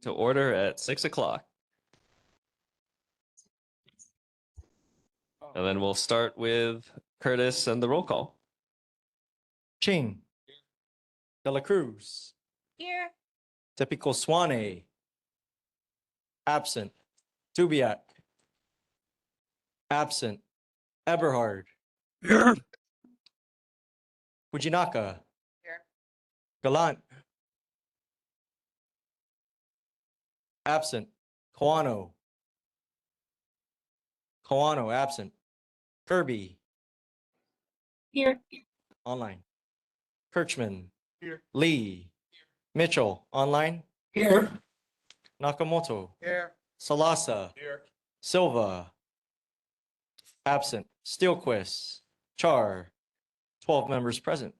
to order at 6 o'clock. And then we'll start with Curtis and the roll call. Ching. De La Cruz. Here. Typical Swane. Absent. Dubiak. Absent. Eberhard. Here. Fujinaka. Here. Gallant. Absent. Kawano. Kawano, absent. Kirby. Here. Online. Kirchman. Here. Lee. Mitchell. Online. Here. Nakamoto. Here. Salasa. Here. Silva. Absent. Steelquist. Char. 12 members present.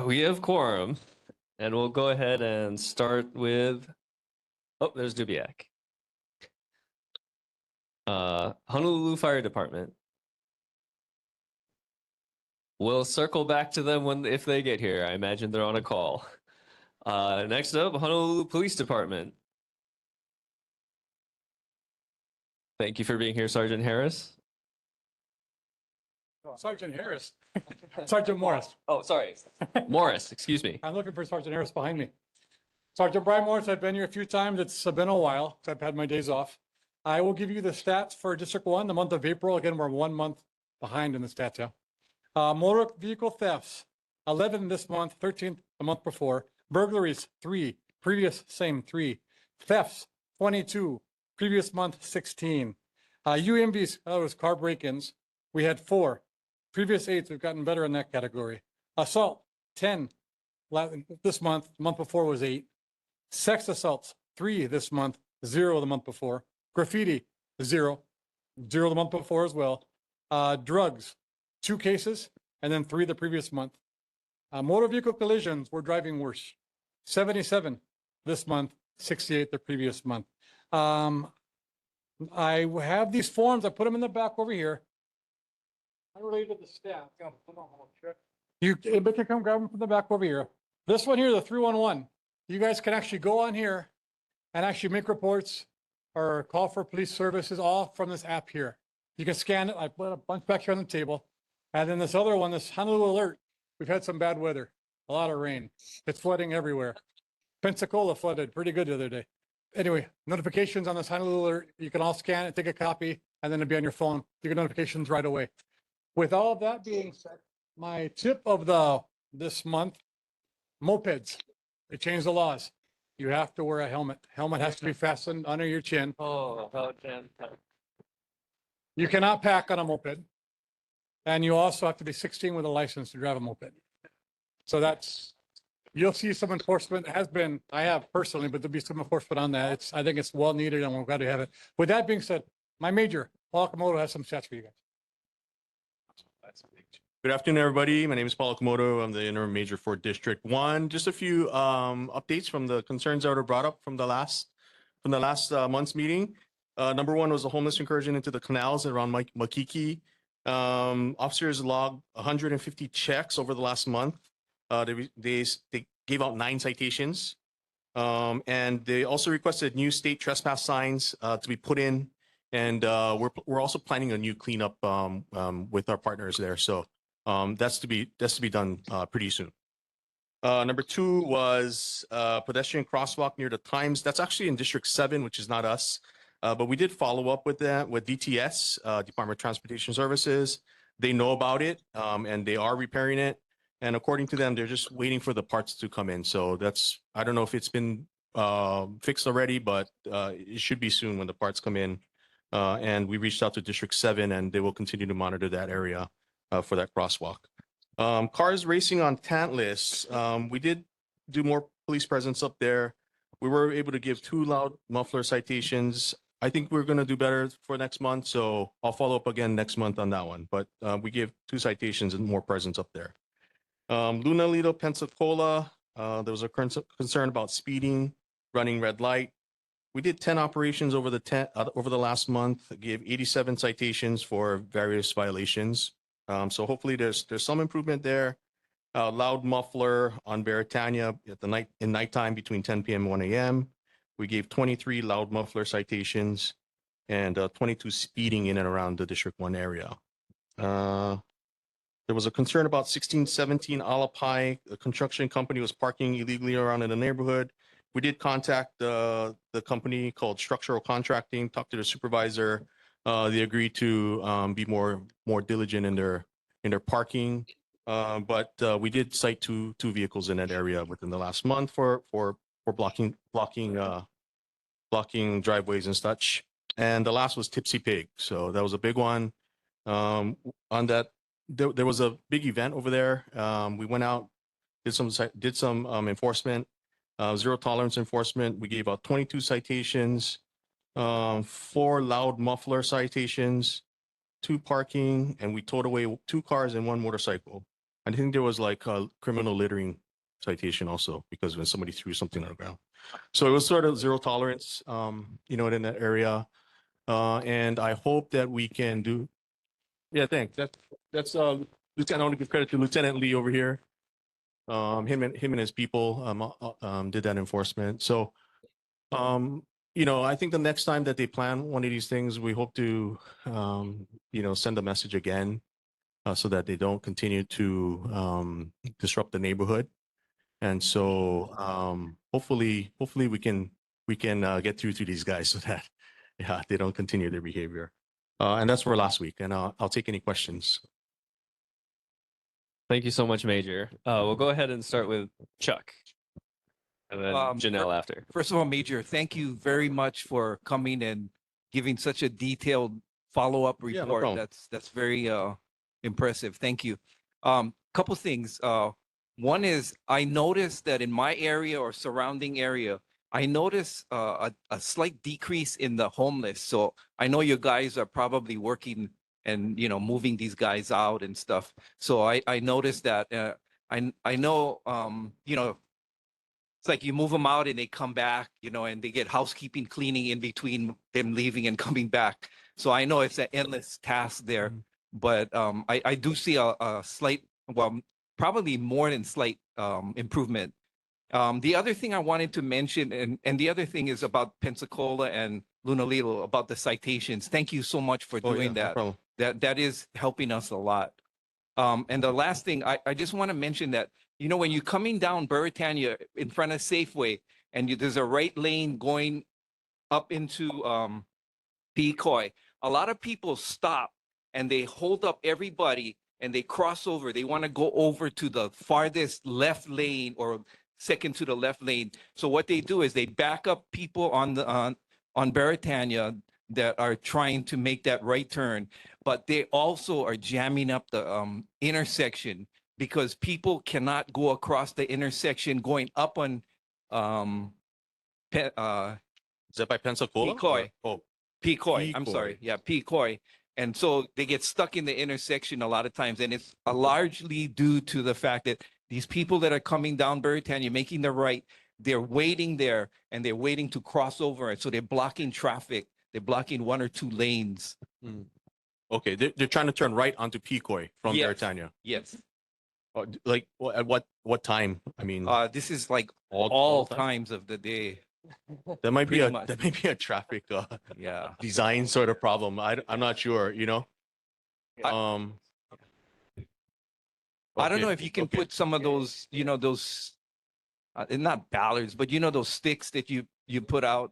We have quorum, and we'll go ahead and start with. Oh, there's Dubiak. Honolulu Fire Department. We'll circle back to them if they get here. I imagine they're on a call. Next up, Honolulu Police Department. Thank you for being here, Sergeant Harris. Sergeant Harris. Sergeant Morris. Oh, sorry. Morris, excuse me. I'm looking for Sergeant Harris behind me. Sergeant Brian Morris, I've been here a few times. It's been a while. So I've had my days off. I will give you the stats for District 1, the month of April. Again, we're 1 month behind in the stats, yeah. Motor vehicle thefts, 11 this month, 13 the month before. Burglaries, 3. Previous, same, 3. Thefts, 22. Previous month, 16. UMVs, that was car break-ins. We had 4. Previous 8, we've gotten better in that category. Assault, 10 this month. The month before was 8. Sex assaults, 3 this month, 0 the month before. Graffiti, 0. 0 the month before as well. Drugs, 2 cases, and then 3 the previous month. Motor vehicle collisions, we're driving worse. 77 this month, 68 the previous month. I have these forms. I put them in the back over here. Unrelated to the staff. Anybody can come grab them from the back over here. This one here, the 311. You guys can actually go on here and actually make reports or call for police services all from this app here. You can scan it. I put a bunch back here on the table. And then this other one, this Honolulu Alert. We've had some bad weather, a lot of rain. It's flooding everywhere. Pensacola flooded pretty good the other day. Anyway, notifications on this Honolulu Alert. You can all scan it, take a copy, and then it'll be on your phone. You get notifications right away. With all of that being said, my tip of this month, mopeds. They changed the laws. You have to wear a helmet. Helmet has to be fastened under your chin. Oh, Jen. You cannot pack on a moped. And you also have to be 16 with a license to drive a moped. So you'll see some enforcement. It has been, I have personally, but there'll be some enforcement on that. I think it's well needed and we're glad to have it. With that being said, my major, Paul Komodo, has some stats for you guys. Good afternoon, everybody. My name is Paul Komodo. I'm the interim major for District 1. Just a few updates from the concerns that were brought up from the last month's meeting. Number 1 was a homeless incursion into the canals around Makiki. Officers logged 150 checks over the last month. They gave out 9 citations. And they also requested new state trespass signs to be put in. And we're also planning a new cleanup with our partners there. So that's to be done pretty soon. Number 2 was pedestrian crosswalk near the Times. That's actually in District 7, which is not us. But we did follow up with that with DTS, Department of Transportation Services. They know about it and they are repairing it. And according to them, they're just waiting for the parts to come in. So I don't know if it's been fixed already, but it should be soon when the parts come in. And we reached out to District 7 and they will continue to monitor that area for that crosswalk. Cars racing on Tantalus. We did do more police presence up there. We were able to give 2 loud muffler citations. I think we're going to do better for next month. So I'll follow up again next month on that one. But we gave 2 citations and more presence up there. Lunalito, Pensacola. There was a concern about speeding, running red light. We did 10 operations over the last month, gave 87 citations for various violations. So hopefully there's some improvement there. Loud muffler on Beretania at the nighttime between 10 p.m. and 1 a.m. We gave 23 loud muffler citations and 22 speeding in and around the District 1 area. There was a concern about 1617 Alapai. The construction company was parking illegally around in the neighborhood. We did contact the company called Structural Contracting, talked to the supervisor. They agreed to be more diligent in their parking. But we did cite two vehicles in that area within the last month for blocking driveways and such. And the last was Tipsy Pig. So that was a big one. On that, there was a big event over there. We went out, did some enforcement, zero tolerance enforcement. We gave out 22 citations, 4 loud muffler citations, 2 parking, and we towed away 2 cars and 1 motorcycle. I think there was like a criminal littering citation also, because when somebody threw something on the ground. So it was sort of zero tolerance, in that area. And I hope that we can do. Yeah, thanks. That's Lieutenant. I want to give credit to Lieutenant Lee over here. Him and his people did that enforcement. So, I think the next time that they plan one of these things, we hope to, send a message again, so that they don't continue to disrupt the neighborhood. And so, hopefully we can get through to these guys so that they don't continue their behavior. And that's for last week. And I'll take any questions. Thank you so much, Major. We'll go ahead and start with Chuck, and then Janelle after. First of all, Major, thank you very much for coming and giving such a detailed follow-up Yeah, no report. problem. That's very impressive. Thank you. Couple things. One is I noticed that in my area or surrounding area, I noticed a slight decrease in the homeless. So I know you guys are probably working and moving these guys out and stuff. So I noticed that. I know it's like you move them out and they come back, and they get housekeeping, cleaning in between them leaving and coming back. So I know it's an endless task there, but I do see a slight, well, probably more than slight improvement. The other thing I wanted to mention, and the other thing is about Pensacola and Lunalilo, about the citations. Thank you so much for doing No that. problem. That is helping us a lot. And the last thing, I just want to mention that, when you're coming down Beretania in front of Safeway, and there's a right lane going up into Pecoy, a lot of people stop and they hold up everybody and they cross over. They want to go over to the farthest left lane or second to the left lane. So what they do is they back up people on Beretania that are trying to make that right turn, but they also are jamming up the intersection because people cannot go across the intersection going up on Is that by Pensacola? Pecoy. Oh, Pecoy. I'm Pecoy. sorry. Yeah, Pecoy. And so they get stuck in the intersection a lot of times. And it's largely due to the fact that these people that are coming down Beretania, making the right, they're waiting there and they're waiting to cross over. And so they're blocking traffic. They're blocking 1 or 2 lanes. okay. They're trying to turn right onto Pecoy from Yes. Beretania. Yes. Like at what time? I mean, This is like all all time? times of the day. That might be pretty much. that may be a traffic Yeah. design sort of problem. I'm not sure. I- I don't okay, know if you can okay. put some of those, those, not ballards, but those sticks that you put out,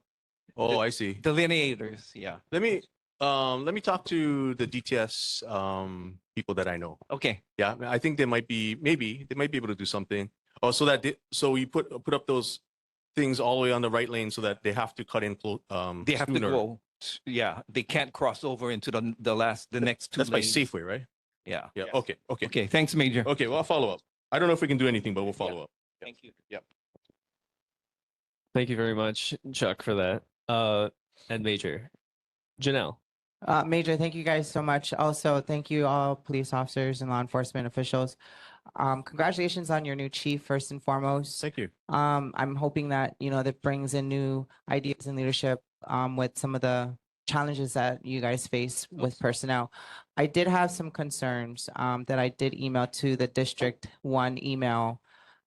Oh, I see. delineators. Yeah. Let me talk to the DTS people that I know. Okay. Yeah, I think they might be able to do something. Oh, so we put up those things all the way on the right lane so that they have to cut in. They have to sooner. go. Yeah. They can't cross over into the next 2 That's by lanes. Safeway, right? Yeah. Yeah. Okay. Okay. Thanks, Major. Okay. Well, I'll follow up. I don't know if we can do anything, but we'll follow up. Thank you. Thank you very much, Chuck, for that. And Major. Janelle. Major, thank you guys so much. Also, thank you all police officers and law enforcement officials. Congratulations on your new chief, first and foremost. Thank you. I'm hoping that, that brings in new ideas and leadership with some of the challenges that you guys face with personnel. I did have some concerns that I did email to the District 1 email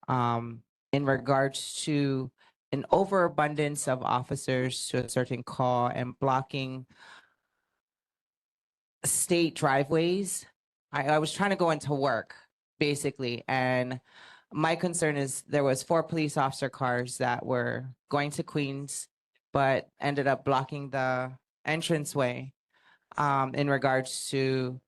in regards to an overabundance of officers to a certain call and blocking state driveways. I was trying to go into work basically, and my concern is there was 4 police officer cars that were going to Queens, but ended up blocking the entranceway in regards to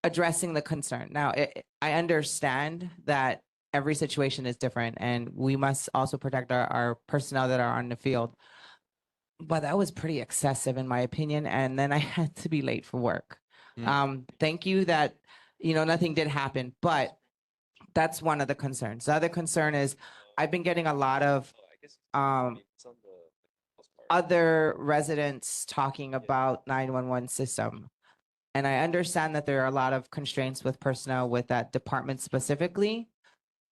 addressing the concern. Now, I understand that every situation is different, and we must also protect our personnel that are on the field. But that was pretty excessive in my opinion, and then I had to be late for work. Thank you that, nothing did happen, but that's one of the concerns. The other concern is I've been getting a lot of other residents talking about 911 system. And I understand that there are a lot of constraints with personnel with that department specifically,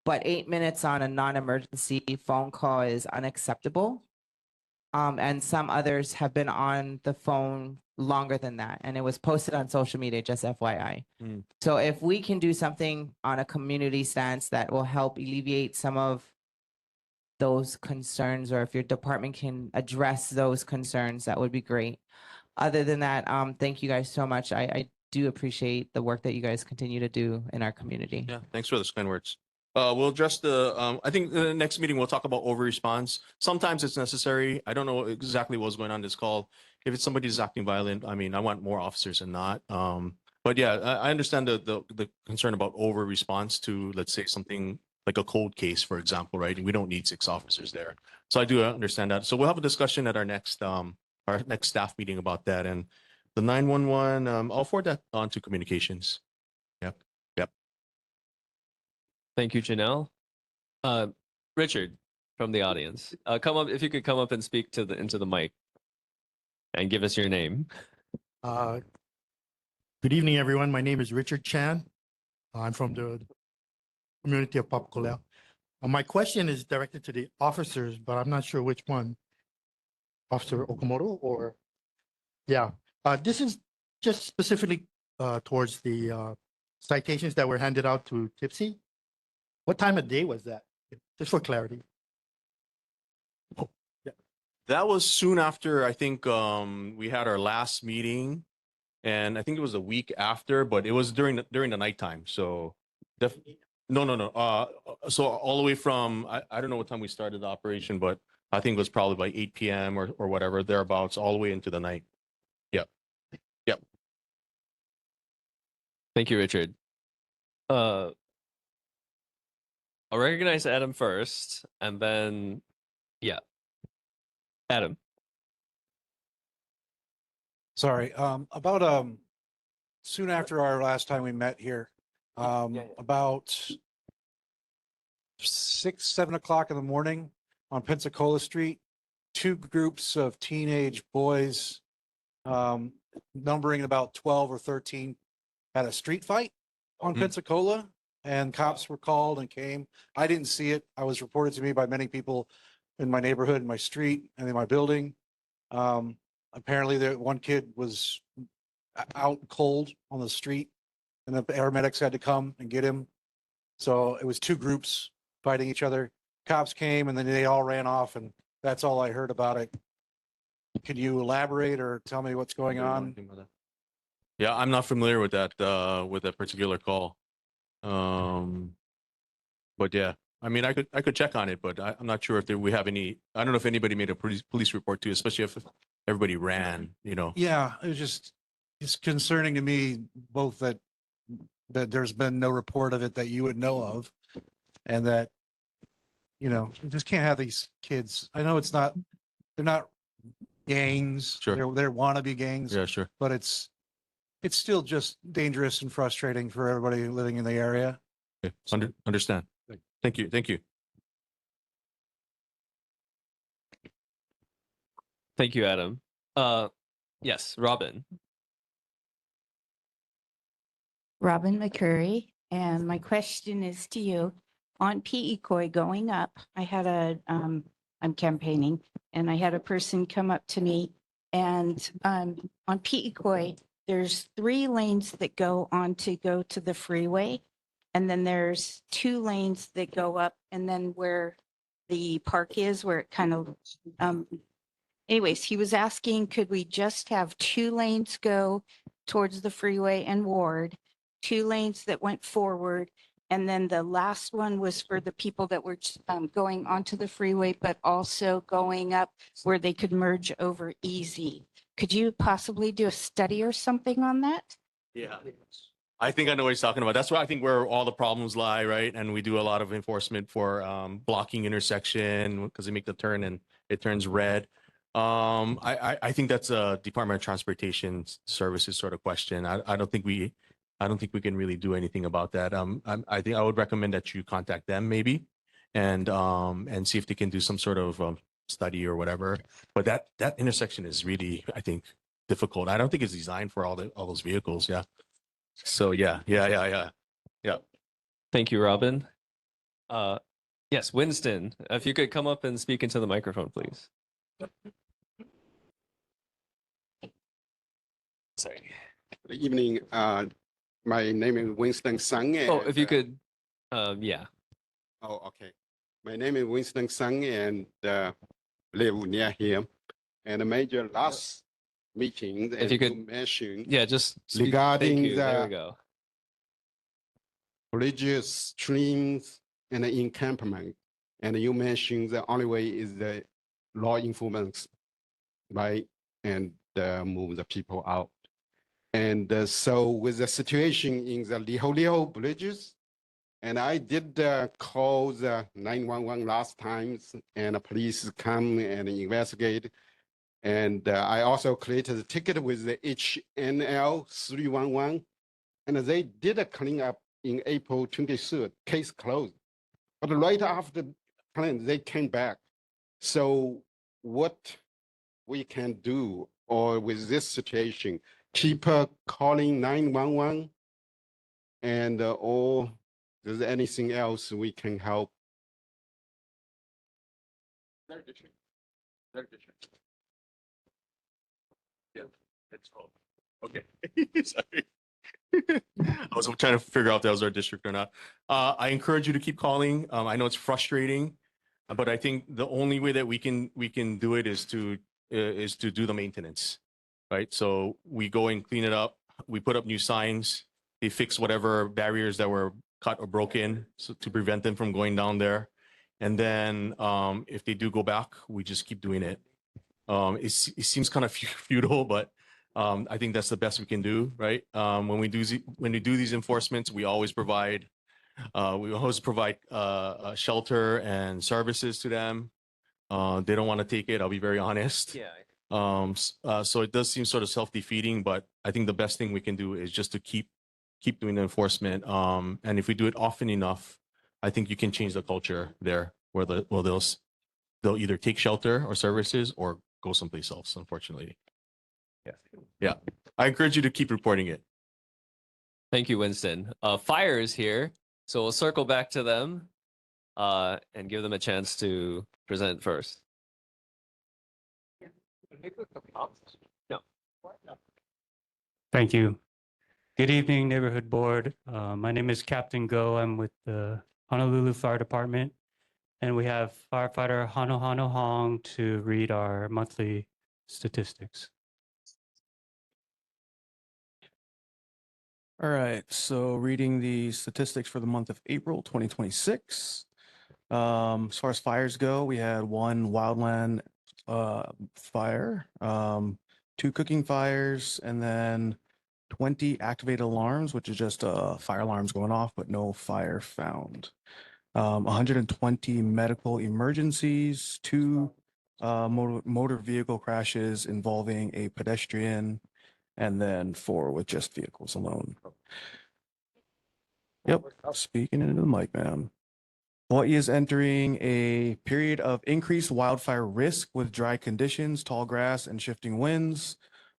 but 8 minutes on a non-emergency phone call is unacceptable. And some others have been on the phone longer than that. And it was posted on social media, just FYI. So if we can do something on a community stance that will help alleviate some of those concerns, or if your department can address those concerns, that would be great. Other than that, thank you guys so much. I do appreciate the work that you guys continue to do in our community. Yeah, thanks for those kind words. We'll address I think the next meeting, we'll talk about over response. Sometimes it's necessary. I don't know exactly what's going on this call. If it's somebody who's acting violent, I mean, I want more officers than not. But yeah, I understand the concern about over response to, let's say, something like a cold case, for example, right? We don't need 6 officers there. So I do understand that. So we'll have a discussion at our next staff meeting about that. And the 911, I'll forward that on to communications. Yep. Thank you, Janelle. Richard from the audience, come up if you could come up and speak to into the mic and give us your name. Good evening, everyone. My name is Richard Chan. I'm from the community of Papakolea. My question is directed to the officers, but I'm not sure which one. Officer Okamoto or, yeah. This is just specifically towards the citations that were handed out to Tipsy. What time of day was that? Just for clarity. That was soon after, I think, we had our last meeting, and I think it was a week after, but it was during the nighttime. So no. So all the way from, I don't know what time we started the operation, but I think it was probably by 8 p.m. or whatever, thereabouts, all the way into the night. Yep. Thank you, Richard. I'll recognize Adam first, and then, yeah. Adam. Sorry, about soon after our last time we met here, about 6, 7 o'clock in the morning on Pensacola Street, 2 groups of teenage boys, numbering about 12 or 13, had a street fight on Pensacola, and cops were called and came. I didn't see it. I was reported to me by many people in my neighborhood, in my street, and in my building. Apparently, one kid was out cold on the street, and the paramedics had to come and get him. So it was 2 groups fighting each other. Cops came, and then they all ran off, and that's all I heard about it. Could you elaborate or tell me what's going on? Yeah, I'm not familiar with that particular call. But yeah, I mean, I could check on it, but I'm not sure if we have any. I don't know if anybody made a police report too, especially if everybody ran. Yeah, it was it's concerning to me both that there's been no report of it that you would know of, and that you just can't have these kids. I know they're not gangs. Sure. They're wannabe gangs. Yeah, sure. But it's still just dangerous and frustrating for everybody living in the area. Okay. Understand. Thank you. Thank you, Adam. Yes, Robin. Robin McCurry, and my question is to you. On PE Koi going up, I had I'm campaigning, and I had a person come up to me And on Piikoi, there's 3 lanes that go to the freeway. And then there's 2 lanes that go up, and then where the park is, where it kind of, anyways, he was asking, could we just have 2 lanes go towards the freeway and Ward, 2 lanes that went forward, and then the last one was for the people that were going onto the freeway, but also going up where they could merge over easy. Could you possibly do a study or something on that? Yeah. I think I know what he's talking about. That's why I think where all the problems lie, right? And we do a lot of enforcement for blocking intersection because they make the turn and it turns red. I think that's a Department of Transportation Services sort of question. I don't think we can really do anything about that. I think I would recommend that you contact them maybe and see if they can do some sort of study or whatever. But that intersection is really, I think, difficult. I don't think it's designed for all those vehicles. Yeah. So yeah. Thank you, Robin. Yes, Winston, if you could come up and speak into the microphone, please. Sorry. Good evening. My name is Winston Sung. Oh, if you and, could, yeah. Oh, okay. My name is Winston Sung and live near here. And a major last meeting, If as you could, mentioned, yeah, just speak. regarding Thank you. There we the go. bridges, streams, and the encampment. And you mentioned the only way is the law enforcement, right? And move the people out. And so with the situation in the Liho bridges, and I did call the 911 last time, and the police come and investigate. And I also created a ticket with the HNL 311, and they did a cleanup in April 23rd, case closed. But right after clean, they came back. So what we can do, or with this situation, keep calling 911, and or there's anything else we can help. Yeah, that's all. Okay. Sorry. I was trying to figure out if that was our district or not. I encourage you to keep calling. I know it's frustrating, but I think the only way that we can do it is to do the maintenance, right? So we go and clean it up. We put up new signs. They fix whatever barriers that were cut or broken, so to prevent them from going down there. And then if they do go back, we just keep doing it. It seems kind of futile, but I think that's the best we can do, right? When we do these enforcements, we always provide shelter and services to them. They don't want to take it. I'll be very honest. Yeah. So it does seem sort of self-defeating, but I think the best thing we can do is just to keep doing the enforcement. And if we do it often enough, I think you can change the culture there, where they'll either take shelter or services or go someplace else, unfortunately. Yeah. I encourage you to keep reporting it. Thank you, Winston. Fire is here, so we'll circle back to them and give them a chance to present first. No. Thank you. Good evening, Neighborhood Board. My name is Captain Go. I'm with the Honolulu Fire Department, and we have firefighter Hano Hano Hong to read our monthly statistics. All right, so reading the statistics for the month of April 2026. As far as fires go, we had 1 wildland fire, 2 cooking fires, and then 20 activated alarms, which is just fire alarms going off, but no fire found. 120 medical emergencies, 2 motor vehicle crashes involving a pedestrian, and then 4 with just vehicles alone. Yep, speaking into the mic, man. Hawaii is entering a period of increased wildfire risk with dry conditions, tall grass, and shifting winds.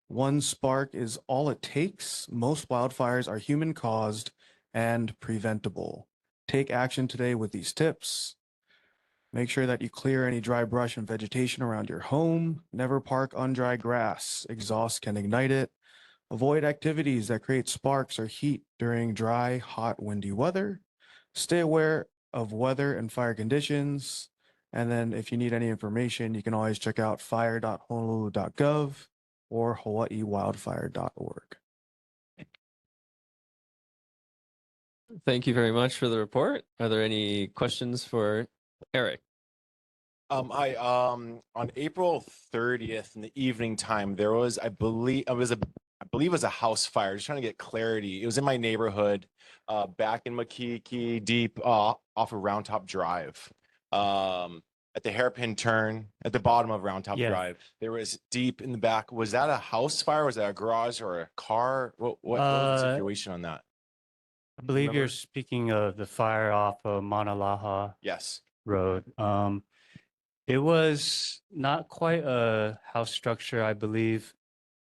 1 spark is all it takes. Most wildfires are human-caused and preventable. Take action today with these tips. Make sure that you clear any dry brush and vegetation around your home. Never park on dry grass. Exhaust can ignite it. Avoid activities that create sparks or heat during dry, hot, windy weather. Stay aware of weather and fire conditions. And then if you need any information, you can always check out fire.honolulu.gov or hawaiiwildfire.org. Thank you very much for the report. Are there any questions for Eric? Hi, on April 30th in the evening time, there was, I believe it was a house fire. Just trying to get clarity. It was in my neighborhood, back in Makiki, deep, off of Round Top Drive. At the hairpin turn at the bottom of Round Top Yes. Drive, there was deep in the back. Was that a house fire? Was that a garage or a car? What was the situation on that? I believe you're Remember? speaking of the fire off of Mauna Laha Yes. Road. It was not quite a house structure, I believe.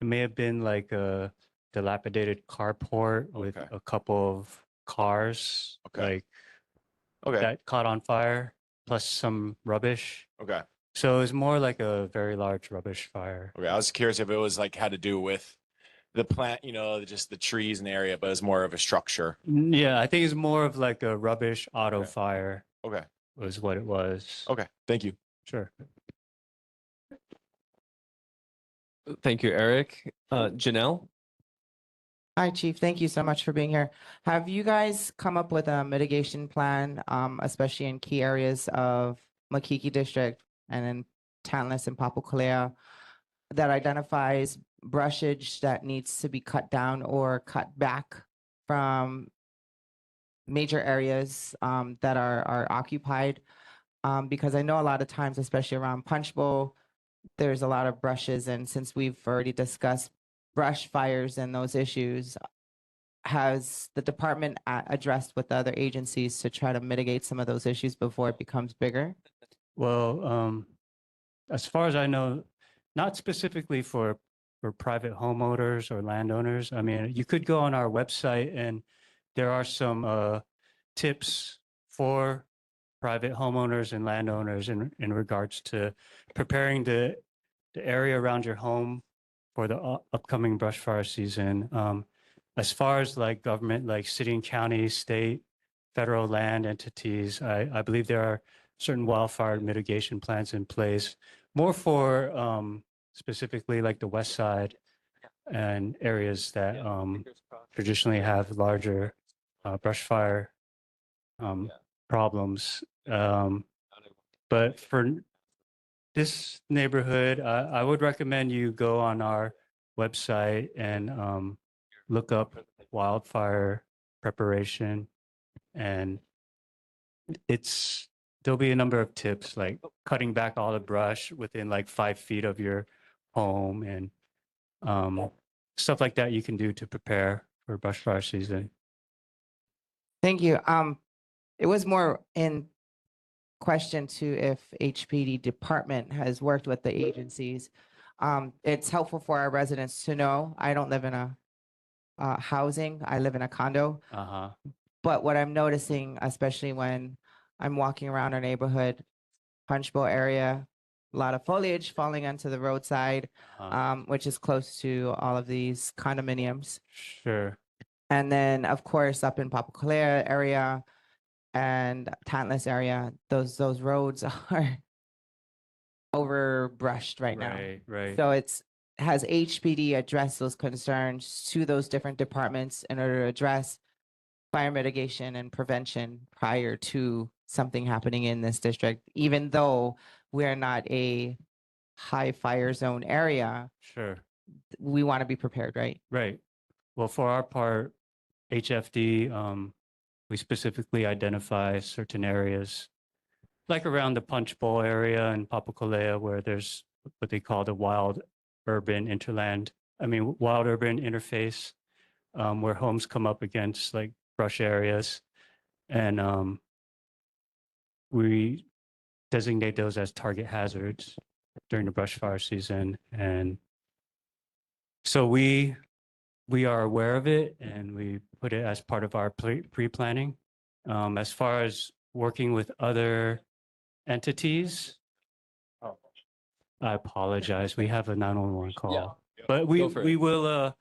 It may have been like a dilapidated carport with Okay. a couple of cars, Okay. like Okay. that caught on fire, plus some rubbish. Okay. So it was more like a very large rubbish fire. Okay. I was curious if it was like had to do with the plant, just the trees in the area, but it's more of a structure. Yeah, I think it's more of like a rubbish auto Okay. fire Okay. was what it was. Okay. Thank you. Sure. Thank you, Eric. Janelle? Hi, Chief. Thank you so much for being here. Have you guys come up with a mitigation plan, especially in key areas of Makiki District and in Tantalus and Papakolea, that identifies brushage that needs to be cut down or cut back from major areas that are occupied? Because I know a lot of times, especially around Punchbowl, there's a lot of brushes, and since we've already discussed brush fires and those issues, has the department addressed with the other agencies to try to mitigate some of those issues before it becomes bigger? Well, as far as I know, not specifically for private homeowners or landowners. I mean, you could go on our website and there are some tips for private homeowners and landowners in regards to preparing the area around your home for the upcoming brush fire season. As far as like government, like city and county, state, federal land entities, I believe there are certain wildfire mitigation plans in place, more for specifically like the west side and areas that traditionally have larger brush fire problems. But for this neighborhood, I would recommend you go on our website and look up wildfire preparation, and there'll be a number of tips like cutting back all the brush within like 5 feet of your home and stuff like that you can do to prepare for brush fire season. Thank you. It was more in question to if HPD department has worked with the agencies. It's helpful for our residents to know. I don't live in a housing. I live in a condo. Uh-huh. But what I'm noticing, especially when I'm walking around our neighborhood, Punchbowl area, a lot of foliage falling onto the roadside, which is close to all of these condominiums. Sure. And then, of course, up in Papakolea area and Tantalus area, those roads are overbrushed right now. Right. So has HPD addressed those concerns to those different departments in order to address fire mitigation and prevention prior to something happening in this district, even though we're not a high fire zone area? Sure. We want to be prepared, right? Right. Well, for our part, HFD, we specifically identify certain areas, like around the Punchbowl area and Papakolea, where there's what they call the wild urban interface, where homes come up against like brush areas. And we designate those as target hazards during the brush fire season. And so we are aware of it and we put it as part of our pre-planning. As far as working with other entities. Oh. I apologize. We have a 911 Yeah. call. But we Go for we it. will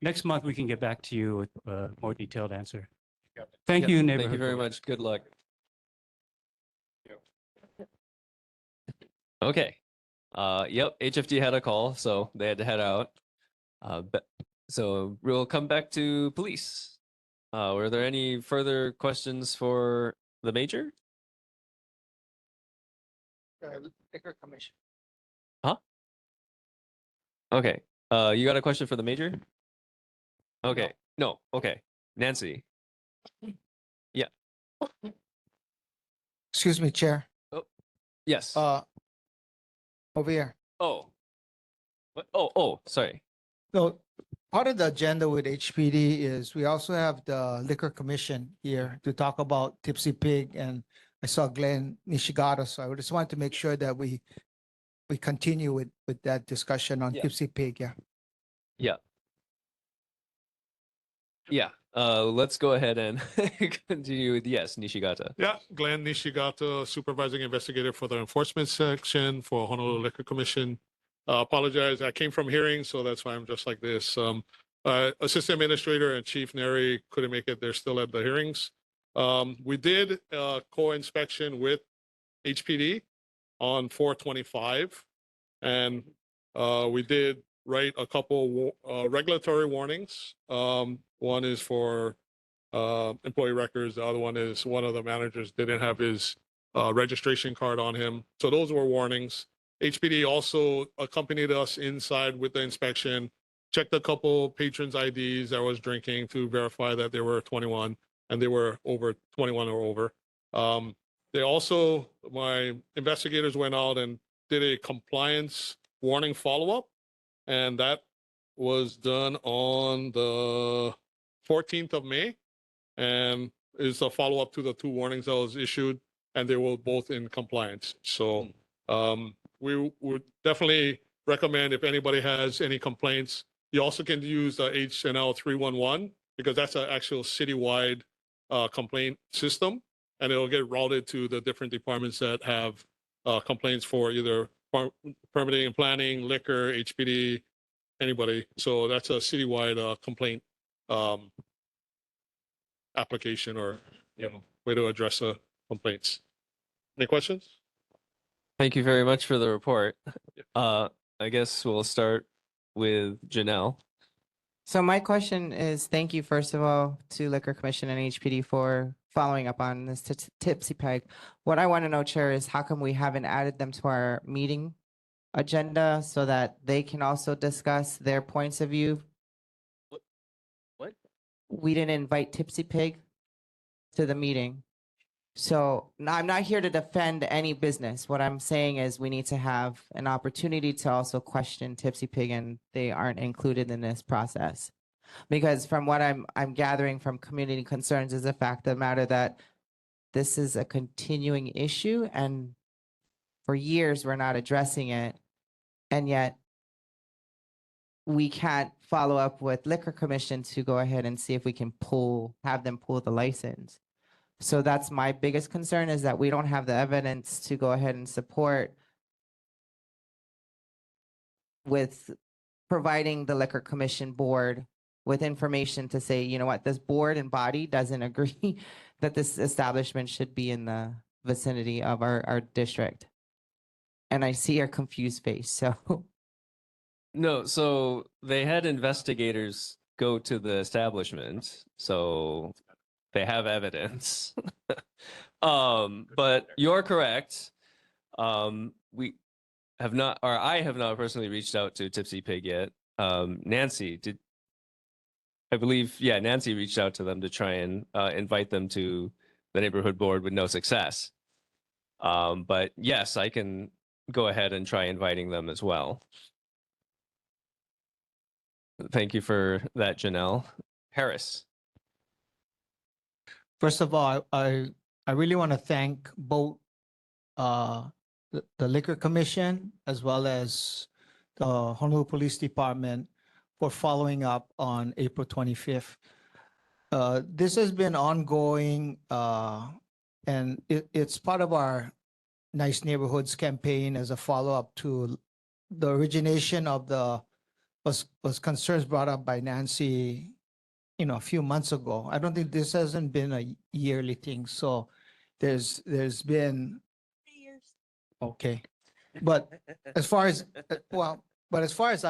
next month we can get back to you with a more detailed answer. Thank Yep, you, Thank neighborhood. you very board. much. Good luck. Okay. Yep, HFD had a call, so they had to head out. So we'll come back to police. Were there any further questions for the major? Liquor Commission. Huh? Okay. You got a question for the major? Okay. No. Okay. Nancy. Yeah. Excuse me, Chair. Yes. Over here. Oh. What? Oh, sorry. So part of the agenda with HPD is we also have the Liquor Commission here to talk about Tipsy Pig, and I saw Glenn Nishigata, so I just wanted to make sure that we continue with that discussion on Yeah. Tipsy Pig, yeah. Yeah. Yeah. Let's go ahead and continue with yes, Nishigata. Yeah, Glenn Nishigata, supervising investigator for the enforcement section for Honolulu Liquor Commission. Apologize, I came from hearing, so that's why I'm just like this. Assistant Administrator and Chief Neri couldn't make it. They're still at the hearings. We did co-inspection with HPD on 4/25, and we did write a couple regulatory warnings. One is for employee records. The other one is one of the managers didn't have his registration card on him. So those were warnings. HPD also accompanied us inside with the inspection, checked a couple patrons' IDs that was drinking to verify that they were 21 and they were over 21 or over. They also, my investigators went out and did a compliance warning follow-up, and that was done on the 14th of May, and is a follow-up to the two warnings that was issued, and they were both in compliance. So we would definitely recommend if anybody has any complaints, you also can use the HNL 311 because that's an actual citywide complaint system, and it'll get routed to the different departments that have complaints for either permitting and planning, liquor, HPD, anybody. So that's a citywide complaint application or way to address complaints. Any questions? Thank you very much for the report. I guess we'll start with Janelle. So my question is, thank you, first of all, to Liquor Commission and HPD for following up on this Tipsy Peg. What I want to know, Chair, is how come we haven't added them to our meeting agenda so that they can also discuss their points of view? What? We didn't invite Tipsy Pig to the meeting. So I'm not here to defend any business. What I'm saying is we need to have an opportunity to also question Tipsy Pig, and they aren't included in this process. Because from what I'm gathering from community concerns is the fact of the matter that this is a continuing issue, and for years we're not addressing it, and yet we can't follow up with Liquor Commission to go ahead and see if we can have them pull the license. So that's my biggest concern, is that we don't have the evidence to go ahead and support with providing the Liquor Commission board with information to say, you know what, this board and body doesn't agree that this establishment should be in the vicinity of our district. And I see your confused face, so. No, so they had investigators go to the establishment, so they have evidence. But you're correct. We have not, or I have not personally reached out to Tipsy Pig yet. Nancy did. I believe, yeah, Nancy reached out to them to try and invite them to the neighborhood board with no success. But yes, I can go ahead and try inviting them as well. Thank you for that, Janelle. Harris. First of all, I really want to thank both the Liquor Commission as well as the Honolulu Police Department for following up on April 25th. This has been ongoing, and it's part of our Nice Neighborhoods campaign as a follow-up to the origination of was concerns brought up by Nancy, a few months ago. I don't think this hasn't been a yearly thing, so there's been. Okay, but as far as, but as far as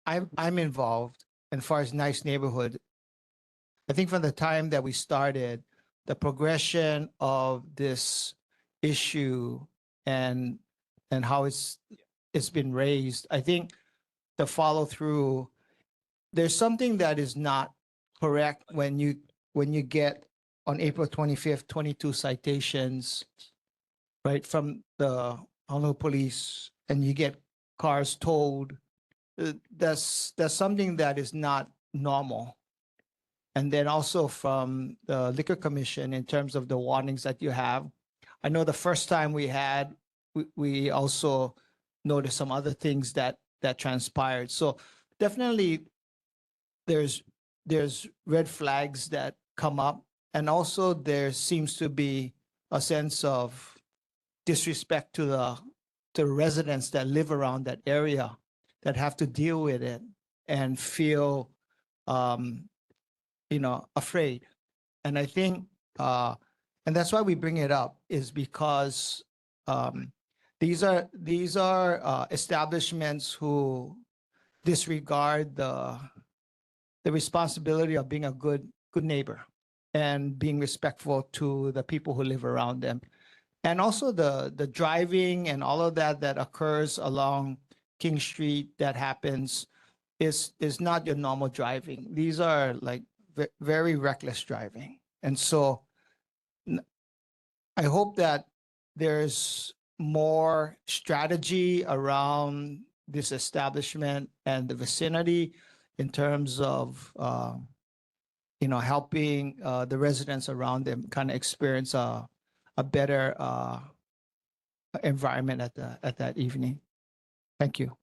I'm involved, and as far as Nice Neighborhood, I think from the time that we started, the progression of this issue and how it's been raised, I think the follow through, there's something that is not correct when you get on April 25th, 22 citations, right, from the Honolulu police, and you get cars towed. That's something that is not normal. And then also from the Liquor Commission in terms of the warnings that you have. I know the first time we also noticed some other things that transpired. So definitely there's red flags that come up. And also there seems to be a sense of disrespect to the residents that live around that area that have to deal with it and feel afraid. And I think and that's why we bring it up, is because these are establishments who disregard the responsibility of being a good neighbor and being respectful to the people who live around them. And also the driving and all of that occurs along King Street that happens is not your normal driving. These are like very reckless driving. And so I hope that there's more strategy around this establishment and the vicinity in terms of helping the residents around them kind of experience a better environment at that evening. Thank you.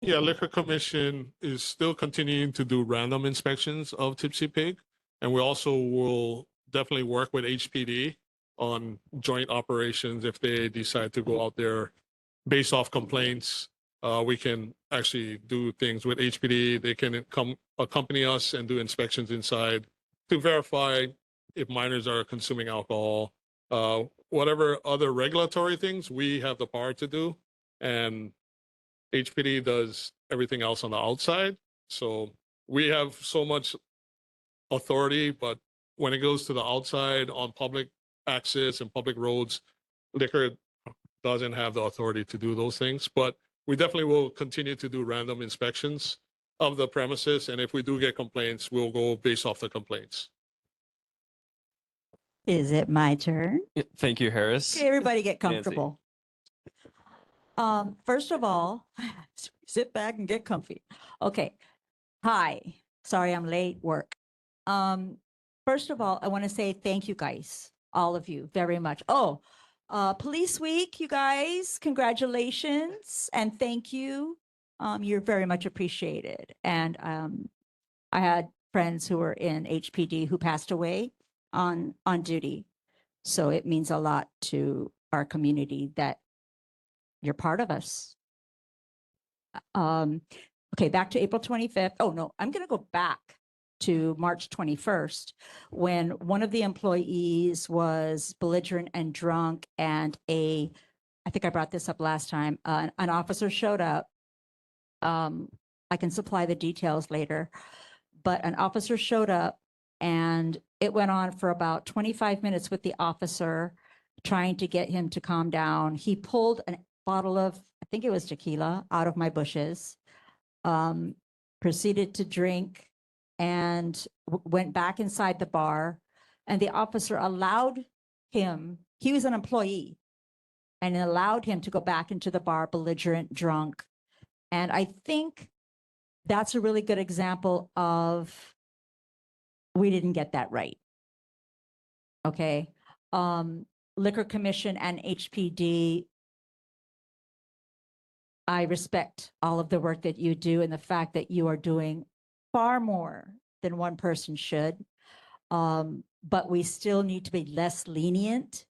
Yeah, Liquor Commission is still continuing to do random inspections of Tipsy Pig. And we also will definitely work with HPD on joint operations. If they decide to go out there based off complaints, we can actually do things with HPD. They can come accompany us and do inspections inside to verify if minors are consuming alcohol. Whatever other regulatory things we have the power to do, and HPD does everything else on the outside. So we have so much authority, but when it goes to the outside on public access and public roads, liquor doesn't have the authority to do those things. But we definitely will continue to do random inspections of the premises. And if we do get complaints, we'll go based off the complaints. Is it my turn? Thank you, Harris. Okay, everybody get Nancy. comfortable. First of all, sit back and get comfy. Okay. Hi. Sorry I'm late work. First of all, I want to say thank you guys, all of you, very much. Oh, Police Week, you guys, congratulations and thank you. You're very much appreciated. And I had friends who were in HPD who passed away on duty. So it means a lot to our community that you're part of us. Okay, back to April 25th. Oh, no, I'm going to go back to March 21st when one of the employees was belligerent and drunk, and I think I brought this up last time, an officer showed up. I can supply the details later, but an officer showed up and it went on for about 25 minutes with the officer trying to get him to calm down. He pulled a bottle of, I think it was tequila, out of my bushes, proceeded to drink and went back inside the bar. And the officer allowed him, he was an employee, and allowed him to go back into the bar belligerent, drunk. And I think that's a really good example of we didn't get that right. Okay. Liquor Commission and HPD, I respect all of the work that you do and the fact that you are doing far more than one person should. But we still need to be less lenient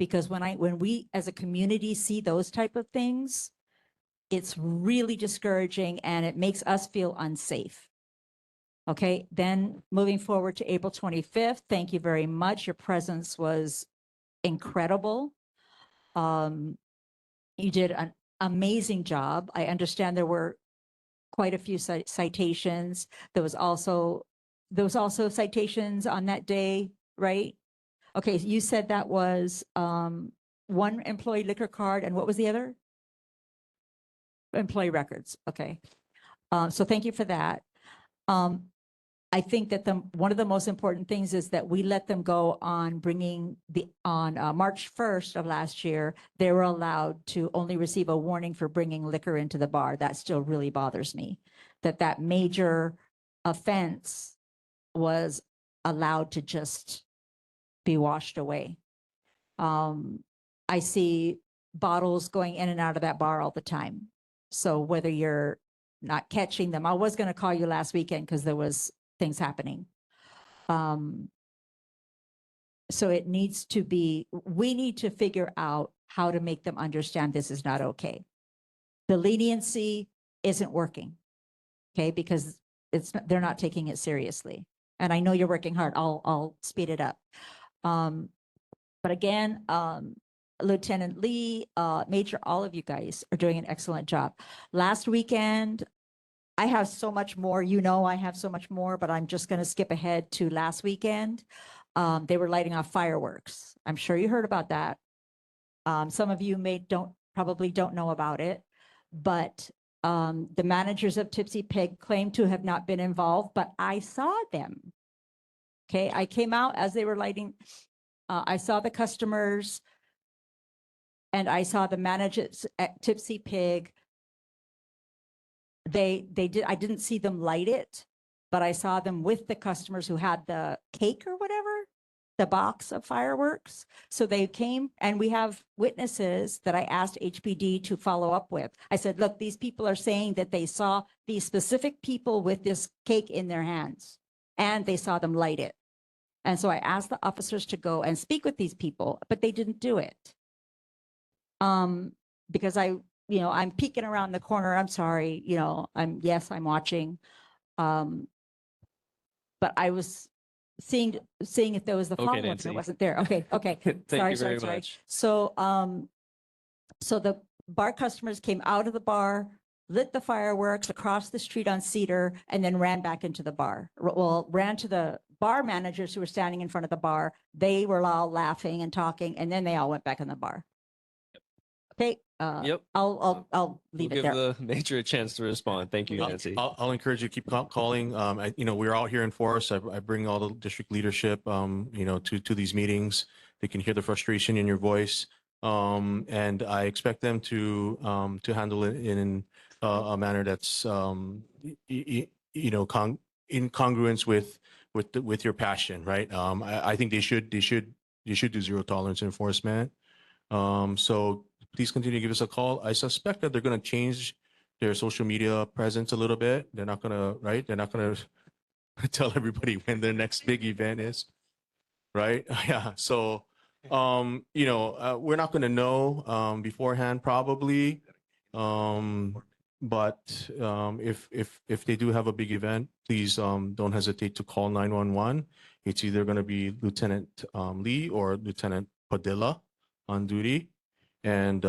because when we as a community see those type of things, it's really discouraging and it makes us feel unsafe. Okay, then moving forward to April 25th, thank you very much. Your presence was incredible. You did an amazing job. I understand there were quite a few citations. There was also citations on that day, right? Okay, you said that was one employee liquor card, and what was the other? Employee records. Okay. So thank you for that. I think that one of the most important things is that we let them go on bringing on March 1st of last year, they were allowed to only receive a warning for bringing liquor into the bar. That still really bothers me, that major offense was allowed to just be washed away. I see bottles going in and out of that bar all the time. So whether you're not catching them, I was going to call you last weekend because there was things happening. So it needs to be, we need to figure out how to make them understand this is not okay. The leniency isn't working, okay, because they're not taking it seriously. And I know you're working hard. I'll speed it up. But again, Lieutenant Lee, Major, all of you guys are doing an excellent job. Last weekend, I have so much more, I have so much more, but I'm just going to skip ahead to last weekend. They were lighting off fireworks. I'm sure you heard about that. Some of you probably don't know about it, but the managers of Tipsy Pig claim to have not been involved, but I saw them. Okay, I came out as they were lighting. I saw the customers and I saw the managers at Tipsy Pig. I didn't see them light it, but I saw them with the customers who had the cake or whatever, the box of fireworks. So they came, and we have witnesses that I asked HPD to follow up with. I said, look, these people are saying that they saw these specific people with this cake in their hands and they saw them light it. And so I asked the officers to go and speak with these people, but they didn't do it. Because I'm peeking around the corner. I'm sorry, I'm watching. But I was seeing if there was the follow-up, and it wasn't there. Okay. Thank you very much. So, so the bar customers came out of the bar, lit the fireworks across the street on Cedar, and then ran back into the bar. Well, ran to the bar managers who were standing in front of the bar. They were all laughing and talking, and then they all went back in the bar. Okay. Yep. I'll leave We'll it there. give the major a chance to respond. Thank you, Nancy. I'll encourage you to keep calling. We're out here in force. I bring all the district leadership, to these meetings. They can hear the frustration in your voice. And I expect them to handle it in a manner that's, in congruence with your passion, right? I think they should do zero tolerance enforcement. So please continue to give us a call. I suspect that they're going to change their social media presence a little bit. They're not going to, right? They're not going to tell everybody when their next big event is, right? Yeah. So, we're not going to know beforehand probably. But if they do have a big event, please don't hesitate to call 911. It's either going to be Lieutenant Lee or Lieutenant Padilla on duty. And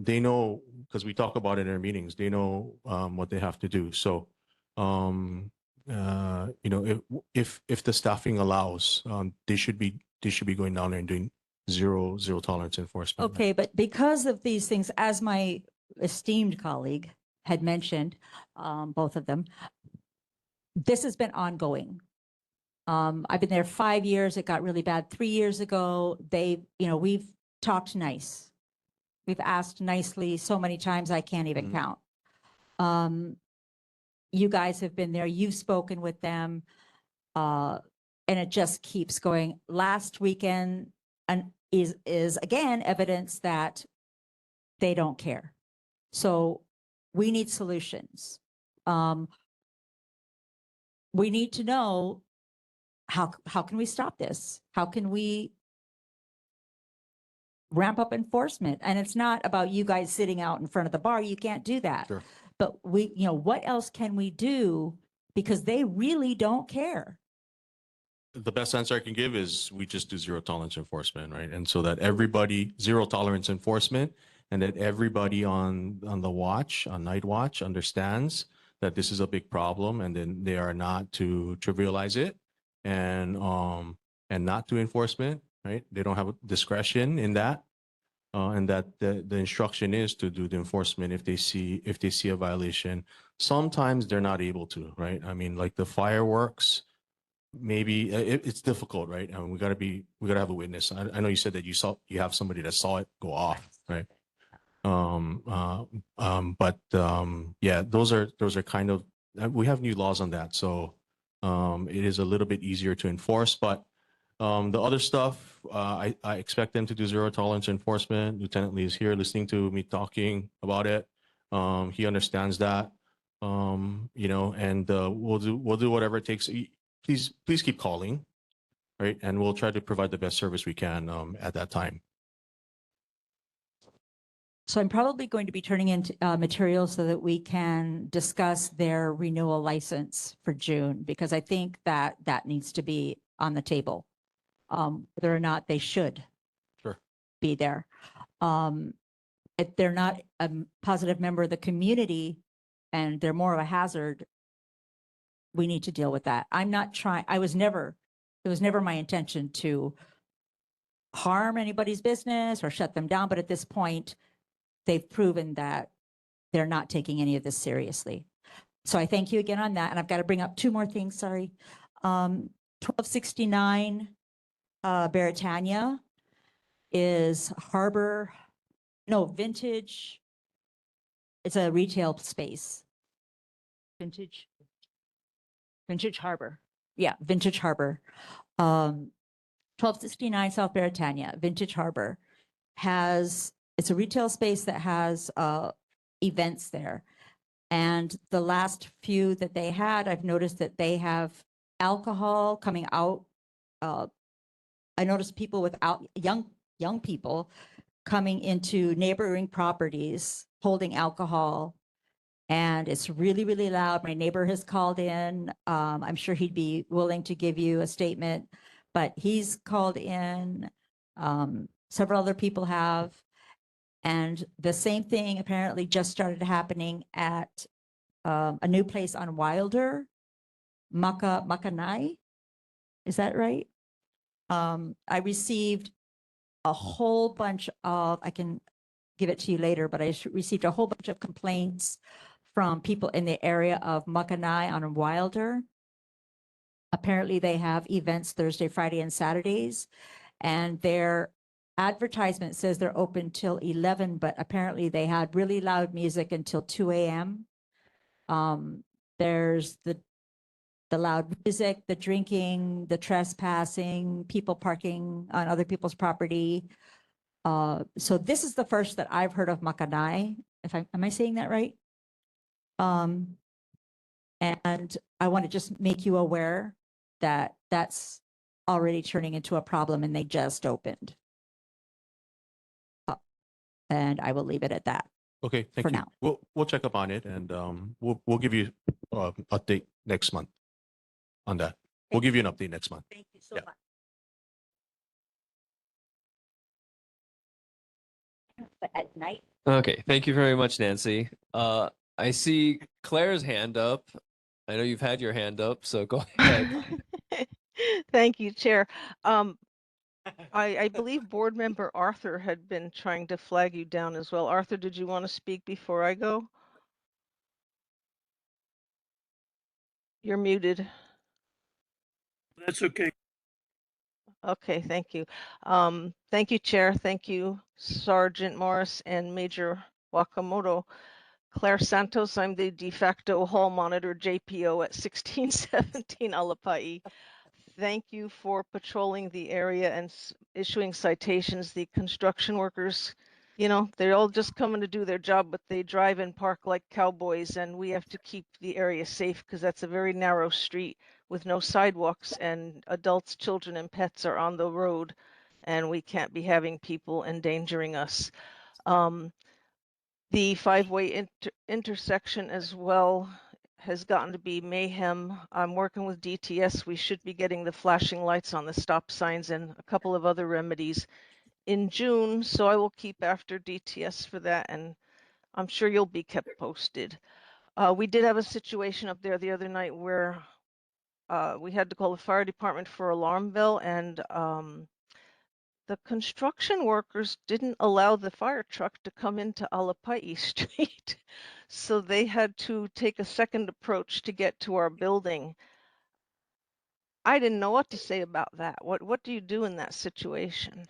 they know, because we talk about it in our meetings, they know what they have to do. So, if the staffing allows, they should be going down there and doing zero tolerance enforcement. Okay, but because of these things, as my esteemed colleague had mentioned, both of them, this has been ongoing. I've been there 5 years. It got really bad 3 years ago. We've talked nice. We've asked nicely so many times I can't even count. You guys have been there. You've spoken with them. And it just keeps going. Last weekend is again evidence that they don't care. So we need solutions. We need to know how can we stop this? How can we ramp up enforcement. And it's not about you guys sitting out in front of the bar. You can't do that. Sure. But we, you know, what else can we do? Because they really don't care. The best answer I can give is we just do zero tolerance enforcement, right? And so that everybody, zero tolerance enforcement, and that everybody on the watch, on night watch, understands that this is a big problem, and then they are not to trivialize it and not do enforcement, right? They don't have discretion in that. And that the instruction is to do the enforcement if they see a violation. Sometimes they're not able to, right? I mean, like the fireworks, maybe it's difficult, right? I mean, we gotta have a witness. I know you said that you have somebody that saw it go off, right? Yeah, those are kind of, we have new laws on that, so it is a little bit easier to enforce. But the other stuff, I expect them to do zero tolerance enforcement. Lieutenant Lee is here listening to me talking about it. He understands that, you know, and we'll do whatever it takes. Please keep calling, right? And we'll try to provide the best service we can at that time. So I'm probably going to be turning in materials so that we can discuss their renewal license for June, because I think that that needs to be on the table, whether or not they should Sure. be there. If they're not a positive member of the community and they're more of a hazard, we need to deal with that. I'm not trying, it was never my intention to harm anybody's business or shut them down, but at this point, they've proven that they're not taking any of this seriously. So I thank you again on that. And I've got to bring up two more things, sorry. 1269 Beretania is vintage. It's a retail space. Vintage Harbor. Yeah, Vintage Harbor. 1269 South Beretania, Vintage Harbor it's a retail space that has events there. And the last few that they had, I've noticed that they have alcohol coming out. I noticed people without young people coming into neighboring properties holding alcohol. And it's really, really loud. My neighbor has called in. I'm sure he'd be willing to give you a statement, but he's called in. Several other people have. And the same thing apparently just started happening at a new place on Wilder, Makanai. Is that right? I received a whole bunch of, I can give it to you later, but I received a whole bunch of complaints from people in the area of Makanai on Wilder. Apparently they have events Thursday, Friday, and Saturdays, and their advertisement says they're open till 11, but apparently they had really loud music until 2 a.m. There's the loud music, the drinking, the trespassing, people parking on other people's property. So this is the first that I've heard of Makanai. Am I saying that right? And I want to just make you aware that that's already turning into a problem, and they just opened. And I will leave it at that. Okay, thank For you. now. We'll check up on it, and we'll give you update next month on that. We'll give you an update next month. Thank you so Yeah. much. But at night. Okay, thank you very much, Nancy. I see Claire's hand up. I know you've had your hand up, so go ahead. Thank you, Chair. I believe Board Member Arthur had been trying to flag you down as well. Arthur, did you want to speak before I go? You're muted. That's okay. Okay, thank you. Thank you, Chair. Thank you, Sergeant Morris and Major Wakamoto. Claire Santos, I'm the de facto hall monitor JPO at 1617 Alapai. Thank you for patrolling the area and issuing citations. The construction workers, you know, they're all just coming to do their job, but they drive and park like cowboys, and we have to keep the area safe because that's a very narrow street with no sidewalks, and adults, children, and pets are on the road. and we can't be having people endangering us. The five-way intersection as well has gotten to be mayhem. I'm working with DTS. We should be getting the flashing lights on the stop signs and a couple of other remedies in June. So I will keep after DTS for that, and I'm sure you'll be kept posted. We did have a situation up there the other night where we had to call the fire department for alarm bell, and the construction workers didn't allow the fire truck to come into Alapai Street. So they had to take a second approach to get to our building. I didn't know what to say about that. What do you do in that situation?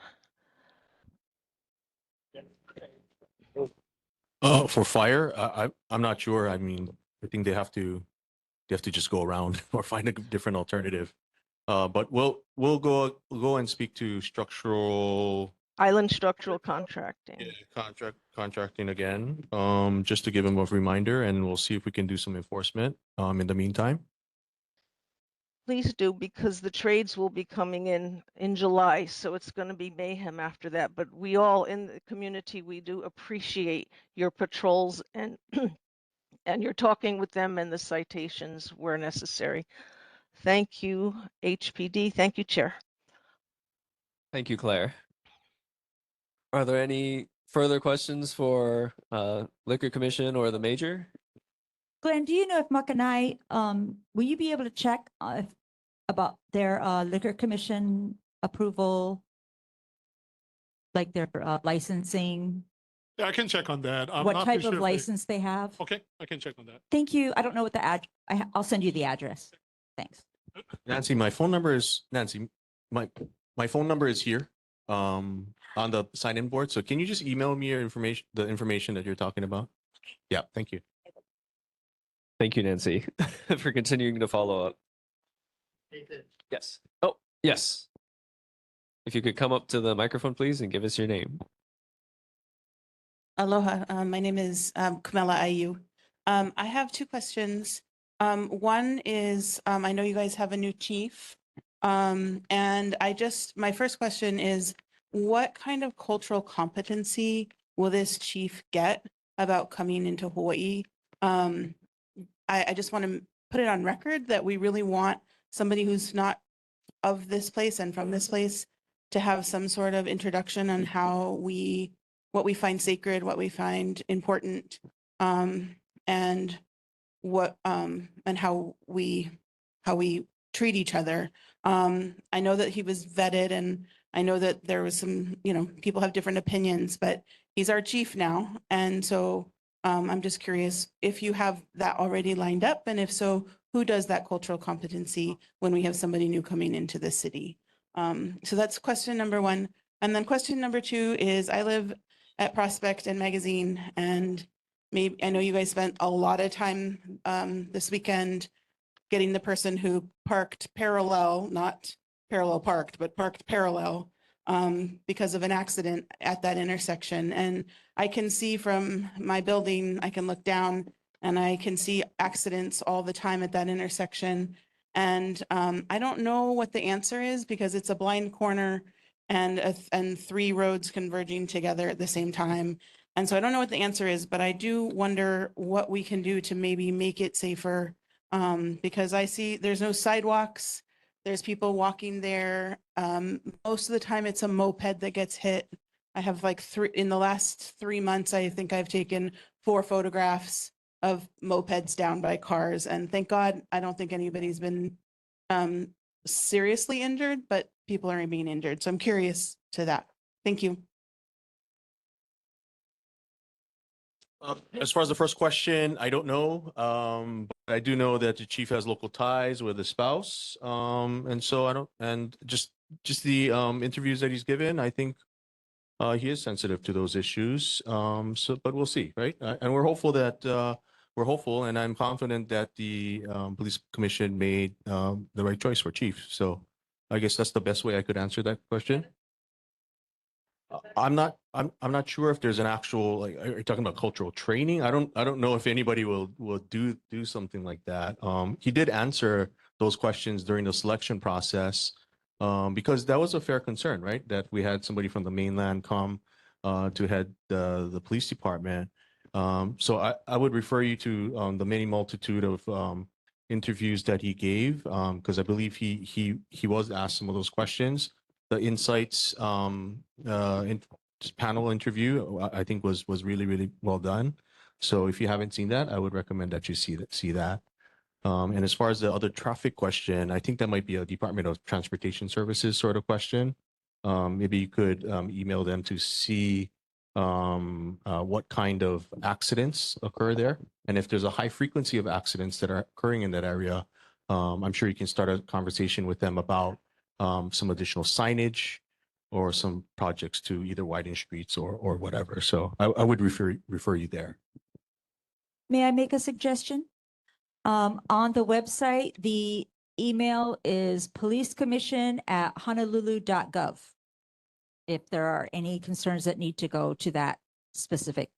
For fire, I'm not sure. I mean, I think they have to just go around or find a different alternative. But we'll go and speak to structural Island structural contracting. contracting again, just to give them a reminder, and we'll see if we can do some enforcement in the meantime. Please do, because the trades will be coming in July, so it's going to be mayhem after that. But we all in the community, we do appreciate your patrols and and you're talking with them and the citations where necessary. Thank you, HPD. Thank you, Chair. Thank you, Claire. Are there any further questions for Liquor Commission or the Major? Glenn, do you know if Makanai, will you be able to check about their liquor commission approval, like their licensing, Yeah, I can check on that. I'm what not type too of sure if license they have? Okay, I can check on that. Thank you. I don't know what the I'll send you the address. Thanks. Nancy, my phone number is my phone number is here on the sign-in board. So can you just email me your information, the information that you're talking about? Yeah, thank you. Thank you, Nancy, for continuing to follow up. Yes. Oh, yes. If you could come up to the microphone, please, and give us your name. Aloha, my name is Kamala Ayu. I have two questions. One is, I know you guys have a new chief. And my first question is, what kind of cultural competency will this chief get about coming into Hawaii? I just want to put it on record that we really want somebody who's not of this place and from this place to have some sort of introduction on what we find sacred, what we find important, and how we treat each other. I know that he was vetted, and I know that there was some, people have different opinions, but he's our chief now. And so I'm just curious if you have that already lined up, and if so, who does that cultural competency when we have somebody new coming into the city? So that's question number one. And then question number two is, I live at Prospect and Magazine, and maybe I know you guys spent a lot of time this weekend getting the person who parked parallel, not parallel parked, but parked parallel because of an accident at that intersection. And I can see from my building, I can look down and I can see accidents all the time at that intersection. And I don't know what the answer is, because it's a blind corner and three roads converging together at the same time. And so I don't know what the answer is, but I do wonder what we can do to maybe make it safer, because I see there's no sidewalks. There's people walking there. Most of the time it's a moped that gets hit. I have in the last 3 months, I think I've taken 4 photographs of mopeds down by cars. And thank God, I don't think anybody's been seriously injured, but people are being injured. So I'm curious to that. Thank you. As far as the first question, I don't know. But I do know that the chief has local ties with his spouse. And so just the interviews that he's given, I think he is sensitive to those issues. But we'll see, right? And we're hopeful and I'm confident that the police commission made the right choice for chief. So I guess that's the best way I could answer that question. I'm not sure if there's an actual, like, are you talking about cultural training? I don't know if anybody will do something like that. He did answer those questions during the selection process. because that was a fair concern, right? That we had somebody from the mainland come to head the police department. So I would refer you to the many multitude of interviews that he gave, because I believe he was asked some of those questions. The insights in panel interview, I think was really well done. So if you haven't seen that, I would recommend that you see that. And as far as the other traffic question, I think that might be a Department of Transportation Services sort of question. Maybe you could email them to see what kind of accidents occur there. And if there's a high frequency of accidents that are occurring in that area, I'm sure you can start a conversation with them about some additional signage or some projects to either widen streets or whatever. So I would refer you there. May I make a suggestion? On the website, the email is policecommission@honolulu.gov. If there are any concerns that need to go to that specific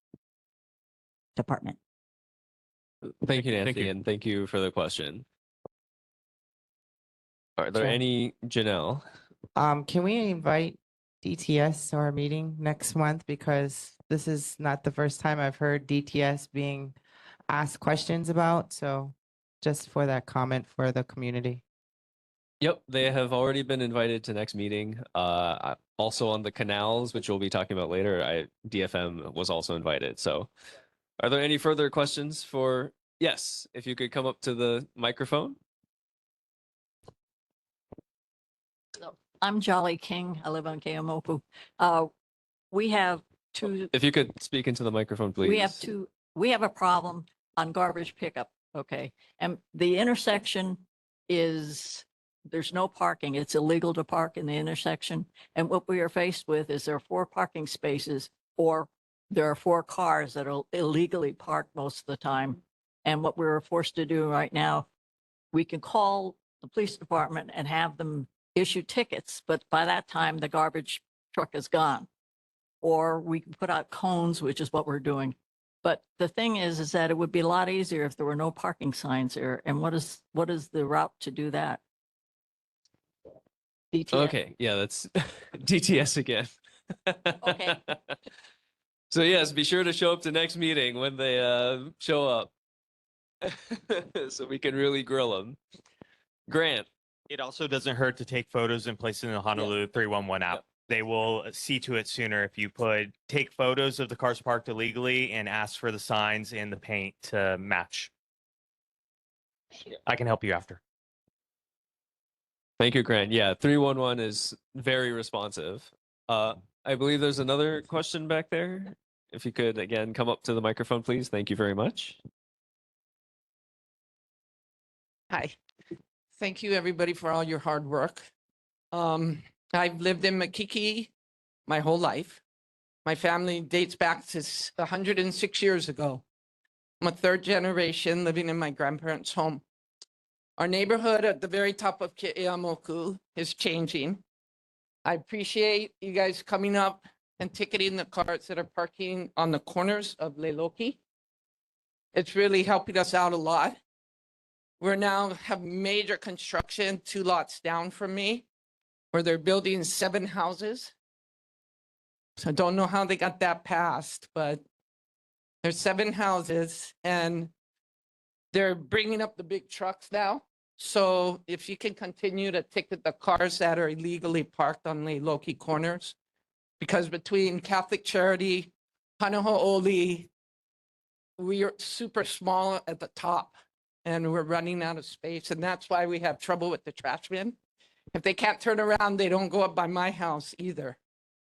department. Thank you, Thank Nancy, you. and thank you for the question. Are there Sure. any, Janelle? Can we invite DTS to our meeting next month? Because this is not the first time I've heard DTS being asked questions about. So just for that comment for the community. Yep, they have already been invited to next meeting. Also on the canals, which we'll be talking about later, DFM was also invited. So are there any further questions for, yes, if you could come up to the microphone? I'm Jolly King. I live on Keomoku. We have two, If you could speak into the microphone, please. we have a problem on garbage pickup, okay? And the intersection is, there's no parking. It's illegal to park in the intersection. And what we are faced with is there are 4 parking spaces, or there are 4 cars that are illegally parked most of the time. And what we're forced to do right now, we can call the police department and have them issue tickets, but by that time the garbage truck is gone. Or we can put out cones, which is what we're doing. But the thing is that it would be a lot easier if there were no parking signs there. And what is the route to do that? DTS. Okay, yeah, that's DTS again. Okay. So yes, be sure to show up to next meeting when they show up, so we can really grill them. Grant. It also doesn't hurt to take photos and place it in the Honolulu 311 app. Yep. They will see to it sooner if you take photos of the cars parked illegally and ask for the signs and the paint to match. I can help you after. Thank you, Grant. Yeah, 311 is very responsive. I believe there's another question back there. If you could, again, come up to the microphone, please. Thank you very much. Hi. Thank you, everybody, for all your hard work. I've lived in Makiki my whole life. My family dates back to 106 years ago. I'm a 3rd generation living in my grandparents' home. Our neighborhood at the very top of Ke'eaumoku is changing. I appreciate you guys coming up and ticketing the cars that are parking on the corners of Leiloki. It's really helping us out a lot. We're now have major construction 2 lots down from me, where they're building 7 houses. So I don't know how they got that passed, but there's 7 houses and they're bringing up the big trucks now. So if you can continue to ticket the cars that are illegally parked on Leiloki corners, because between Catholic Charity, Hanaho'oli, we are super small at the top and we're running out of space. And that's why we have trouble with the trash bin. If they can't turn around, they don't go up by my house either.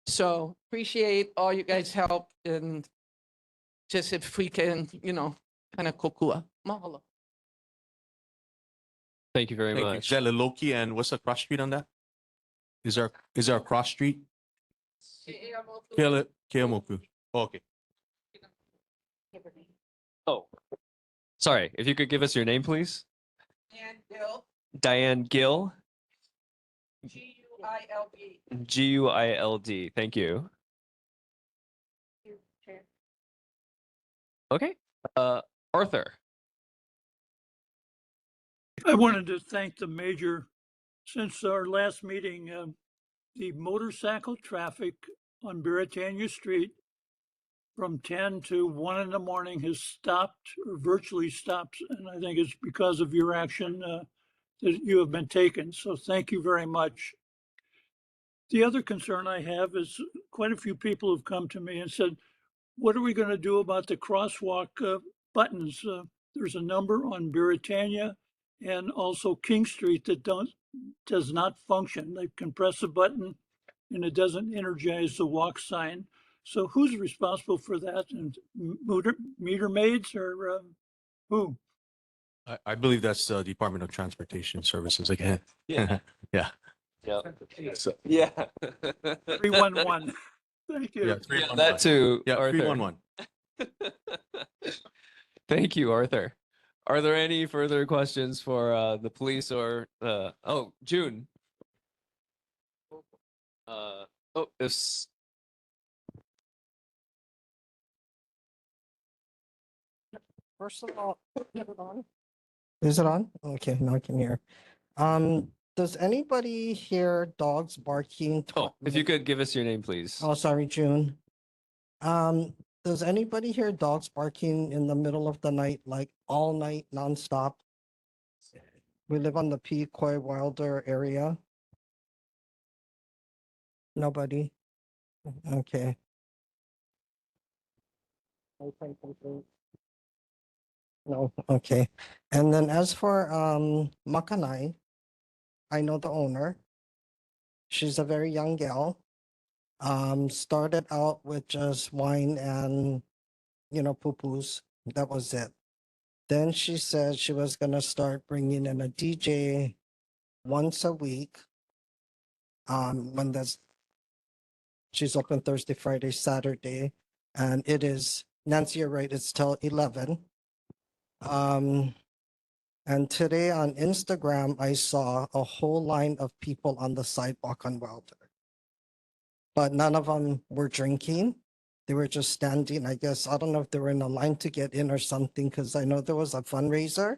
So appreciate all you guys' help, and just if we can, kind of kokua. Mahalo. Thank you very Thank you. much. Is that Leloki, and what's the cross street on that? Is there a cross street? Ke'eaumoku. Oh, okay. Oh, sorry. If you could give us your name, please. And Bill, Diane Gill. G-U-I-L-D. G-U-I-L-D. Thank you. Okay. Arthur. I wanted to thank the major Since our last meeting, the motorcycle traffic on Britannia Street from 10 to 1 in the morning has stopped or virtually stopped. And I think it's because of your action that you have been taken. So thank you very much. The other concern I have is quite a few people have come to me and said, what are we going to do about the crosswalk buttons? There's a number on Britannia and also King Street that does not function. They can press a button and it doesn't energize the walk sign. So who's responsible for that? And meter maids or who? I believe that's the Department of Transportation Services again. Yeah. Yeah. Yeah. So, Yeah. 311. Thank you. yeah, Yeah, 311. that too, Yeah, Arthur. 311. Thank you, Arthur. Are there any further questions for the police or oh, June? This First of all, is it on? Okay, now I can hear. Does anybody hear dogs barking? if you could give us your name, please. Oh, sorry, June. Does anybody hear dogs barking in the middle of the night, like all night, nonstop? We live on the Pequot Wilder area. Nobody? Okay. No, okay. And then as for Makanai, I know the owner. She's a very young gal. Started out with just wine and, poo-poos. That was it. Then she said she was gonna start bringing in a DJ once a week. When she's open Thursday, Friday, Saturday, and it is, Nancy, you're right, it's till 11. And today on Instagram, I saw a whole line of people on the sidewalk on Wilder. But none of them were drinking. They were just standing. I guess, I don't know if they were in a line to get in or something, because I know there was a fundraiser.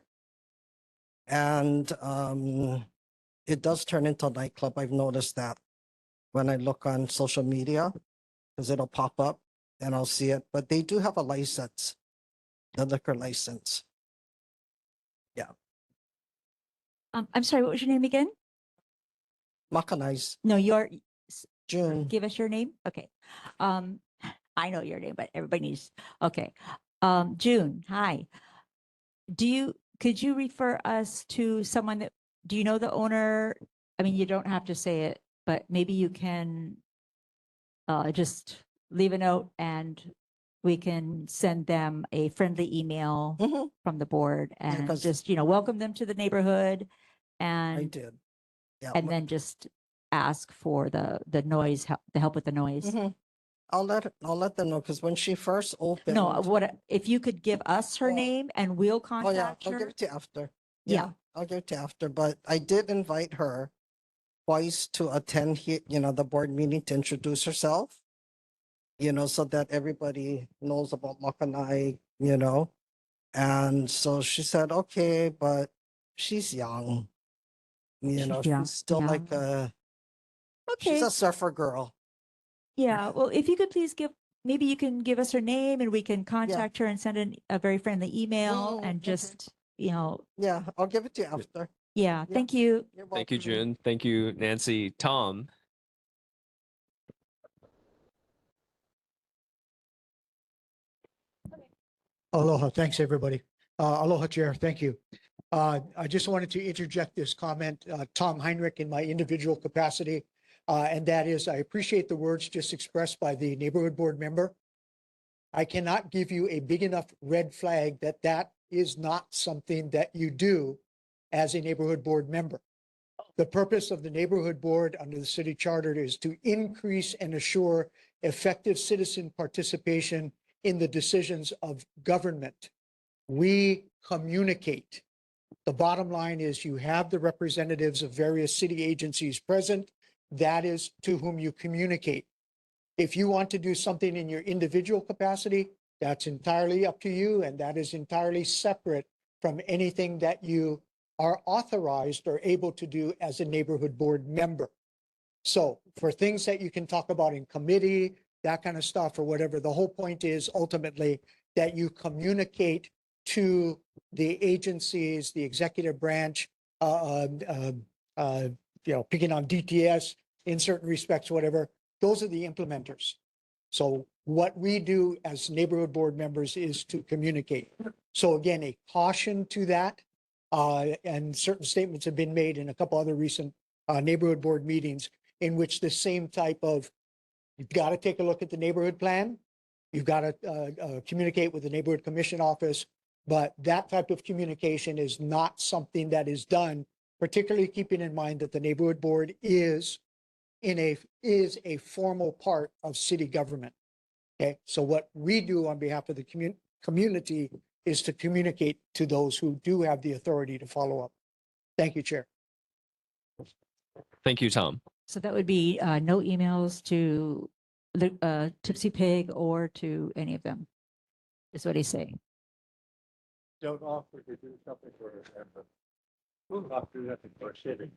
And it does turn into a nightclub. I've noticed that when I look on social media, because it'll pop up and I'll see it. But they do have a license, the liquor license. Yeah. I'm sorry, what was your name again? Makanais. No, June. Give us your name. Okay. I know your name, but everybody needs, okay. June, hi. Could you refer us to someone that, do you know the owner? I mean, you don't have to say it, but maybe you can just leave a note and we can send them a friendly email from the board and 'cause- just, welcome them to the neighborhood I and, did. Yeah. and then just ask for the noise, the help with the noise. I'll let them know, because when she first opened. No, if you could give us her name and we'll Oh, yeah, contact I'll her? give it to you after. Yeah. I'll give it to you after, but I did invite her twice to attend here, the board meeting to introduce herself. So that everybody knows about Makanai, And so she said, okay, but she's young. She's young, She's still like she's Okay. a surfer girl. Yeah, well, if you could please maybe you can give us her name and we can contact her and send a very friendly email and just, Yeah, I'll give it to you after. yeah, thank you. Thank you, June. Thank you, Nancy. Tom. Aloha. Thanks, everybody. Aloha, Chair. Thank you. I just wanted to interject this comment, Tom Heinrich, in my individual capacity. And that is, I appreciate the words just expressed by the neighborhood board member. I cannot give you a big enough red flag that that is not something that you do as a neighborhood board member. The purpose of the neighborhood board under the city charter is to increase and assure effective citizen participation in the decisions of government. We communicate. The bottom line is you have the representatives of various city agencies present. That is to whom you communicate. If you want to do something in your individual capacity, that's entirely up to you, and that is entirely separate from anything that you are authorized or able to do as a neighborhood board member. So for things that you can talk about in committee, that kind of stuff or whatever, the whole point is ultimately that you communicate to the agencies, the executive branch, picking on DTS in certain respects, whatever, those are the implementers. So what we do as neighborhood board members is to communicate. So again, a caution to that. And certain statements have been made in a couple other recent neighborhood board meetings in which the same type of, you've got to take a look at the neighborhood plan. You've got to communicate with the neighborhood commission office, but that type of communication is not something that is done, particularly keeping in mind that the neighborhood board is a formal part of city government. Okay, so what we do on behalf of the community is to communicate to those who do have the authority to follow up. Thank you, Chair. Thank you, Tom. So that would be no emails to the Tipsy Pig or to any of them, is what he's saying. Don't offer to do something for a member. We'll not do nothing for a city.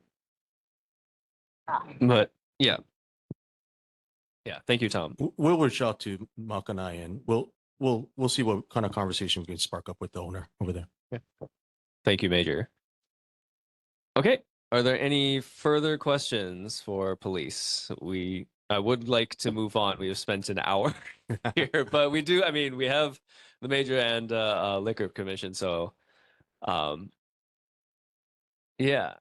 But yeah. Yeah, thank you, Tom. We'll reach out to Mark and I, and we'll see what kind of conversation we can spark up with the owner over there. Yeah. Thank you, Major. Okay, are there any further questions for police? I would like to move on. We have spent an hour here, but we have the Major and Liquor Commission, so yeah.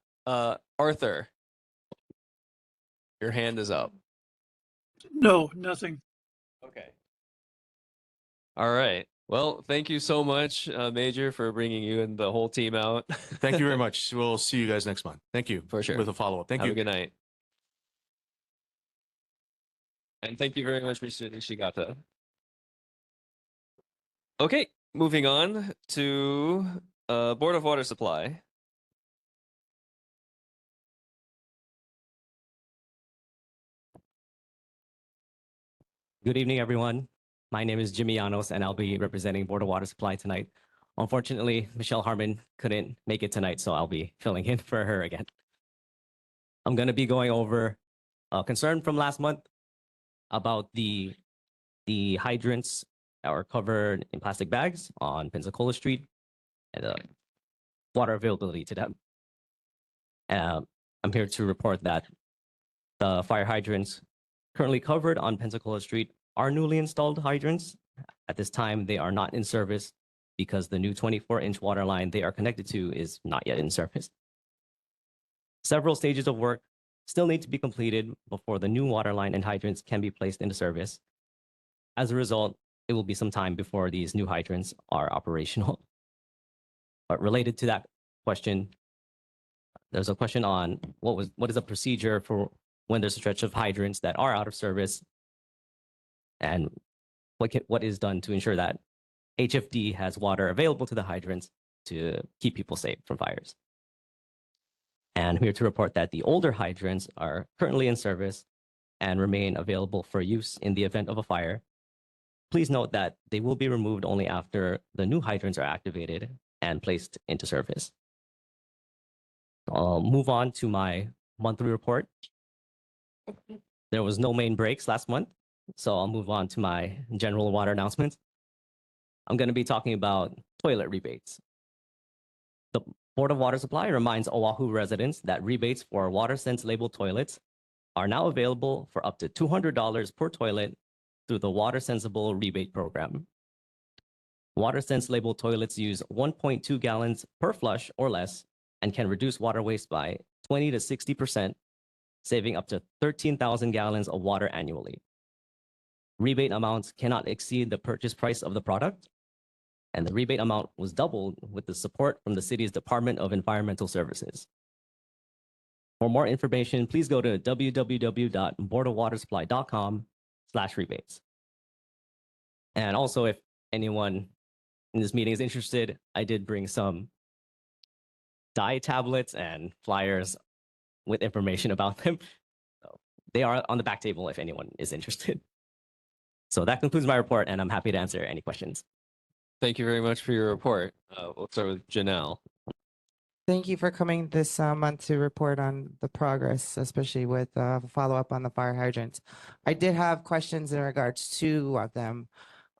Arthur, your hand is up. No, nothing. Okay. All right. Well, thank you so much, Major, for bringing you and the whole team out. Thank you very much. We'll see you guys next month. Thank you. For sure. With a follow-up. Thank Have you. a good night. And thank you very much, Mr. Nishigata. Okay, moving on to Board of Water Supply. Good evening, everyone. My name is Jimmy Llanos, and I'll be representing Board of Water Supply tonight. Unfortunately, Michelle Harmon couldn't make it tonight, so I'll be filling in for her again. I'm going to be going over a concern from last month about the hydrants that were covered in plastic bags on Pensacola Street and the water availability to them. I'm here to report that the fire hydrants currently covered on Pensacola Street are newly installed hydrants. At this time, they are not in service because the new 24-inch water line they are connected to is not yet in service. Several stages of work still need to be completed before the new water line and hydrants can be placed into service. As a result, it will be some time before these new hydrants are operational. But related to that question, there's a question on what is a procedure for when there's a stretch of hydrants that are out of service, and what is done to ensure that HFD has water available to the hydrants to keep people safe from fires. And I'm here to report that the older hydrants are currently in service and remain available for use in the event of a fire. Please note that they will be removed only after the new hydrants are activated and placed into service. I'll move on to my monthly report. There was no main breaks last month, so I'll move on to my general water announcements. I'm going to be talking about toilet rebates. The Board of Water Supply reminds Oahu residents that rebates for WaterSense labeled toilets are now available for up to $200 per toilet through the Water Sensible rebate program. WaterSense labeled toilets use 1.2 gallons per flush or less and can reduce water waste by 20 to 60%, saving up to 13,000 gallons of water annually. Rebate amounts cannot exceed the purchase price of the product, and the rebate amount was doubled with the support from the city's Department of Environmental Services. For more information, please go to www.boardofwatersupply.com/rebates. And also, if anyone in this meeting is interested, I did bring some dye tablets and flyers with information about them. So they are on the back table if anyone is interested. So that concludes my report, and I'm happy to answer any questions. Thank you very much for your report. We'll start with Janelle. Thank you for coming this month to report on the progress, especially with follow up on the fire hydrants. I did have questions in regards to two of them.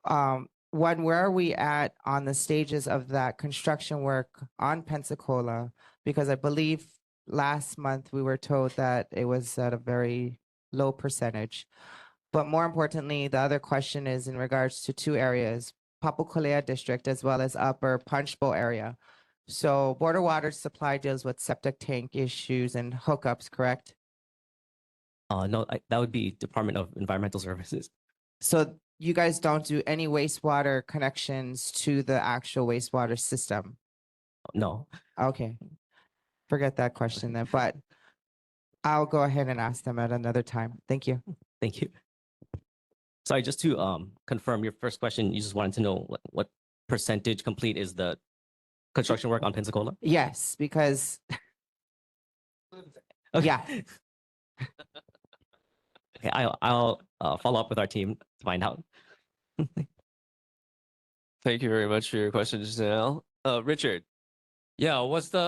One, where are we at on the stages of that construction work on Pensacola? Because I believe last month we were told that it was at a very low percentage. But more importantly, the other question is in regards to two areas, Papakolea District as well as Upper Punchbowl area. So Border Water Supply deals with septic tank issues and hookups, correct? No, that would be Department of Environmental Services. So you guys don't do any wastewater connections to the actual wastewater system? No. Okay. Forget that question then, but I'll go ahead and ask them at another time. Thank you. Thank you. Sorry, just to confirm your first question, you just wanted to know what percentage complete is the construction work on Pensacola? Yes, because yeah. Okay, I'll follow up with our team to find out. Thank you very much for your question, Janelle. Richard. Yeah, what's the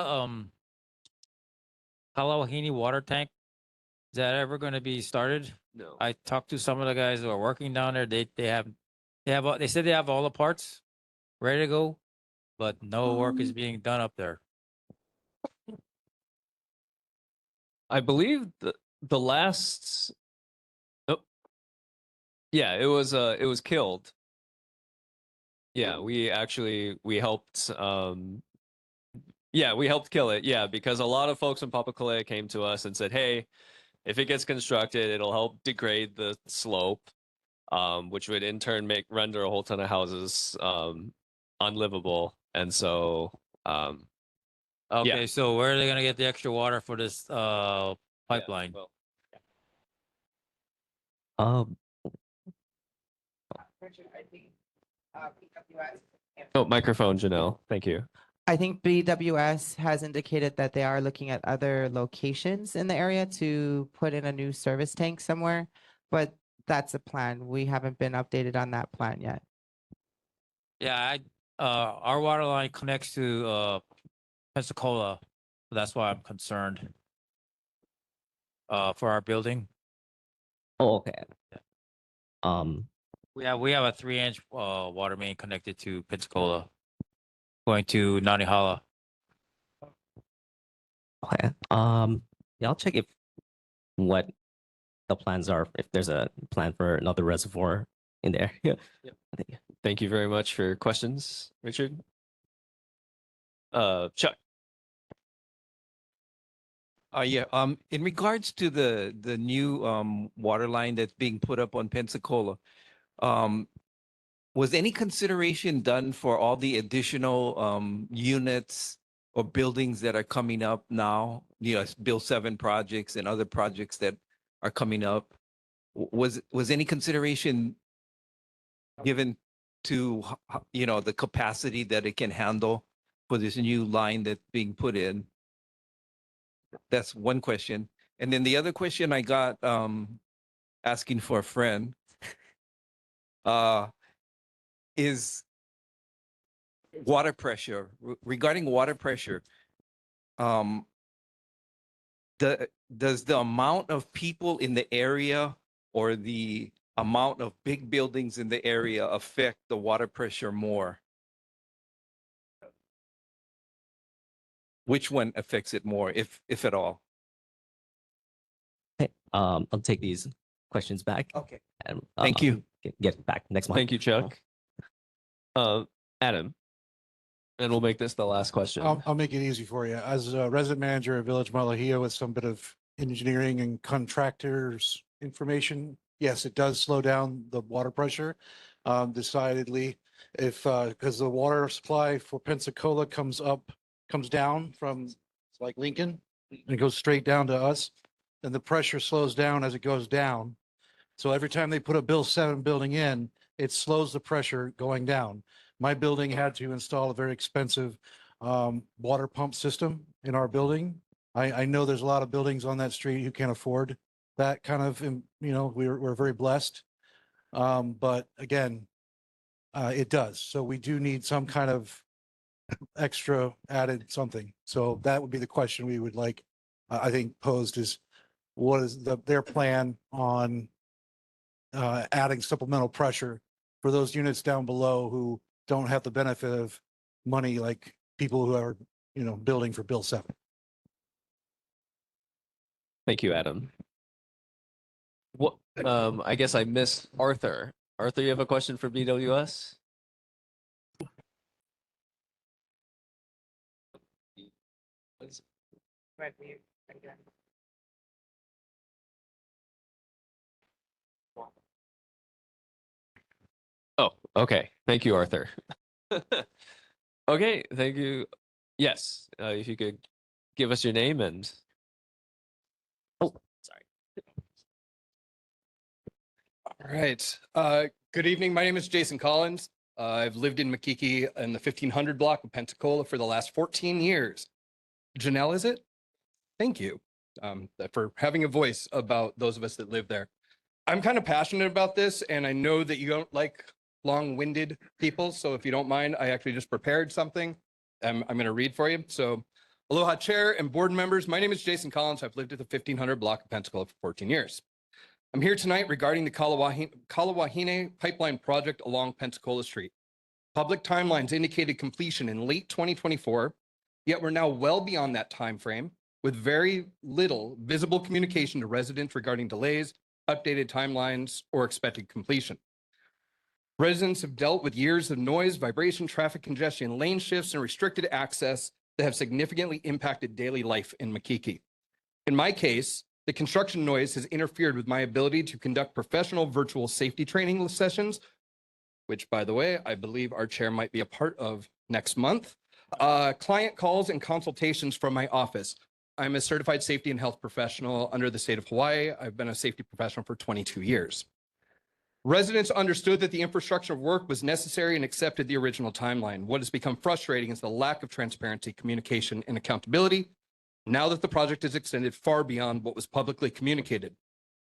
Kalawahini water tank? Is that ever going to be started? No. I talked to some of the guys who are working down there. They said they have all the parts ready to go, but no work is being done up there. I believe the last. Oh, yeah, it was killed. Yeah, we helped. Yeah, we helped kill it. Yeah, because a lot of folks in Papakolea came to us and said, "Hey, if it gets constructed, it'll help degrade the slope, which would in turn render a whole ton of houses unlivable." And so, Okay, yeah. so where are they going to get the extra water for this pipeline? Well, oh, microphone, Janelle. Thank you. I think BWS has indicated that they are looking at other locations in the area to put in a new service tank somewhere, but that's a plan. We haven't been updated on that plan yet. Yeah, our water line connects to Pensacola. That's why I'm concerned. For our building. Oh, okay. We have a 3-inch water main connected to Pensacola, going to Nanihala. Okay. Yeah, I'll check what the plans are, if there's a plan for another reservoir in there. Yeah. Thank you very much for your questions, Richard. Chuck. Yeah. In regards to the new water line that's being put up on Pensacola, was any consideration done for all the additional units or buildings that are coming up now? You know, Bill 7 projects and other projects that are coming up. Was any consideration given to the capacity that it can handle for this new line that's being put in? That's one question. And then the other question I got, asking for a friend, is water pressure. Regarding water pressure, does the amount of people in the area or the amount of big buildings in the area affect the water pressure more? Which one affects it more, if at all? Okay. I'll take these questions back. Okay. And Thank you. Get back next month. Thank you, Chuck. Adam, and we'll make this the last question. I'll make it easy for you. As a resident manager of Village Malahia with some bit of engineering and contractors information, yes, it does slow down the water pressure. Decidedly, because the water supply for Pensacola comes down from like Lincoln, and it goes straight down to us, and the pressure slows down as it goes down. So every time they put a Bill 7 building in, it slows the pressure going down. My building had to install a very expensive water pump system in our building. I know there's a lot of buildings on that street who can't afford that kind of, we're very blessed. But again, it does. So we do need some kind of extra added something. So that would be the question we would like, I think posed is what is their plan on adding supplemental pressure for those units down below who don't have the benefit of money like people who are, building for Bill 7. Thank you, Adam. What, I guess I missed Arthur. Arthur, you have a question for BWS? Oh, okay. Thank you, Arthur. Okay, thank you. Yes, if you could give us your name and. Oh, sorry. All right. Good evening. My name is Jason Collins. I've lived in Makiki in the 1500 block of Pensacola for the last 14 years. Janelle, is it? Thank you for having a voice about those of us that live there. I'm kind of passionate about this, and I know that you don't like long-winded people. So if you don't mind, I actually just prepared something. I'm going to read for you. So aloha, Chair and board members. My name is Jason Collins. I've lived at the 1500 block of Pensacola for 14 years. I'm here tonight regarding the Kalawahine pipeline project along Pensacola Street. Public timelines indicated completion in late 2024, yet we're now well beyond that time frame with very little visible communication to residents regarding delays, updated timelines, or expected completion. Residents have dealt with years of noise, vibration, traffic congestion, lane shifts, and restricted access that have significantly impacted daily life in Makiki. In my case, the construction noise has interfered with my ability to conduct professional virtual safety training sessions, which, by the way, I believe our chair might be a part of next month. Client calls and consultations from my office. I'm a certified safety and health professional under the state of Hawaii. I've been a safety professional for 22 years. Residents understood that the infrastructure work was necessary and accepted the original timeline. What has become frustrating is the lack of transparency, communication, and accountability now that the project is extended far beyond what was publicly communicated.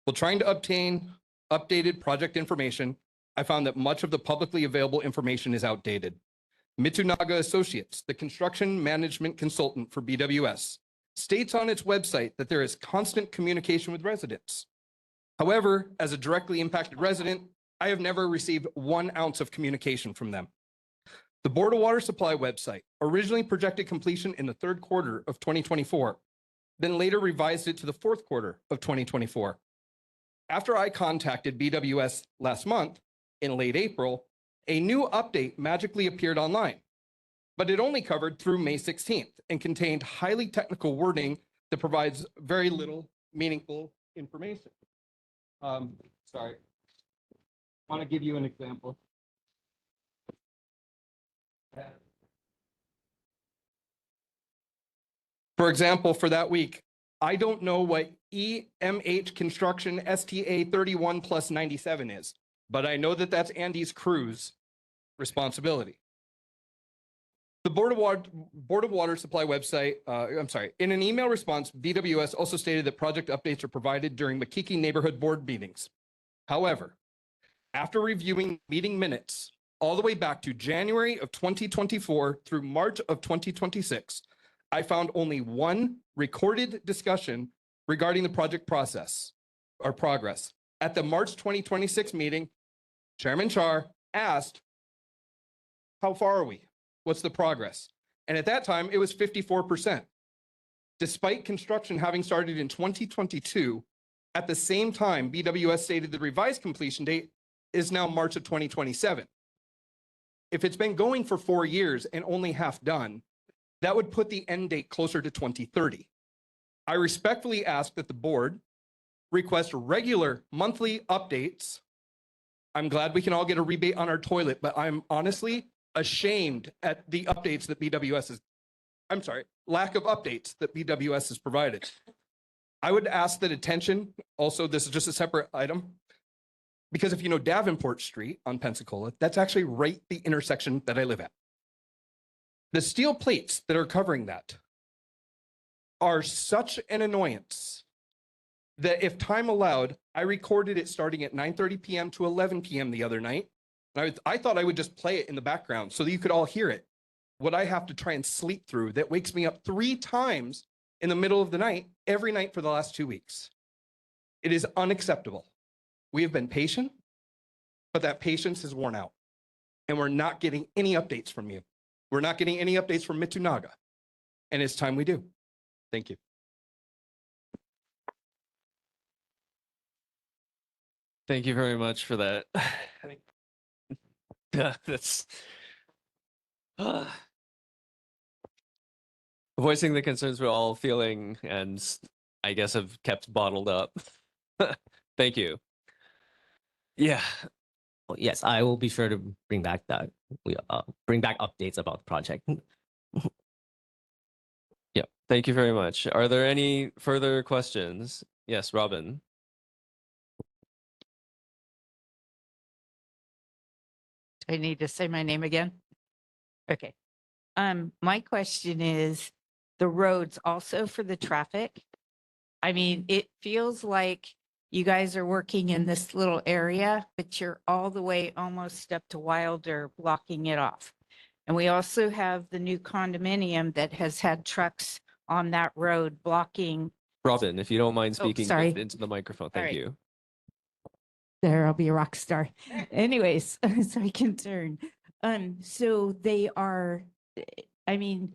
While trying to obtain updated project information, I found that much of the publicly available information is outdated. Mitsunaga Associates, the construction management consultant for BWS, states on its website that there is constant communication with residents. However, as a directly impacted resident, I have never received 1 ounce of communication from them. The Board of Water Supply website originally projected completion in the 3rd quarter of 2024, then later revised it to the 4th quarter of 2024. After I contacted BWS last month, in late April, a new update magically appeared online, but it only covered through May 16th and contained highly technical wording that provides very little meaningful information. Sorry, I want to give you an example. For example, for that week, I don't know what EMH construction STA 31 plus 97 is, but I know that that's Andy's crew's responsibility. The Board of Water Supply website, in an email response, BWS also stated that project updates are provided during Makiki neighborhood board meetings. However, after reviewing meeting minutes all the way back to January of 2024 through March of 2026, I found only 1 recorded discussion regarding the project process or progress. At the March 2026 meeting, Chairman Char asked, how far are we? What's the progress? And at that time, it was 54%. Despite construction having started in 2022, at the same time, BWS stated the revised completion date is now March of 2027. If it's been going for 4 years and only half done, that would put the end date closer to 2030. I respectfully ask that the board request regular monthly updates. I'm glad we can all get a rebate on our toilet, but I'm honestly ashamed at the updates that BWS is, lack of updates that BWS has provided. I would ask that attention, also, this is just a separate item, because if you know Davenport Street on Pensacola, that's actually right the intersection that I live at. The steel plates that are covering that are such an annoyance that if time allowed, I recorded it starting at 9:30 p.m. to 11 p.m. the other night. And I thought I would just play it in the background so that you could all hear it. what I have to try and sleep through that wakes me up 3 times in the middle of the night, every night for the last 2 weeks. It is unacceptable. We have been patient, but that patience is worn out. And we're not getting any updates from you. We're not getting any updates from Mitsunaga. And it's time we do. Thank you. Thank you very much for that. That's voicing the concerns we're all feeling and I guess have kept bottled up. Thank you. Yeah. Well, yes, I will be sure to bring back that. Bring back updates about the project. Yeah. Thank you very much. Are there any further questions? Yes, Robin. I need to say my name again? Okay. My question is the roads also for the traffic. I mean, it feels like you guys are working in this little area, but you're all the way almost up to Wilder blocking it off. And we also have the new condominium that has had trucks on that road blocking. Robin, if you don't mind Oh, speaking sorry. into the microphone. Thank right. you. There, I'll be a rock star. Anyways, so I can turn. So they are, I mean,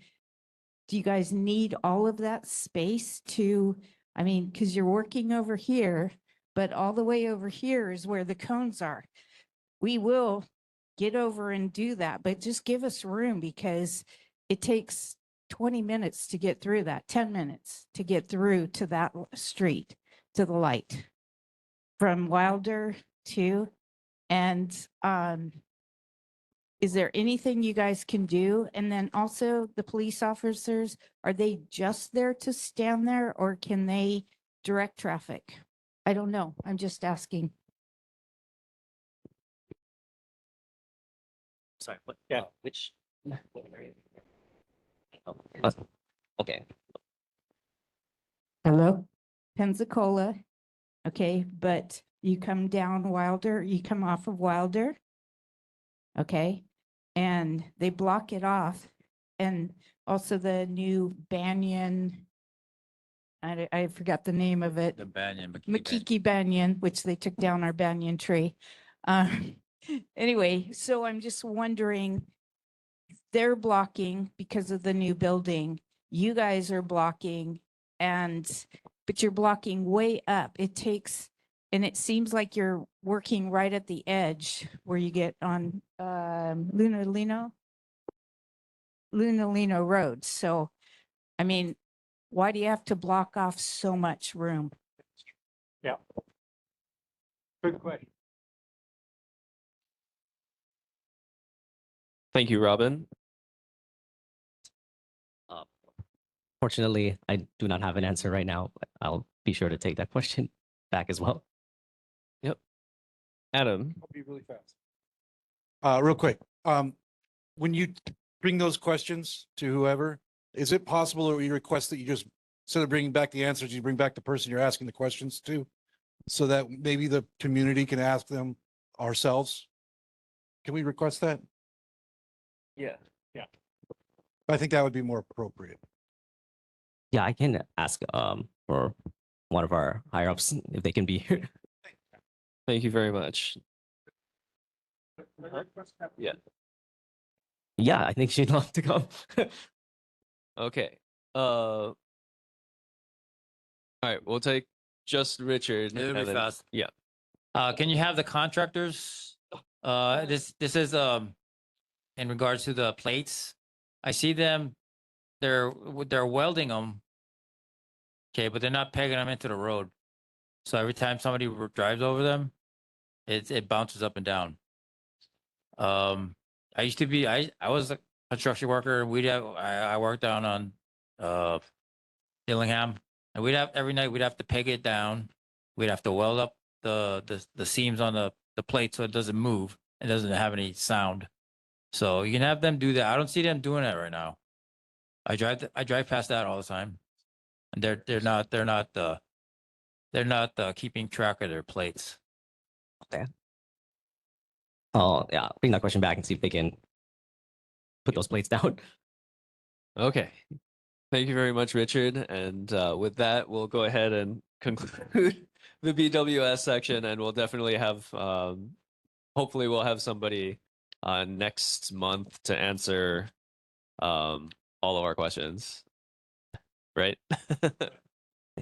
do you guys need all of that space to, I mean, because you're working over here, but all the way over here is where the cones are. We will get over and do that, but just give us room because it takes 20 minutes to get through that, 10 minutes to get through to that street, to the light from Wilder to, and is there anything you guys can do? And then also the police officers, are they just there to stand there or can they direct traffic? I don't know. I'm just asking. Sorry, what? Yeah. Which? Oh, okay. Hello? Pensacola. Okay, but you come down Wilder, you come off of Wilder. Okay, and they block it off. And also the new Banyan, I forgot the name of it. The banyan, Makiki banyan, which they took down our banyan tree. Uh, anyway, so I'm just wondering, they're blocking because of the new building. You guys are blocking but you're blocking way up. It takes, and it seems like you're working right at the edge where you get on Lunalino Road. So, I mean, why do you have to block off so much room? Yeah. Good question. Thank you, Robin. Fortunately, I do not have an answer right now, but I'll be sure to take that question back as well. Yep. Adam. I'll be really fast. Real quick. When you bring those questions to whoever, is it possible that we request that you just, instead of bringing back the answers, you bring back the person you're asking the questions to, so that maybe the community can ask them ourselves? Can we request that? Yeah. Yeah. I think that would be more appropriate. Yeah, I can ask for one of our higher ups if they can be here. Thank you very much. Yeah. Yeah, I think she'd love to come. Okay. All right, we'll take just Richard. It'll be and then- fast. Yeah. Can you have the contractors? This is in regards to the plates. I see them. They're welding them. Okay, but they're not pegging them into the road. So every time somebody drives over them, it bounces up and down. I used to be I was a construction worker. I worked down on Dillingham, and every night we'd have to peg it down. We'd have to weld up the seams on the plate so it doesn't move. It doesn't have any sound. So you can have them do that. I don't see them doing that right now. I drive past that all the time, and they're not keeping track of their plates. Okay. Oh yeah, bring that question back and see if they can put those plates down. Okay. Thank you very much, Richard. And with that, we'll go ahead and conclude the BWS section, and we'll definitely have, hopefully, we'll have somebody next month to answer all of our questions. Right?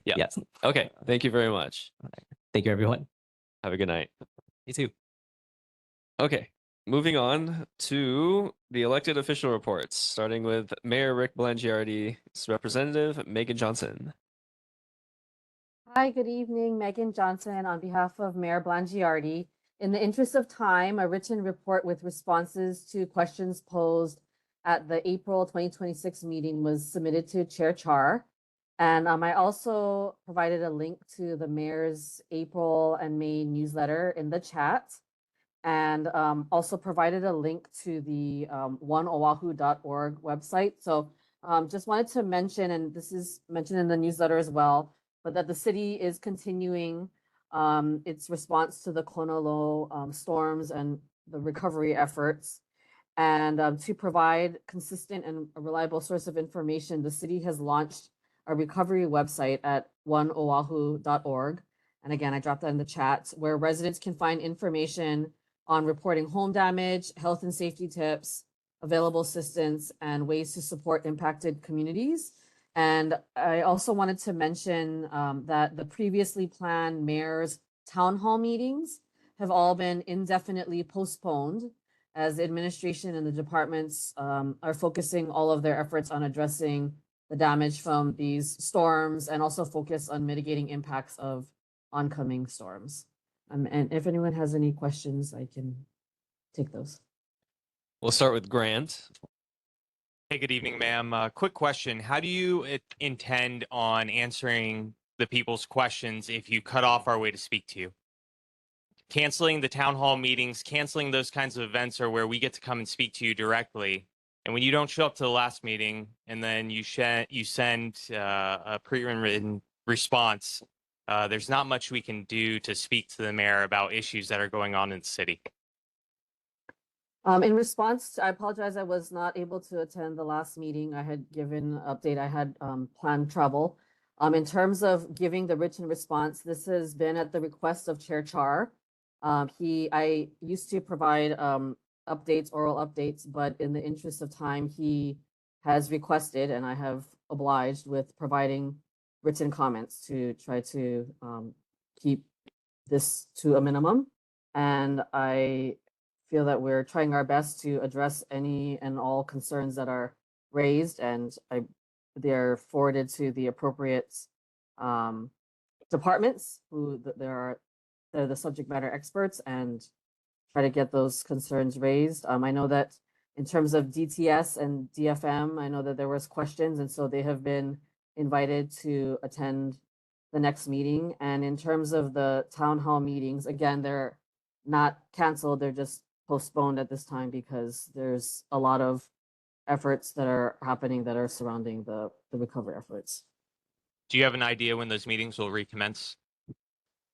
Yeah. Yes. Okay. Thank you very much. Thank you, everyone. Have a good night. You too. Okay. Moving on to the elected official reports, starting with Mayor Rick Blangiardi's representative, Megan Johnson. Hi, good evening. Megan Johnson on behalf of Mayor Blangiardi. In the interest of time, a written report with responses to questions posed at the April 2026 meeting was submitted to Chair Char. And I also provided a link to the mayor's April and May newsletter in the chat, and also provided a link to the oneoahu.org website. So just wanted to mention, and this is mentioned in the newsletter as well, but that the city is continuing its response to the Konolo storms and the recovery efforts. And to provide consistent and a reliable source of information, the city has launched a recovery website at oneoahu.org. And again, I dropped that in the chat, where residents can find information on reporting home damage, health and safety tips, available assistance, and ways to support impacted communities. And I also wanted to mention that the previously planned mayor's town hall meetings have all been indefinitely postponed, as the administration and the departments are focusing all of their efforts on addressing the damage from these storms, and also focus on mitigating impacts of oncoming storms. And if anyone has any questions, I can take those. We'll start with Grant. Hey, good evening, ma'am. Quick question. How do you intend on answering the people's questions if you cut off our way to speak to you? Canceling the town hall meetings, canceling those kinds of events are where we get to come and speak to you directly. And when you don't show up to the last meeting and then you send a pre-written response, there's not much we can do to speak to the mayor about issues that are going on in the city. In response, I apologize, I was not able to attend the last meeting. I had given an update, I had planned travel. In terms of giving the written response, this has been at the request of Chair Char. I used to provide updates, oral updates, but in the interest of time, he has requested, and I have obliged with providing written comments to try to keep this to a minimum. And I feel that we're trying our best to address any and all concerns that are raised, and they're forwarded to the appropriate departments who they're the subject matter experts, and try to get those concerns raised. I know that in terms of DTS and DFM, I know that there was questions, and so they have been invited to attend the next meeting. And in terms of the town hall meetings, again, they're not canceled, they're just postponed at this time because there's a lot of efforts that are happening that are surrounding the recovery efforts. Do you have an idea when those meetings will recommence?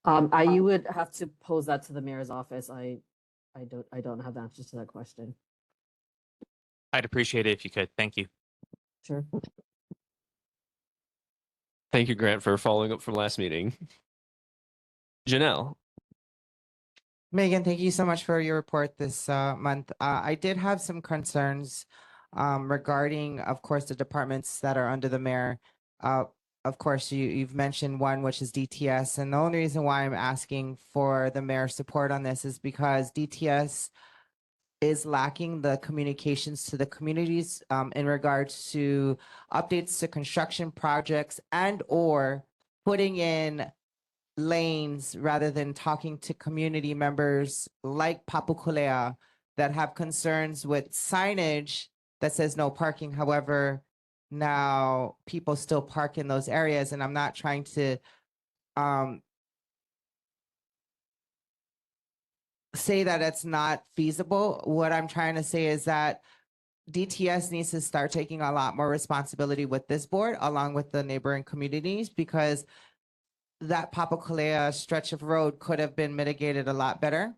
You would have to pose that to the mayor's office. I don't have the answers to that question. I'd appreciate it if you could. Thank you. Sure. Thank you, Grant, for following up from last meeting. Janelle. Megan, thank you so much for your report this month. I did have some concerns regarding, of course, the departments that are under the mayor. Of course, you've mentioned one, which is DTS. And the only reason why I'm asking for the mayor's support on this is because DTS is lacking the communications to the communities in regards to updates to construction projects and or putting in lanes rather than talking to community members like Papukulea that have concerns with signage that says no parking. However, now people still park in those areas, and I'm not trying to say that it's not feasible. What I'm trying to say is that DTS needs to start taking a lot more responsibility with this board along with the neighboring communities, because that Papakolea stretch of road could have been mitigated a lot better.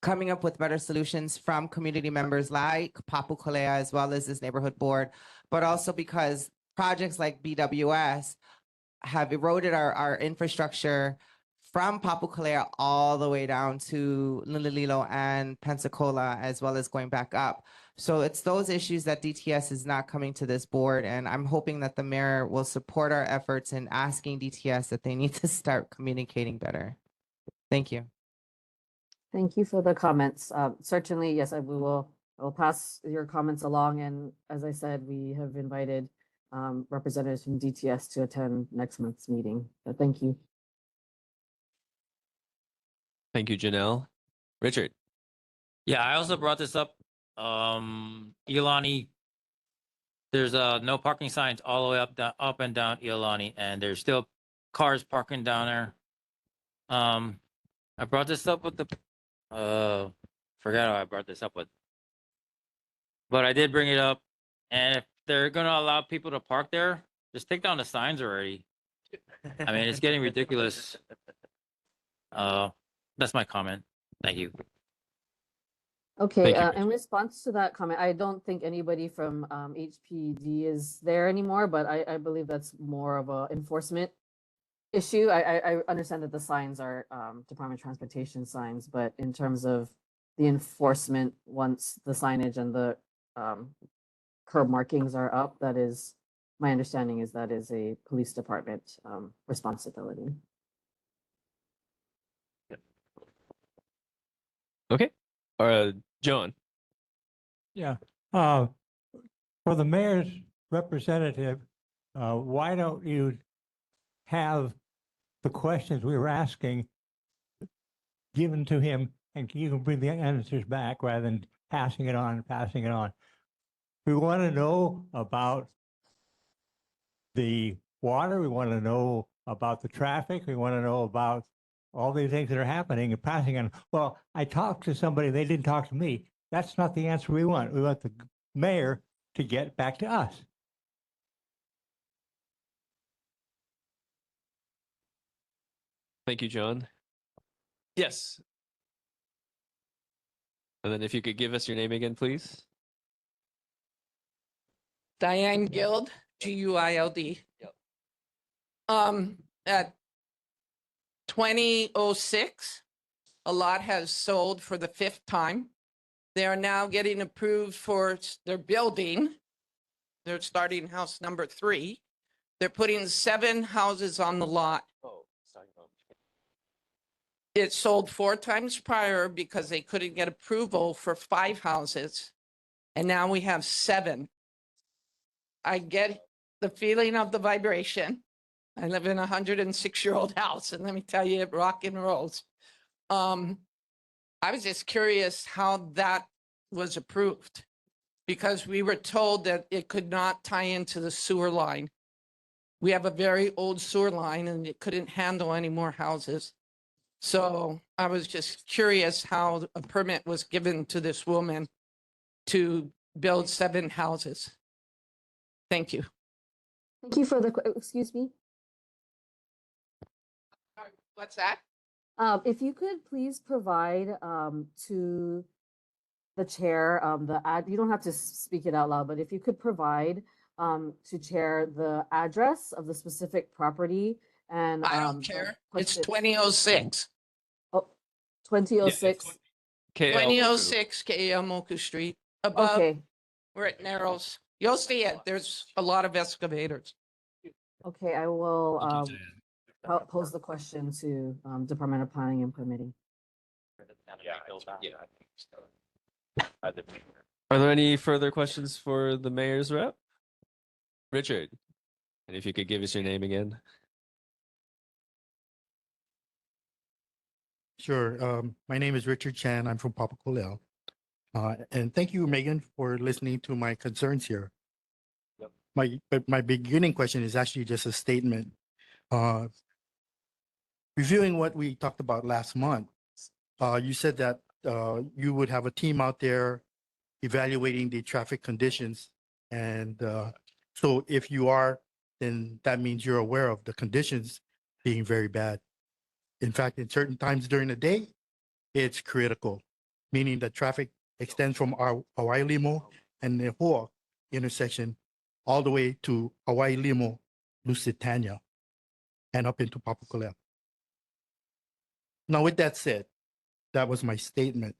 coming up with better solutions from community members like Papu Kalea as well as this neighborhood board, but also because projects like BWS have eroded our infrastructure from Papu Kalea all the way down to Lililo and Pensacola, as well as going back up. So it's those issues that DTS is not coming to this board. And I'm hoping that the mayor will support our efforts in asking DTS that they need to start communicating better. Thank you. Thank you for the comments. Certainly, yes, I will pass your comments along. And as I said, we have invited representatives from DTS to attend next month's meeting. So thank you. Thank you, Janelle. Richard. Yeah, I also brought this up. Iolani, there's no parking signs all the way up and down Iolani, and there's still cars parking down there. I brought this up with the forgot how I brought this up with. But I did bring it up, and if they're gonna allow people to park there, just take down the signs already. I mean, it's getting ridiculous. That's my comment. Thank you. Okay, Thank you. in response to that comment, I don't think anybody from HPD is there anymore, but I believe that's more of a enforcement issue. I understand that the signs are Department of Transportation signs, but in terms of the enforcement, once the signage and the curb markings are up, that is, my understanding is that is a police department responsibility. Okay. John. Yeah. For the mayor's representative, why don't you have the questions we were asking given to him and you can bring the answers back rather than passing it on and passing it on? We want to know about the water. We want to know about the traffic. We want to know about all these things that are happening and passing on. Well, I talked to somebody, they didn't talk to me. That's not the answer we want. We want the mayor to get back to us. Thank you, John. Yes. And then if you could give us your name again, please. Diane Guild, Guild. At 2006, a lot has sold for the 5th time. They are now getting approved for their building. They're starting house number 3. They're putting 7 houses on the lot. It sold 4 times prior because they couldn't get approval for 5 houses. And now we have 7. I get the feeling of the vibration. I live in a 106-year-old house, and let me tell you, it rock and rolls. I was just curious how that was approved because we were told that it could not tie into the sewer line. We have a very old sewer line and it couldn't handle any more houses. So I was just curious how a permit was given to this woman to build 7 houses. Thank you. Thank you for the, excuse me. What's that? If you could please provide to the chair the ad, you don't have to speak it out loud, but if you could provide to chair the address of the specific property and I don't care. It's 2006. Oh, 2006. 2006 KL Moku Street. Above, Okay. we're at Narrows. You'll see it. There's a lot of excavators. Okay, I will pose the question to Department of Planning and Permitting. Are there any further questions for the mayor's rep? Richard, and if you could give us your name again. Sure. My name is Richard Chan. I'm from Papakolel. And thank you, Megan, for listening to my concerns here. My beginning question is actually just a statement. Reviewing what we talked about last month, you said that you would have a team out there evaluating the traffic conditions. And so if you are, then that means you're aware of the conditions being very bad. In fact, in certain times during the day, it's critical. meaning the traffic extends from our Hawaii Limo and the Hoa intersection all the way to Hawaii Limo, Lusitania, and up into Papakolea. Now, with that said, that was my statement.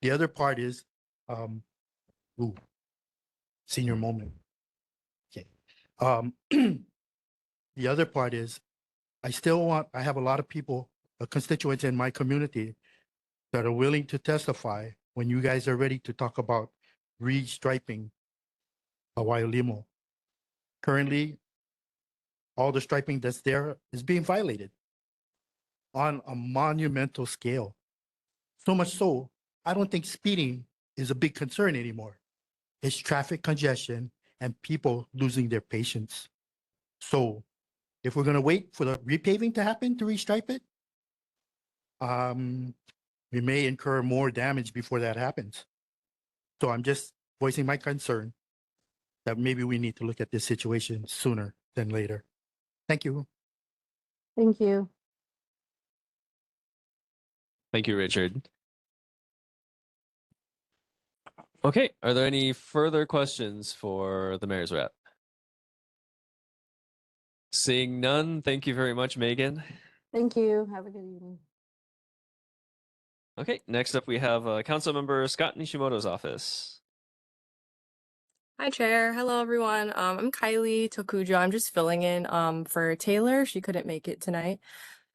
The other part is, ooh, senior moment. Okay. The other part is, I have a lot of people, constituents in my community that are willing to testify when you guys are ready to talk about restriping Hawaii Limo. Currently, all the striping that's there is being violated on a monumental scale. So much so, I don't think speeding is a big concern anymore. It's traffic congestion and people losing their patience. So if we're gonna wait for the repaving to happen to restripe it, we may incur more damage before that happens. So I'm just voicing my concern that maybe we need to look at this situation sooner than later. Thank you. Thank you. Thank you, Richard. Okay, are there any further questions for the mayor's rep? Seeing none, thank you very much, Megan. Thank you. Have a good evening. Okay, next up we have Councilmember Scott Nishimoto's office. Hi, Chair. Hello, everyone. I'm Kylie Tokujo. I'm just filling in for Taylor. She couldn't make it tonight.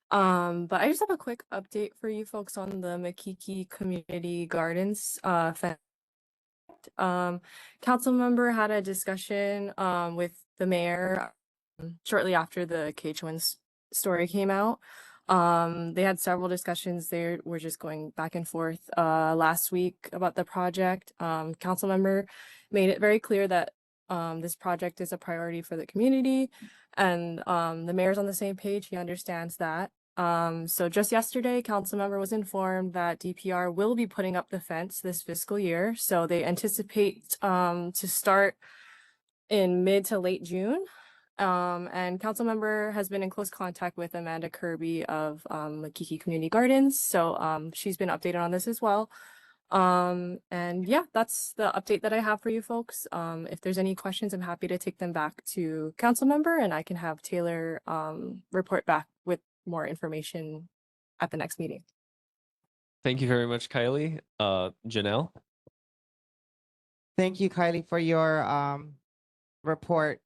But I just have a quick update for you folks on the Makiki Community Gardens fence. Council member had a discussion with the mayor shortly after the KH1 story came out. They had several discussions. They were just going back and forth last week about the project. Council member made it very clear that this project is a priority for the community, and the mayor's on the same page. He understands that. So just yesterday, council member was informed that DPR will be putting up the fence this fiscal year. So they anticipate to start in mid to late June. And council member has been in close contact with Amanda Kirby of Makiki Community Gardens. So she's been updated on this as well. And yeah, that's the update that I have for you folks. If there's any questions, I'm happy to take them back to council member, and I can have Taylor report back with more information at the next meeting. Thank you very much, Kylie. Janelle? Thank you, Kylie, for your report.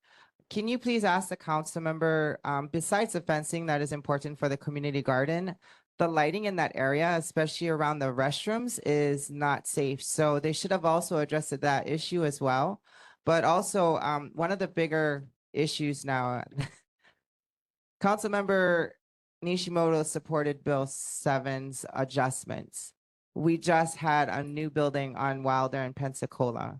Can you please ask the council member, besides the fencing that is important for the community garden, the lighting in that area, especially around the restrooms, is not safe. So they should have also addressed that issue as well. But also, one of the bigger issues now, council member Nishimoto supported Bill 7's adjustments. We just had a new building on Wilder in Pensacola.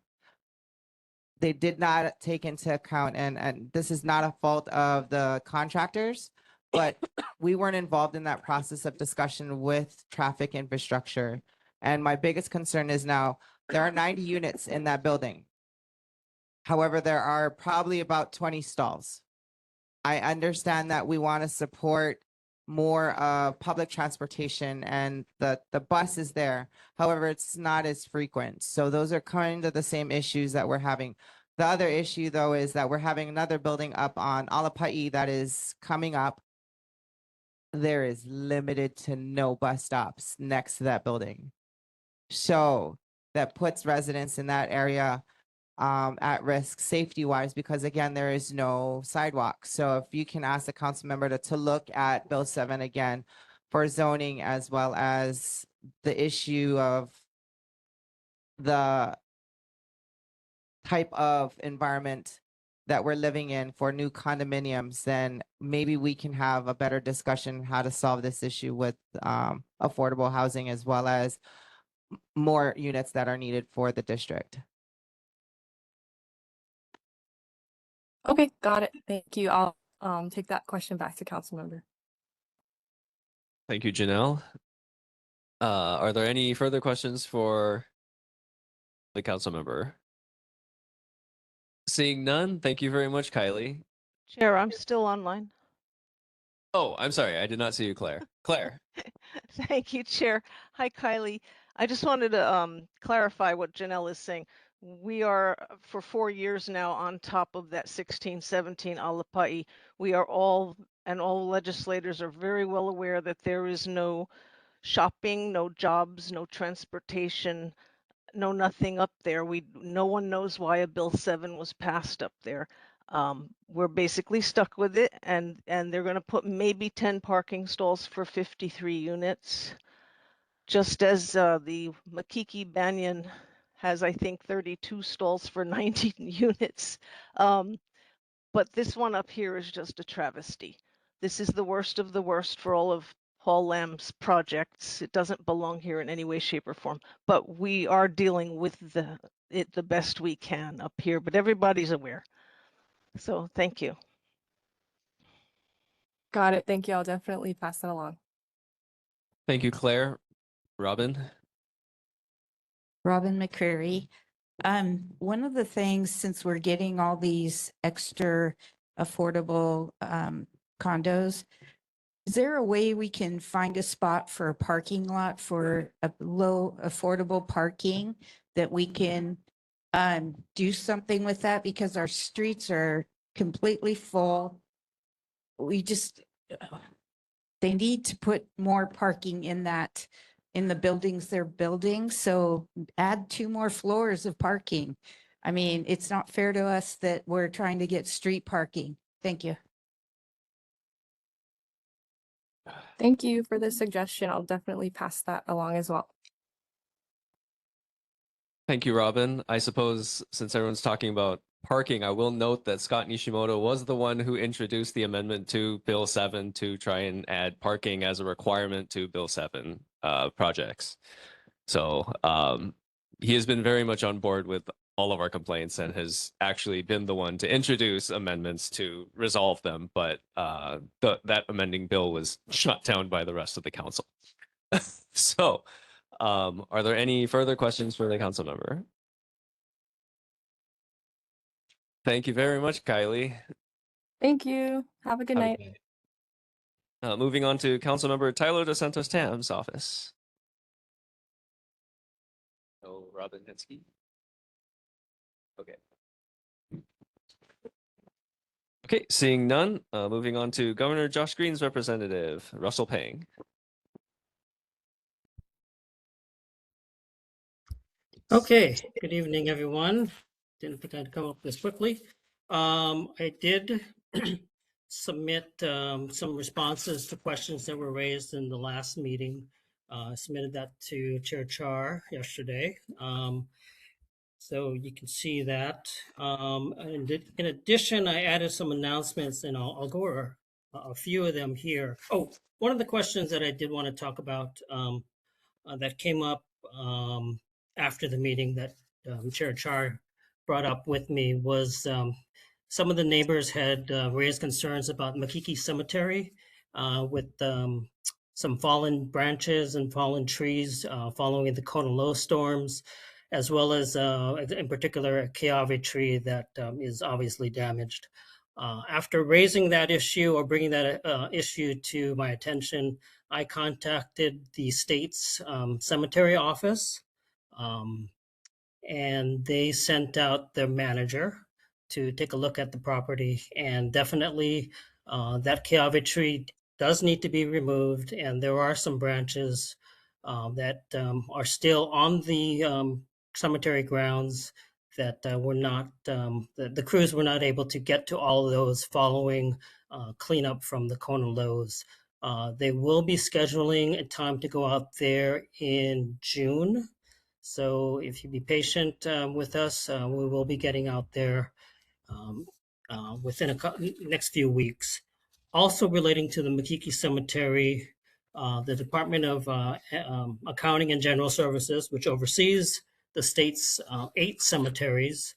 They did not take into account, and this is not a fault of the contractors, but we weren't involved in that process of discussion with traffic infrastructure. And my biggest concern is now there are 90 units in that building. However, there are probably about 20 stalls. I understand that we want to support more public transportation, and the bus is there. However, it's not as frequent. So those are kind of the same issues that we're having. The other issue, though, is that we're having another building up on Alapa'i that is coming up. There is limited to no bus stops next to that building. So that puts residents in that area at risk safety-wise, because again, there is no sidewalk. So if you can ask the council member to look at Bill 7 again for zoning, as well as the issue of the type of environment that we're living in for new condominiums, then maybe we can have a better discussion how to solve this issue with affordable housing, as well as more units that are needed for the district. Okay, got it. Thank you. I'll take that question back to council member. Thank you, Janelle. Are there any further questions for the council member? Seeing none, thank you very much, Kylie. Chair, I'm still online. Oh, I'm sorry. I did not see you, Claire. Claire. Thank you, Chair. Hi, Kylie. I just wanted to clarify what Janelle is saying. We are for 4 years now on top of that 1617 Alapai. We are all, and all legislators are very well aware that there is no shopping, no jobs, no transportation, no nothing up there. No one knows why a Bill 7 was passed up there. We're basically stuck with it, and they're going to put maybe 10 parking stalls for 53 units, just as the Makiki Banyan has, I think, 32 stalls for 19 units. But this one up here is just a travesty. This is the worst of the worst for all of Paul Lamb's projects. It doesn't belong here in any way, shape, or form. But we are dealing with it the best we can up here. But everybody's aware. So thank you. Got it. Thank you. I'll definitely pass that along. Thank you, Claire. Robin? Robin McCreary. One of the things, since we're getting all these extra affordable condos, is there a way we can find a spot for a parking lot for a low affordable parking that we can do something with that? Because our streets are completely full. We just, they need to put more parking in the buildings they're building. So add 2 more floors of parking. I mean, it's not fair to us that we're trying to get street parking. Thank you. Thank you for the suggestion. I'll definitely pass that along as well. Thank you, Robin. I suppose since everyone's talking about parking, I will note that Scott Nishimoto was the one who introduced the amendment to Bill 7 to try and add parking as a requirement to Bill 7 projects. So he has been very much on board with all of our complaints and has actually been the one to introduce amendments to resolve them. But that amending bill was shut down by the rest of the council. So are there any further questions for the council member? Thank you very much, Kylie. Thank you. Have a good night. Moving on to council member Tyler DeSantos Tam's office. Oh, Robin Hinsky. Okay. Okay, seeing none, moving on to Governor Josh Green's representative, Russell Pang. Okay, good evening, everyone. Didn't think I'd come up this quickly. I did submit some responses to questions that were raised in the last meeting. I submitted that to Chair Char yesterday. So you can see that. And in addition, I added some announcements, and I'll go over a few of them here. Oh, one of the questions that I did want to talk about that came up after the meeting that Chair Char brought up with me was some of the neighbors had raised concerns about Makiki Cemetery with some fallen branches and fallen trees following the Kona low storms, as well as in particular a Keawe tree that is obviously damaged. After raising that issue or bringing that issue to my attention, I contacted the state's cemetery office, and they sent out their manager to take a look at the property. And definitely that Keawe tree does need to be removed, and there are some branches that are still on the cemetery grounds that were not, the crews were not able to get to all of those following cleanup from the Kona lows. They will be scheduling a time to go out there in June. So if you be patient with us, we will be getting out there within the next few weeks. Also relating to the Makiki Cemetery, the Department of Accounting and General Services, which oversees the state's 8 cemeteries,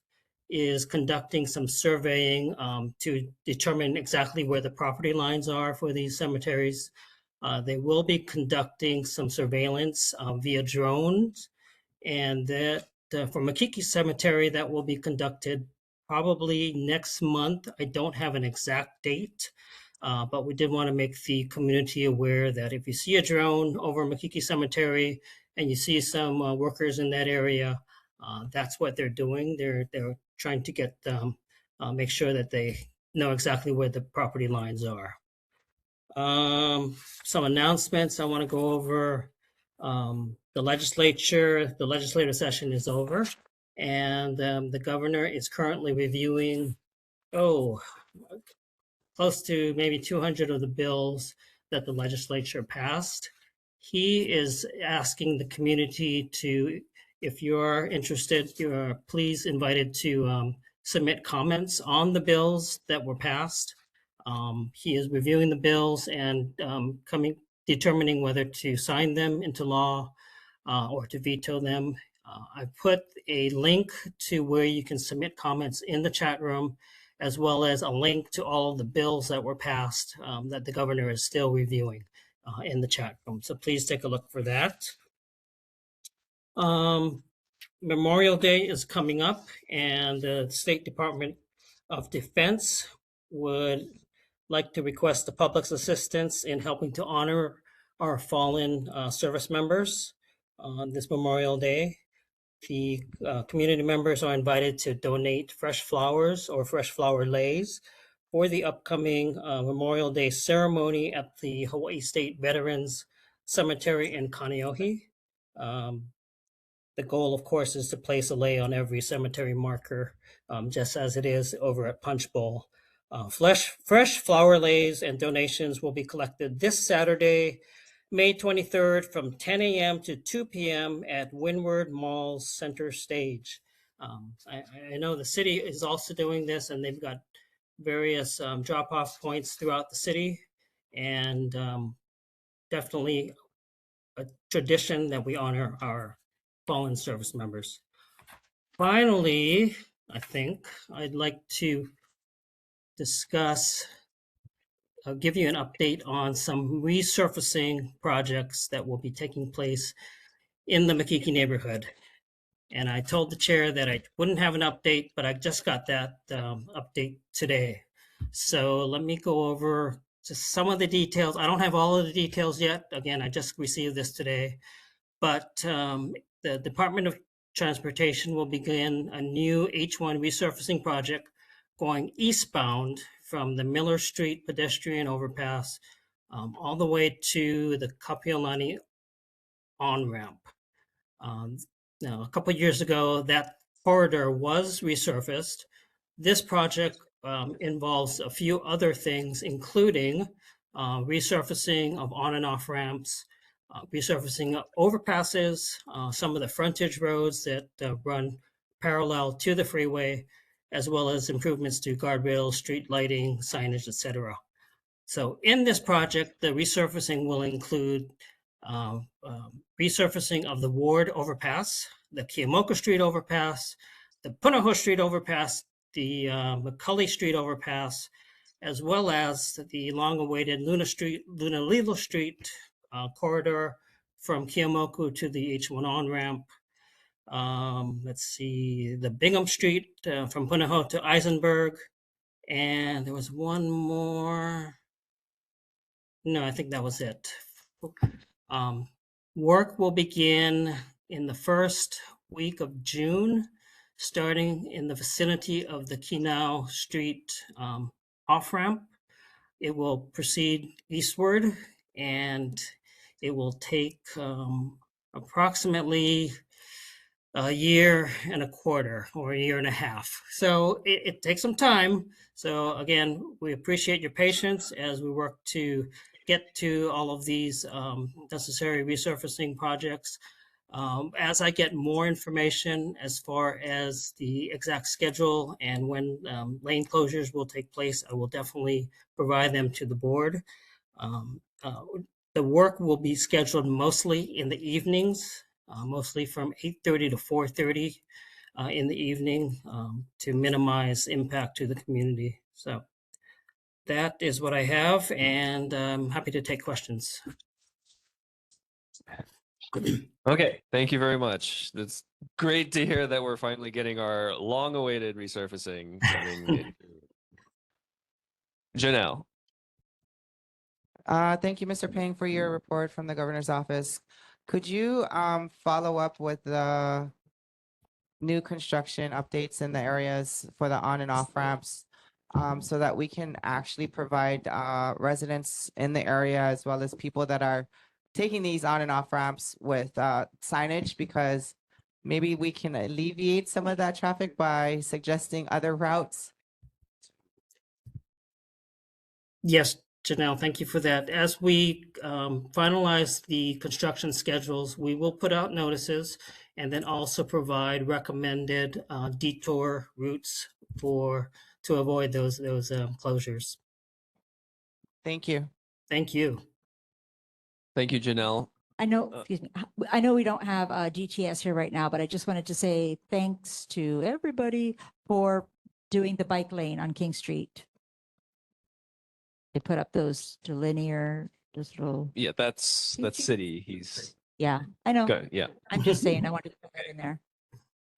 is conducting some surveying to determine exactly where the property lines are for these cemeteries. They will be conducting some surveillance via drones, and that for Makiki Cemetery, that will be conducted probably next month. I don't have an exact date, but we did want to make the community aware that if you see a drone over Makiki Cemetery, and you see some workers in that area, that's what they're doing. They're trying to get make sure that they know exactly where the property lines are. Some announcements I want to go over. The legislative session is over, and the governor is currently reviewing, close to maybe 200 of the bills that the legislature passed. He is asking the community to, if you're interested, you're please invited to submit comments on the bills that were passed. He is reviewing the bills and determining whether to sign them into law or to veto them. I put a link to where you can submit comments in the chat room, as well as a link to all of the bills that were passed that the governor is still reviewing in the chat room. So please take a look for that. Memorial Day is coming up, and the State Department of Defense would like to request the public's assistance in helping to honor our fallen service members on this Memorial Day. The community members are invited to donate fresh flowers or fresh flower leis for the upcoming Memorial Day ceremony at the Hawaii State Veterans Cemetery in Kaneohe. The goal, of course, is to place a lei on every cemetery marker, just as it is over at Punchbowl. Fresh flower leis and donations will be collected this Saturday, May 23rd from 10 a.m. to 2 p.m. at Windward Mall's center stage. I know the city is also doing this, and they've got various drop-off points throughout the city, and definitely a tradition that we honor our fallen service members. Finally, I think I'd like to discuss give you an update on some resurfacing projects that will be taking place in the Makiki neighborhood. And I told the chair that I wouldn't have an update, but I just got that update today. So let me go over just some of the details. I don't have all of the details yet. Again, I just received this today. But the Department of Transportation will begin a new H1 resurfacing project going eastbound from the Miller Street pedestrian overpass all the way to the Kapiolani on-ramp. Now, a couple of years ago, that corridor was resurfaced. This project involves a few other things, including resurfacing of on and off ramps, resurfacing of overpasses, some of the frontage roads that run parallel to the freeway, as well as improvements to guardrails, street lighting, signage, etc. So in this project, the resurfacing will include resurfacing of the Ward overpass, the Keomoka Street overpass, the Punahou Street overpass, the McCully Street overpass, as well as the long-awaited Lunalilo Street corridor from Keomoku to the H1 on-ramp. Let's see, the Bingham Street from Punahou to Eisenberg. And there was one more. No, I think that was it. Work will begin in the first week of June, starting in the vicinity of the Kinau Street off-ramp. It will proceed eastward, and it will take approximately a year and a quarter or a year and a half. So it takes some time. So again, we appreciate your patience as we work to get to all of these necessary resurfacing projects. As I get more information as far as the exact schedule and when lane closures will take place, I will definitely provide them to the board. The work will be scheduled mostly in the evenings, mostly from 8:30 to 4:30 in the evening to minimize impact to the community. So that is what I have, and I'm happy to take questions. Okay, thank you very much. It's great to hear that we're finally getting our long-awaited resurfacing coming. Janelle. Thank you, Mr. Ping, for your report from the governor's office. Could you follow up with the new construction updates in the areas for the on and off ramps so that we can actually provide residents in the area as well as people that are taking these on and off ramps with signage, because maybe we can alleviate some of that traffic by suggesting other routes. Yes, Janelle, thank you for that. As we finalize the construction schedules, we will put out notices and then also provide recommended detour routes to avoid those closures. Thank you. Thank you. Thank you, Janelle. I know, excuse me, I know we don't have GTS here right now, but I just wanted to say thanks to everybody for doing the bike lane on King Street. They put up those linear, those little, Yeah, that's city. He's yeah, I know. good. Yeah. I'm just saying, I wanted to put that in there.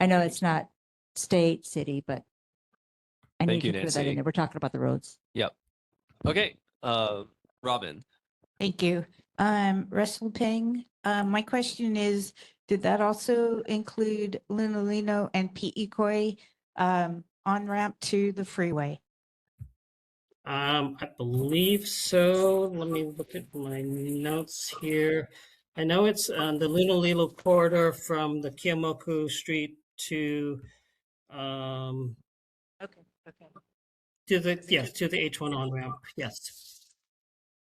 I know it's not state, city, but I Thank need you, to put that in Nancy. there. We're talking about the roads. Yep. Okay. Robin. Thank you. Russell Peng, my question is, did that also include Lunalino and Pi'ikoi on-ramp to the freeway? I believe so. Let me look at my notes here. I know it's on the Lunalilo corridor from the Kiyomoku Street to Okay. to the H1 on ramp. Yes.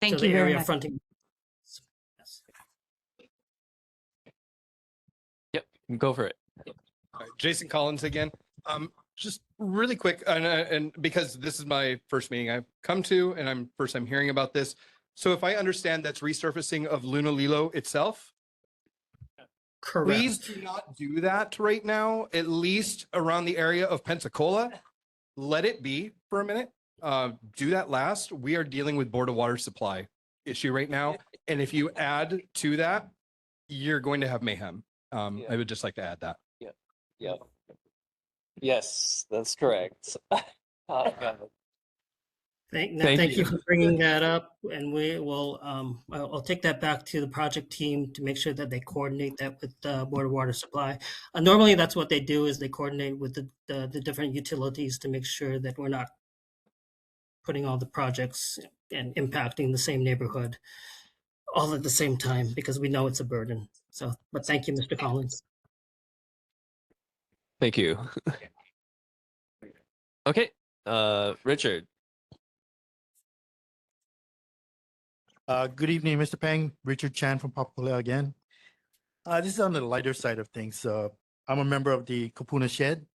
Thank So you the very area much. fronting. Yes. Yep. Go for it. All right, Jason Collins again. Just really quick, and because this is my first meeting I've come to, and I'm first time hearing about this. So if I understand, that's resurfacing of Lunalilo itself. Correct. Please do not do that right now, at least around the area of Pensacola. Let it be for a minute. Do that last. We are dealing with Board of Water Supply issue right now. And if you add to that, you're going to have mayhem. I would just like to add that. Yep. Yes, that's correct. Thank you for bringing that up, and we will. I'll take that back to the project team to make sure that they coordinate that with Board of Water Supply. Normally, that's what they do, is they coordinate with the different utilities to make sure that we're not putting all the projects and impacting the same neighborhood all at the same time, because we know it's a burden. So, but thank you, Mr. Collins. Thank you. Okay. Richard. Good evening, Mr. Peng. Richard Chan from Papua again. This is on the lighter side of things. I'm a member of the Kapuna Shed,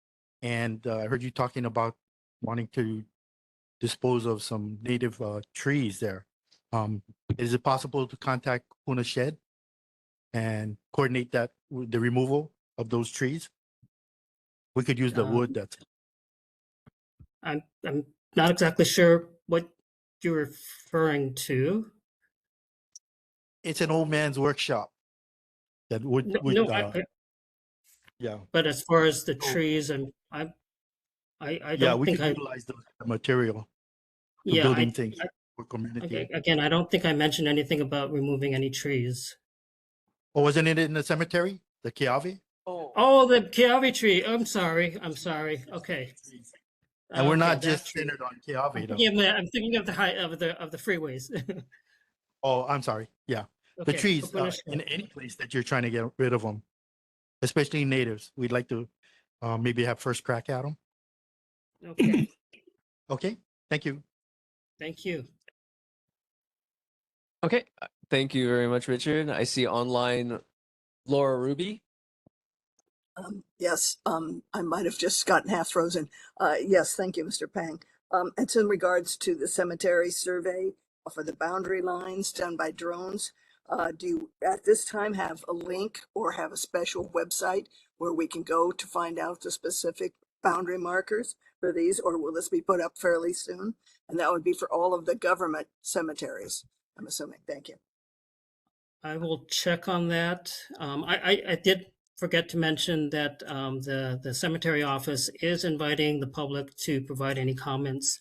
and I heard you talking about wanting to dispose of some native trees there. Is it possible to contact Kapuna Shed and coordinate that with the removal of those trees? We could use the wood that's. I'm not exactly sure what you're referring to. It's an old man's workshop that would. Yeah. But as far as the trees, and I don't we think could utilize the material for building things for community. Again, I don't think I mentioned anything about removing any trees. Oh, wasn't it in the cemetery, the Kiawe? Oh, the Kiawe tree. I'm sorry. Okay. And we're not Okay, just centered on Kiawe, though. Yeah, I'm thinking of the height of the freeways. Oh, I'm sorry. Yeah, the Okay, trees Kapuna Shed. in any place that you're trying to get rid of them, especially natives. We'd like to maybe have first crack at them. Okay, Okay, thank you. thank you. Okay. Thank you very much, Richard. I see online Laura Ruby. Yes, I might have just gotten half frozen. Yes, thank you, Mr. Pang. It's in regards to the cemetery survey for the boundary lines done by drones. Do you at this time have a link or have a special website where we can go to find out the specific boundary markers for these, or will this be put up fairly soon? And that would be for all of the government cemeteries, I'm assuming. Thank you. I will check on that. I did forget to mention that the cemetery office is inviting the public to provide any comments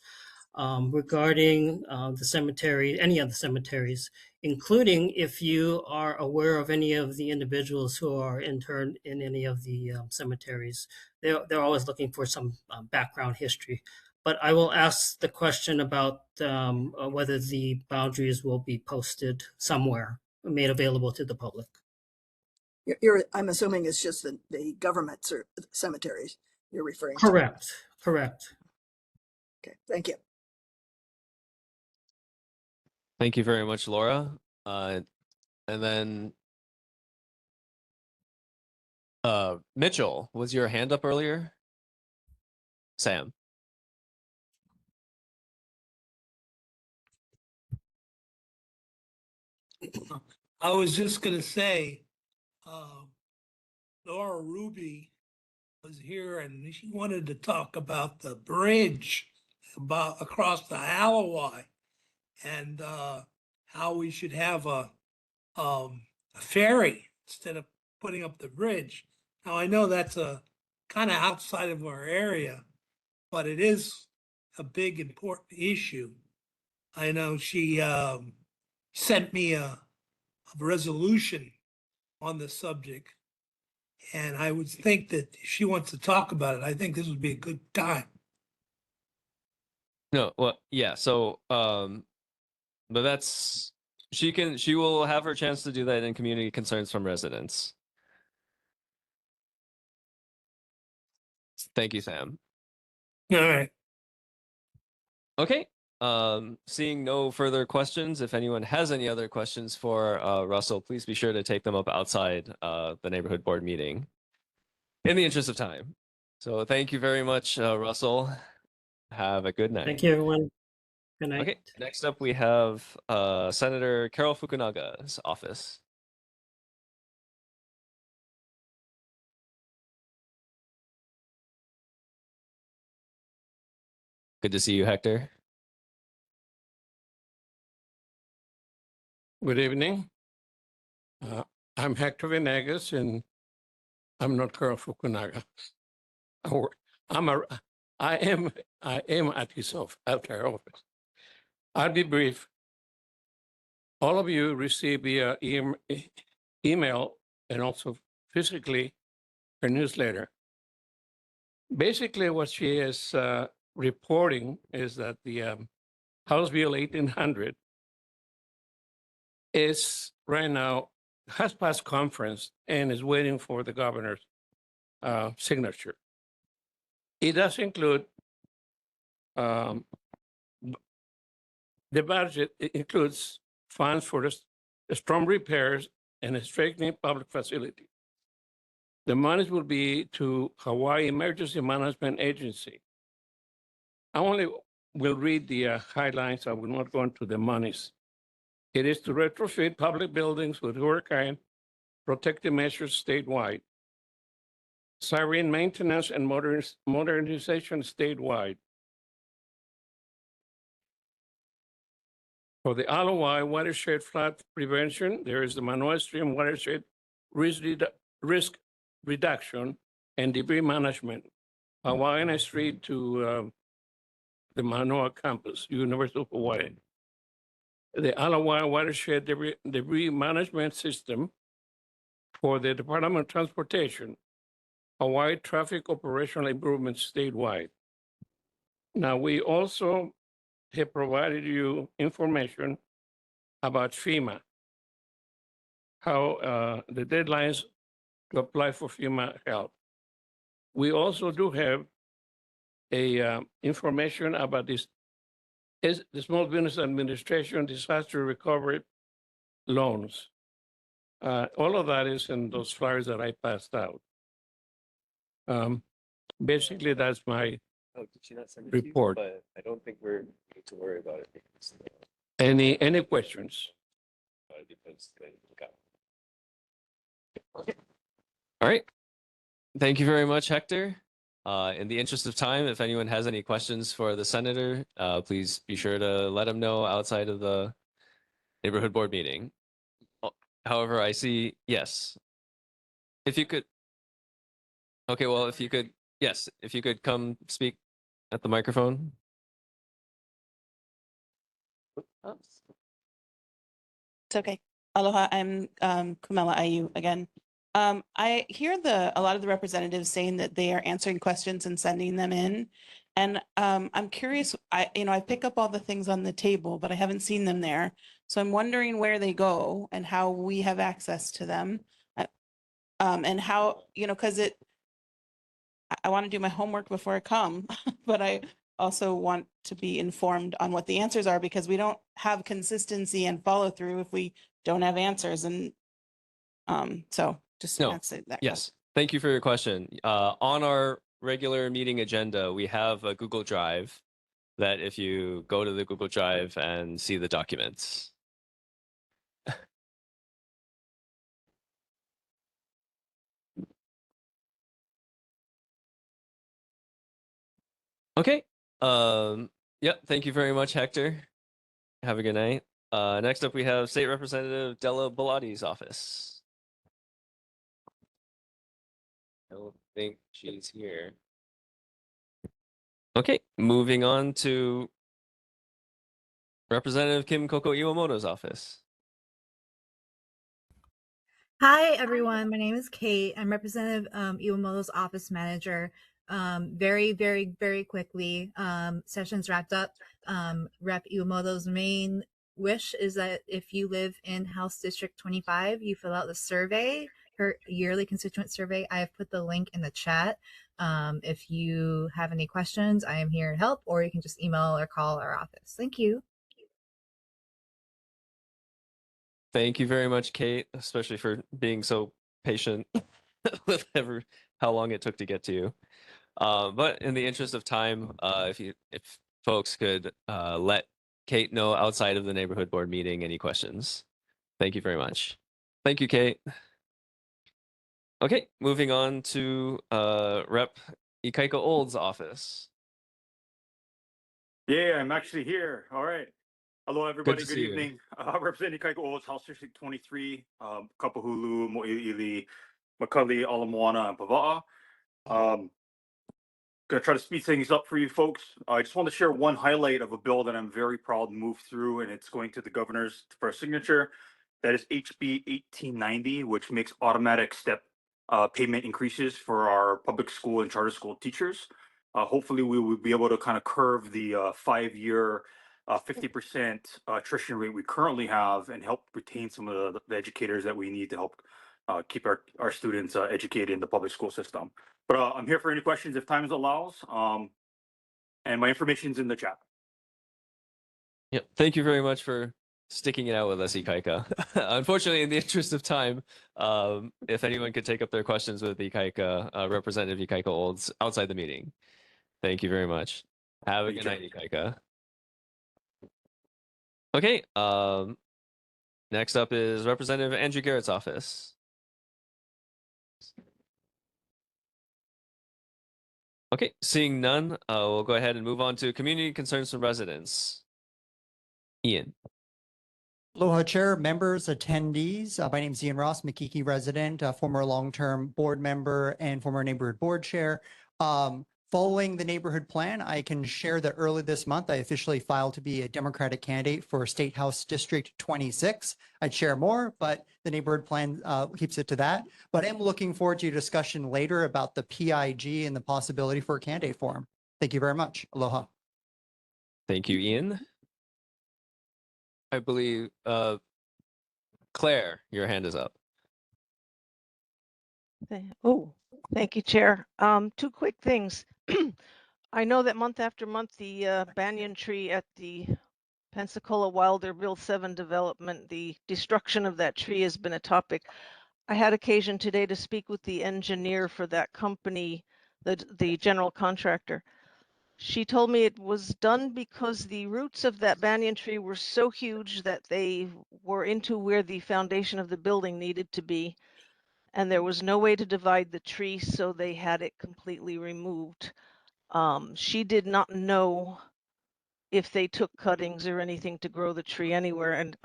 regarding the cemetery, any of the cemeteries, including if you are aware of any of the individuals who are interned in any of the cemeteries. They're always looking for some background history. But I will ask the question about whether the boundaries will be posted somewhere, made available to the public. I'm assuming it's just the government cemeteries you're referring to. Correct. Correct. Okay, thank you. Thank you very much, Laura. And then Mitchell, was your hand up earlier? Sam. I was just gonna say, Laura Ruby was here and she wanted to talk about the bridge about across the Alawai and how we should have a ferry instead of putting up the bridge. Now I know that's a kind of outside of our area, but it is a big important issue. I know she sent me a resolution on the subject. And I would think that if she wants to talk about it, I think this would be a good time. No, well, yeah. So, but she will have her chance to do that in community concerns from residents. Thank you, Sam. All right. Okay. Seeing no further questions, if anyone has any other questions for Russell, please be sure to take them up outside the neighborhood board meeting in the interest of time. So thank you very much, Russell. Have a good night. Thank you, everyone. Good night. Okay, next up we have Senator Carol Fukunaga's office. Good to see you, Hector. Good evening. I'm Hector Venegas, and I'm not Carl Fukunaga. I am at his healthcare office. I'll be brief. All of you received via email and also physically her newsletter. Basically, what she is reporting is that the House Bill 1800 is right now has passed conference and is waiting for the governor's signature. It does include the budget. It includes funds for the storm repairs and strengthening public facility. The monies will be to Hawaii Emergency Management Agency. I only will read the highlights. I will not go into the monies. It is to retrofit public buildings with hurricane protective measures statewide, siren maintenance and modernization statewide. For the Alawai watershed flood prevention, there is the Manoa Stream watershed risk reduction and debris management, Hawaiian Street to the Manoa campus, University of Hawaii. The Alawai watershed debris management system for the Department of Transportation, Hawaii traffic operational improvements statewide. Now, we also have provided you information about FEMA, how the deadlines to apply for FEMA help. We also do have a information about this is the Small Business Administration disaster recovery loans. All of that is in those flyers that I passed out. Basically, that's my did she not send it to you? report. But I don't think we're need to worry about it. Any questions? All right. Thank you very much, Hector. In the interest of time, if anyone has any questions for the senator, please be sure to let him know outside of the neighborhood board meeting. However, I see, yes. If you could, okay, well, if you could, yes, if you could come speak at the microphone. Oops. It's okay. Aloha, I'm Kumela Ayu again. I hear a lot of the representatives saying that they are answering questions and sending them in. And I'm curious, I pick up all the things on the table, but I haven't seen them there. So I'm wondering where they go and how we have access to them. And how, because I want to do my homework before I come, but I also want to be informed on what the answers are because we don't have consistency and follow through if we don't have answers. And so just No. want to say that. Yes. Thank you for your question. On our regular meeting agenda, we have a Google Drive that if you go to the Google Drive and see the documents. Okay. Yep. Thank you very much, Hector. Have a good night. Next up, we have State Representative Della Bellatti's office. I don't think she's here. Okay, moving on to Representative Kim Koko Iwamoto's office. Hi, everyone. My name is Kate. I'm Representative Iwamoto's office manager. Very, very, very quickly, session's wrapped up. Rep Iwamoto's main wish is that if you live in House District 25, you fill out the survey, her yearly constituent survey. I have put the link in the chat. If you have any questions, I am here to help, or you can just email or call our office. Thank you. Thank you very much, Kate, especially for being so patient with how long it took to get to you. But in the interest of time, if folks could let Kate know outside of the neighborhood board meeting any questions. Thank you very much. Thank you, Kate. Okay, moving on to Rep. Ikaika Old's office. Yeah, I'm actually here. All right. Hello, everybody. to Good see you. evening. Representing Kaiko Olds, House District 23, Kapahulu, Mo'iliili, Makali, Ala Moana, and Pava'a. Gonna try to speed things up for you folks. I just want to share one highlight of a bill that I'm very proud to move through, and it's going to the governor's for a signature. That is HB 1890, which makes automatic step payment increases for our public school and charter school teachers. Hopefully, we will be able to kind of curve the 5-year 50% attrition rate we currently have and help retain some of the educators that we need to help keep our students educated in the public school system. But I'm here for any questions if time allows. And my information's in the chat. Yep. Thank you very much for sticking it out with us, Ikaika. Unfortunately, in the interest of time, if anyone could take up their questions with Ikaika, Representative Ikaika Olds outside the meeting. Thank you very much. Have a good night, Ikaika. Okay. Next up is Representative Andrew Garrett's office. Okay, seeing none, we'll go ahead and move on to community concerns from residents. Ian. Aloha Chair, members, attendees. My name is Ian Ross, Makiki resident, former long-term board member and former neighborhood board chair. Following the neighborhood plan, I can share that early this month, I officially filed to be a Democratic candidate for State House District 26. I'd share more, but the neighborhood plan keeps it to that. But I'm looking forward to your discussion later about the PIG and the possibility for a candidate forum. Thank you very much. Aloha. Thank you, Ian. I believe, Claire, your hand is up. Oh, thank you, Chair. 2 quick things. I know that month after month, the banyan tree at the Pensacola Wilderville 7 development, the destruction of that tree has been a topic. I had occasion today to speak with the engineer for that company, the general contractor. She told me it was done because the roots of that banyan tree were so huge that they were into where the foundation of the building needed to be. And there was no way to divide the tree, so they had it completely removed. She did not know if they took cuttings or anything to grow the tree anywhere. And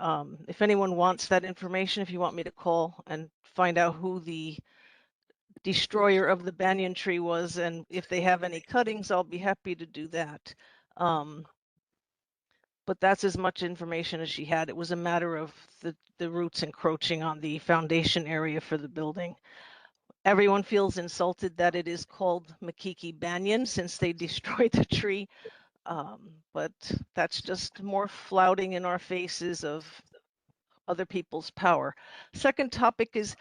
if anyone wants that information, if you want me to call and find out who the destroyer of the banyan tree was, and if they have any cuttings, I'll be happy to do that. But but that's as much information as she had. It was a matter of the roots encroaching on the foundation area for the building. Everyone feels insulted that it is called Makiki Banyan since they destroyed the tree. But that's just more flouting in our faces of other people's power. Second topic is,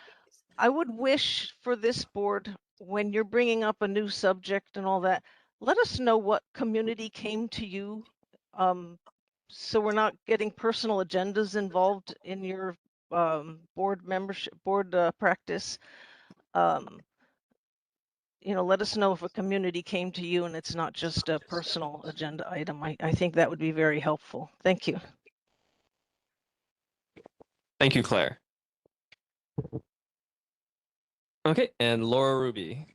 I would wish for this board, when you're bringing up a new subject and all that, let us know what community came to you, so we're not getting personal agendas involved in your board membership, board practice. Let us know if a community came to you and it's not just a personal agenda item. I think that would be very helpful. Thank you. Thank you, Claire. Okay, and Laura Ruby.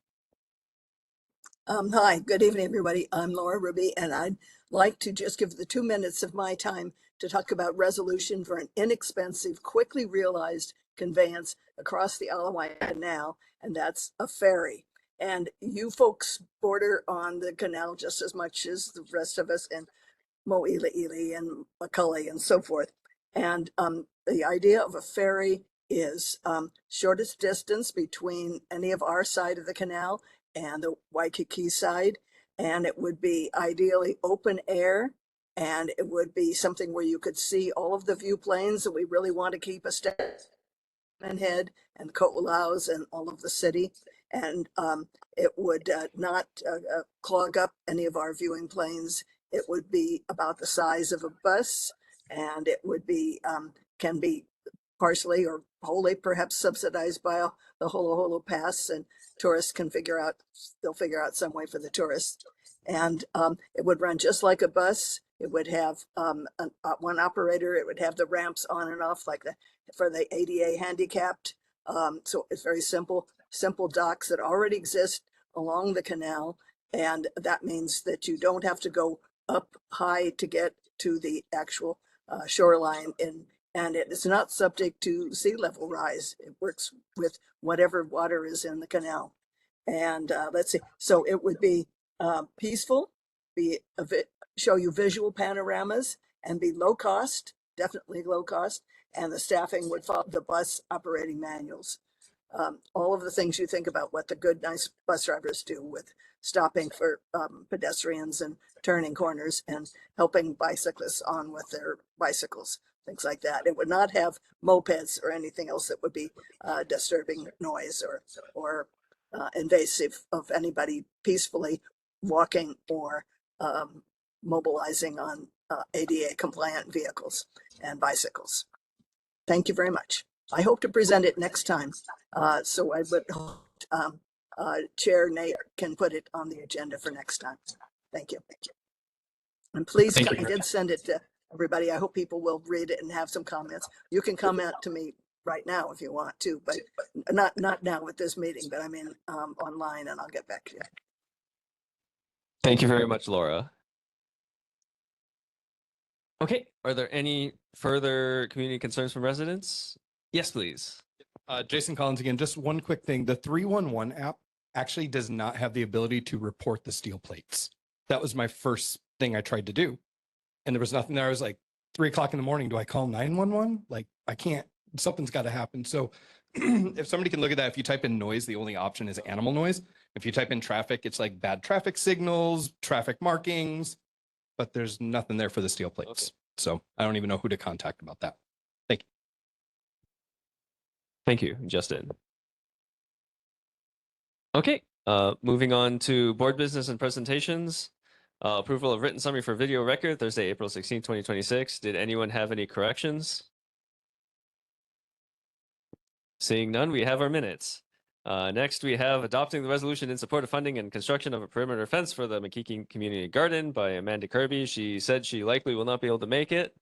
Hi, good evening, everybody. I'm Laura Ruby, and I'd like to just give the 2 minutes of my time to talk about resolution for an inexpensive, quickly realized conveyance across the Alawai Canal, and that's a ferry. And you folks border on the canal just as much as the rest of us in Mo'ili'ili and Macaulay and so forth. And the idea of a ferry is shortest distance between any of our side of the canal and the Waikiki side. And it would be ideally open air, and it would be something where you could see all of the view planes that we really want to keep a Head and Ko'olaus and all of the city. And it would not clog up any of our viewing planes. It would be about the size of a bus, and it would be can be partially or wholly perhaps subsidized by the Holo Holo Pass, and tourists can they'll figure out some way for the tourists. And it would run just like a bus. It would have one operator. It would have the ramps on and off like for the ADA handicapped. So it's very simple docks that already exist along the canal. And that means that you don't have to go up high to get to the actual shoreline, and it is not subject to sea level rise. It works with whatever water is in the canal. And let's see, so it would be peaceful, show you visual panoramas, and be low cost, definitely low cost, and the staffing would follow the bus operating manuals. All of the things you think about what the good, nice bus drivers do with stopping for pedestrians and turning corners and helping bicyclists on with their bicycles, things like that. It would not have mopeds or anything else that would be disturbing noise or invasive of anybody peacefully walking or mobilizing on ADA compliant vehicles and bicycles. Thank you very much. I hope to present it next time. So I would hope Chair Nate can put it on the agenda for next time. Thank you. And please, I did send it to everybody. I hope people will read it and have some comments. You can comment to me right now if you want to, but not now with this meeting, but I mean online, and I'll get back to you. Thank you very much, Laura. Okay, are there any further community concerns from residents? Yes, please. Jason Collins again. Just one quick thing. The 311 app actually does not have the ability to report the steel plates. That was my first thing I tried to do. And there was nothing there. I was like, 3 o'clock in the morning, do I call 911? Like, I can't, something's got to happen. So if somebody can look at that, if you type in noise, the only option is animal noise. If you type in traffic, it's like bad traffic signals, traffic markings, but there's nothing there for the steel plates. Okay. So I don't even know who to contact about that. Thank you. Thank you, Justin. Okay, moving on to board business and presentations. Approval of written summary for video record, Thursday, April 16, 2026. Did anyone have any corrections? Seeing none, we have our minutes. Next, we have adopting the resolution in support of funding and construction of a perimeter fence for the Makiki Community Garden by Amanda Kirby. She said she likely will not be able to make it.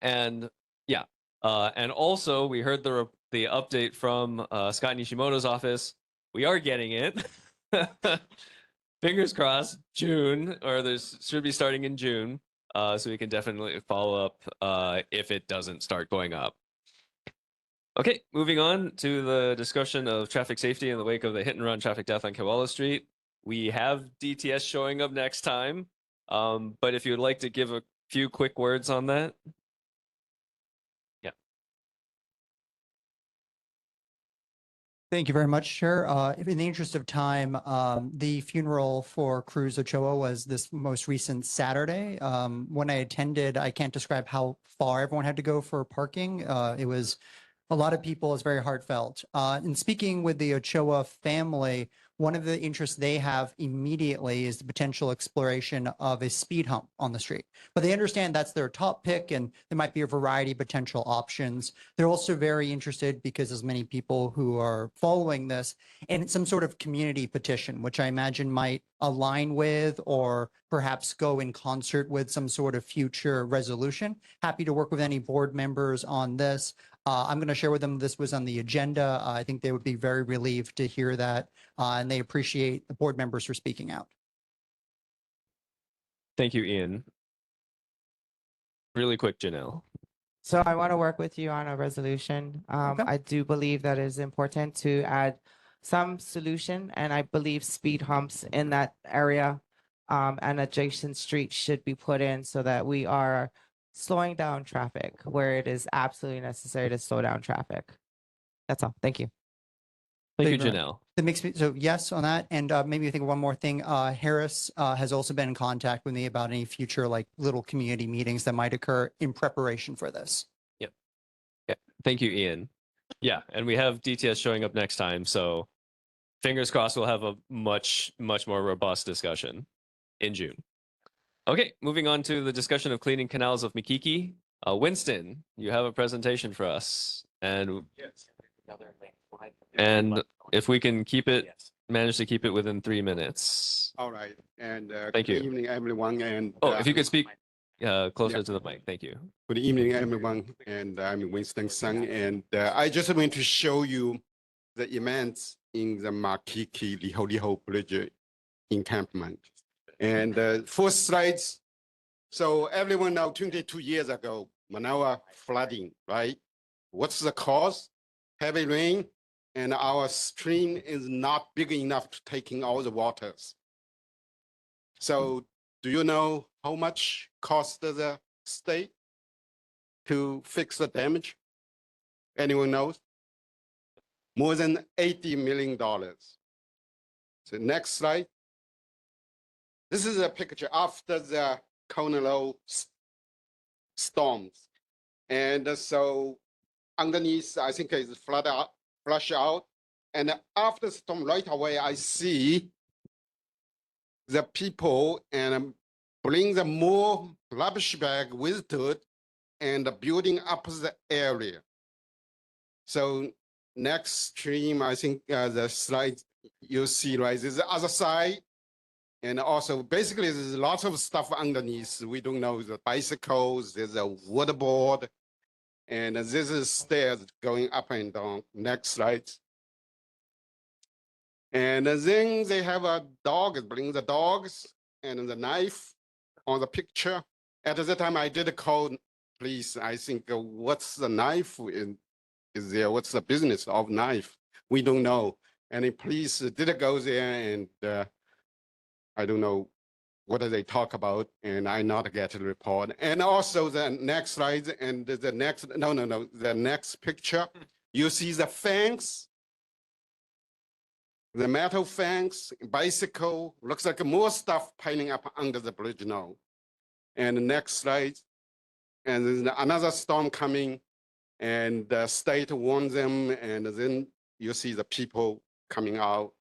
And yeah, and also we heard the update from Scott Nishimoto's office. We are getting it. Fingers crossed, June, or this should be starting in June. So we can definitely follow up if it doesn't start going up. Okay, moving on to the discussion of traffic safety in the wake of the hit and run traffic death on Kewala Street. We have DTS showing up next time. But if you would like to give a few quick words on that? Yeah. Thank you very much, Chair. In the interest of time, the funeral for Cruz Ochoa was this most recent Saturday. When I attended, I can't describe how far everyone had to go for parking. It was a lot of people. It's very heartfelt. In speaking with the Ochoa family, one of the interests they have immediately is the potential exploration of a speed hump on the street. But they understand that's their top pick and there might be a variety of potential options. They're also very interested because there's many people who are following this in some sort of community petition, which I imagine might align with or perhaps go in concert with some sort of future resolution. Happy to work with any board members on this. I'm going to share with them this was on the agenda. I think they would be very relieved to hear that, and they appreciate the board members for speaking out. Thank you, Ian. Really quick, Janelle. So I want to work with you on a resolution. I do believe that it is important to add some solution, and I believe speed humps in that area and adjacent streets should be put in so that we are slowing down traffic where it is absolutely necessary to slow down traffic. That's all. Thank you. Thank you, very much. Janelle. That makes me, so yes on that. And maybe I think one more thing, Harris has also been in contact with me about any future like little community meetings that might occur in preparation for this. Yep. Yeah. Thank you, Ian. Yeah. And we have DTS showing up next time. So fingers crossed we'll have a much more robust discussion in June. Okay, moving on to the discussion of cleaning canals of Makiki. Winston, you have a presentation for us. And if we can manage to keep it within 3 minutes. All right. And Thank good you. evening, everyone. And if you could speak closer to the mic. Thank you. Good evening, everyone. And I'm Winston Sun. And I just want to show you the events in the Makiki Liho Bridge encampment. And first slides. So everyone know 22 years ago, Manawa flooding, right? What's the cause? Heavy rain, and our stream is not big enough to take in all the waters. So do you know how much cost the state to fix the damage? Anyone knows? More than $80 million. So next slide. This is a picture after the Conelo storms. And so underneath, I think it's flush out. And after the storm, right away, I see the people and bring the more rubbish bag with it and building up the area. So next stream, I think the slide you see, right, is the other side. And also, basically, there's lots of stuff underneath. We don't know the bicycles, there's a water board, and this is stairs going up and down. Next slide. And then they have a dog, bring the dogs and the knife on the picture. At that time, I did call police. I think, what's the knife? Is there? What's the business of knife? We don't know. And the police did go there and I don't know what do they talk about, and I not get a report. And also the next slide and the next, the next picture, you see the fence, the metal fence, bicycle, looks like more stuff piling up under the bridge now. And the next slide, and there's another storm coming, and the state warns them, and then you see the people coming out.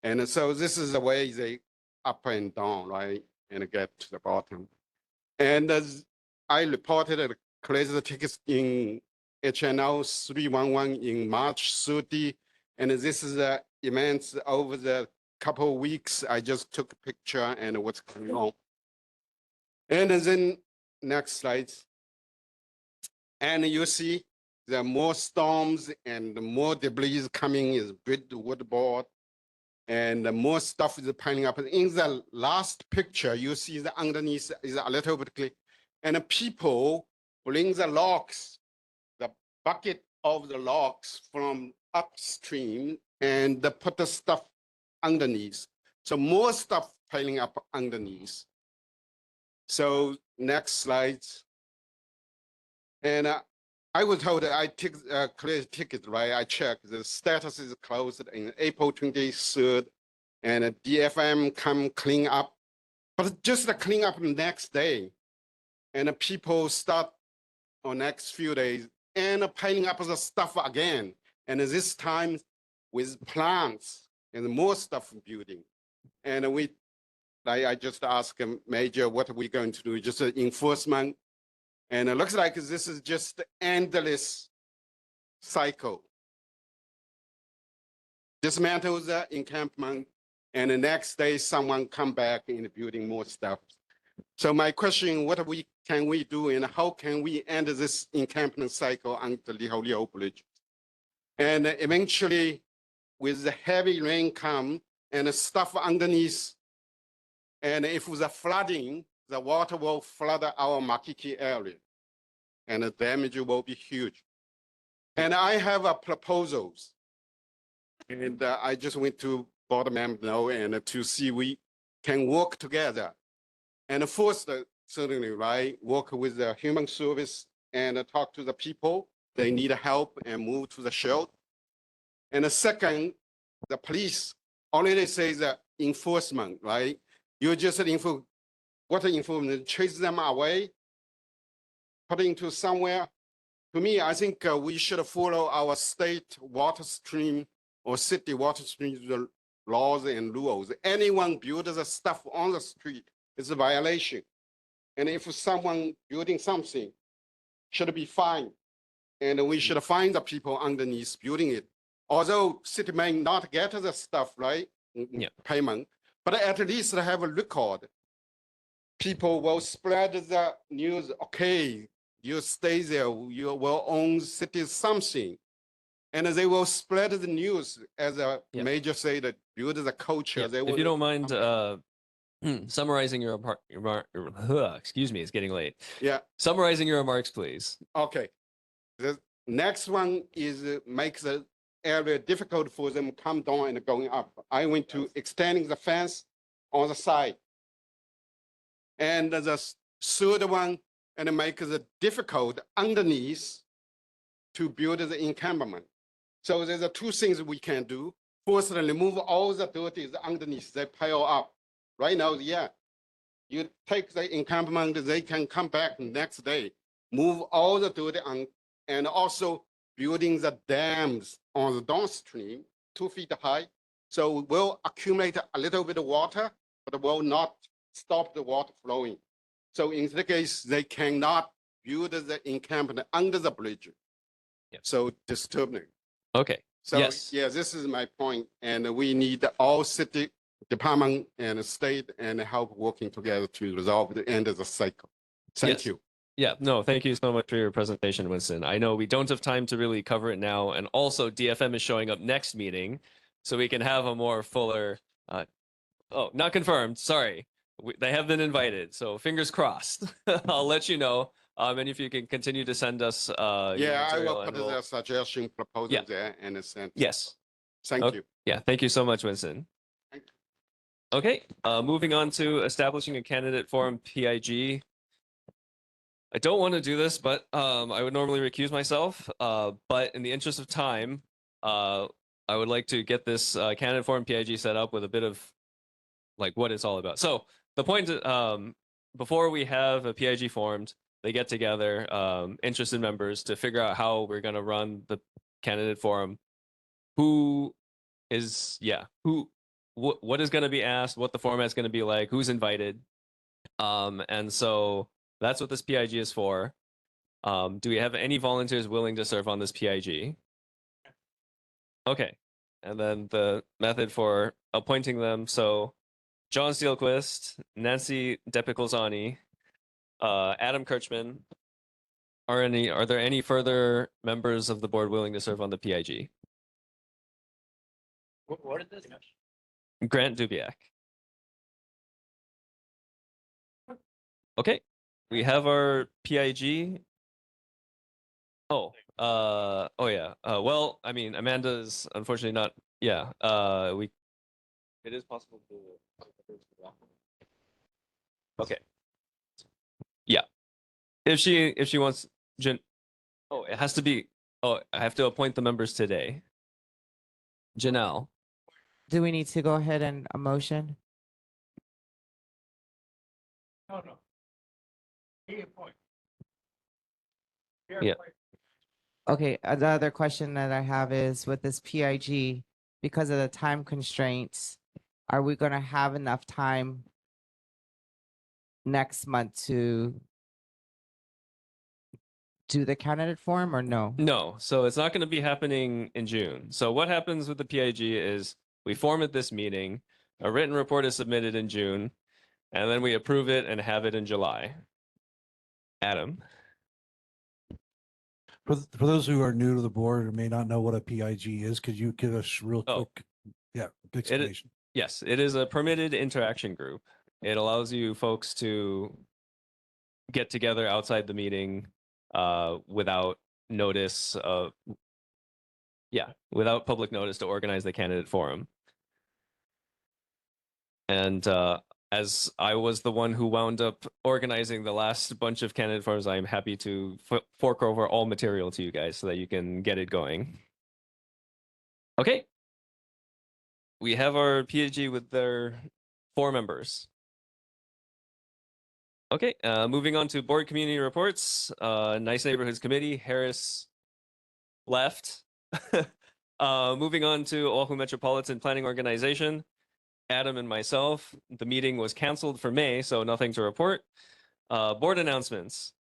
And so this is the way they up and down, right, and get to the bottom. And as I reported a crazy tickets in HNL 311 in March 30, and this is the events over the couple of weeks. I just took a picture and what's going on. And then next slide. And you see the more storms and the more debris coming is big wood board. And the more stuff is piling up. In the last picture, you see the underneath is a little bit clear. And the people bring the logs, the bucket of the logs from upstream and put the stuff underneath. So more stuff piling up underneath. So next slide. And I was told that I took a clear ticket, right? I checked the status is closed in April 23rd, and DFM come clean up, but just the clean up the next day, and people start on next few days and piling up the stuff again, and this time with plants and more stuff building, and I just asked Major, what are we going to do? Just enforcement. And it looks like this is just endless cycle. Dismantle the encampment, and the next day someone come back in building more stuff. So my question, what can we do, and how can we end this encampment cycle on the Liu Bridge? And eventually, with the heavy rain come and the stuff underneath, and if the flooding, the water will flood our Makiki area, and the damage will be huge. And I have proposals, and I just went to board member now and to see we can work together. And first, certainly, right, work with the human service and talk to the people. They need help and move to the shelter. And the second, the police already say that enforcement, right? You just what enforcement, chase them away, put into somewhere. To me, I think we should follow our state water stream or city water stream laws and rules. Anyone builds the stuff on the street is a violation. And if someone building something, should be fined. And we should find the people underneath building it. Although city may not get the stuff, right? Payment, but at least have a record. People will spread the news, okay, you stay there, you will own city something. And they will spread the news as a major say that build the culture. They will, if you don't mind summarizing your excuse me, it's getting late. Yeah. Summarizing your remarks, please. Okay. The next one is make the area difficult for them come down and going up. I went to extending the fence on the side. And the third one, and make it difficult underneath to build the encampment. So there's two things we can do. First, remove all the dirt is underneath, they pile up. Right now, yeah, you take the encampment, they can come back next day, move all the dirt on, and also building the dams on the downstream, 2 feet high. So we'll accumulate a little bit of water, but will not stop the water flowing. So in this case, they cannot build the encampment under the bridge. So disturbing. Okay. So yes. Yeah, this is my point. And we need all city department and state and help working together to resolve the end of the cycle. Thank you. Yeah, no, thank you so much for your presentation, Winston. I know we don't have time to really cover it now. And also DFM is showing up next meeting, so we can have a more fuller, oh, not confirmed, sorry. They have been invited, so fingers crossed. I'll let you know. And if you can continue to send us Yeah, I will put the suggestion proposal there and send. Yes. Thank you. Yeah, thank you so much, Winston. Thank you. Okay, moving on to establishing a candidate forum PIG. I don't want to do this, but I would normally recuse myself. But in the interest of time, I would like to get this candidate forum PIG set up with a bit of like what it's all about. So the point, before we have a PIG formed, they get together, interested members, to figure out how we're going to run the candidate forum. Who is, what is going to be asked, what the format's going to be like, who's invited. And so that's what this PIG is for. Do we have any volunteers willing to serve on this PIG? Okay. And then the method for appointing them. So John Steelquist, Nancy Depicolzani, Adam Kirchman. Are there any further members of the board willing to serve on the PIG? What is this? Grant Dubiak. Okay, we have our PIG. Oh, yeah. Well, I mean, Amanda's unfortunately not. Yeah. It is possible to. Okay. Yeah. If she wants, oh, it has to be. Oh, I have to appoint the members today. Janelle. Do we need to go ahead and a motion? No, no. He appoint. Yeah. Okay, the other question that I have is with this PIG, because of the time constraints, are we gonna have enough time next month to do the candidate form or no? No, so it's not going to be happening in June. So what happens with the PIG is we form at this meeting, a written report is submitted in June, and then we approve it and have it in July. Adam. For those who are new to the board or may not know what a PIG is, could you give us real quick, explanation? Yes, it is a permitted interaction group. It allows you folks to get together outside the meeting without notice of, without public notice to organize the candidate forum. And as I was the one who wound up organizing the last bunch of candidate forums, I am happy to fork over all material to you guys so that you can get it going. Okay. We have our PAG with their 4 members. Okay, moving on to board community reports. Nice Neighborhoods Committee, Harris left. Moving on to Oahu Metropolitan Planning Organization, Adam and myself. The meeting was canceled for May, so nothing to report. Board announcements.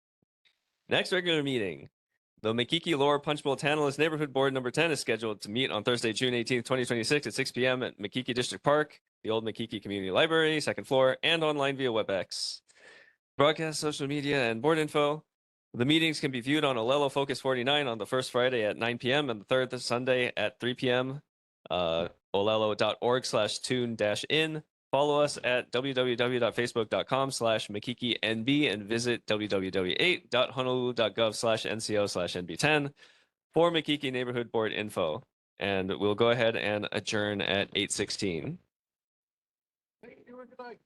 Next regular meeting. The Makiki Lower Punchbowl Tantalus Neighborhood Board number 10 is scheduled to meet on Thursday, June 18th, 2026 at 6 p.m. at Makiki District Park, the old Makiki Community Library, 2nd floor, and online via WebEx. Broadcast, social media, and board info. The meetings can be viewed on Olelo Focus 49 on the first Friday at 9 p.m. and the third Sunday at 3 p.m. Olelo.org/tune-in. Follow us at www.facebook.com/MakikiNB and visit www.8.honolulu.gov/NCO/NB10 for Makiki Neighborhood Board info. And we'll go ahead and adjourn at 8:16. Thank you. Good night.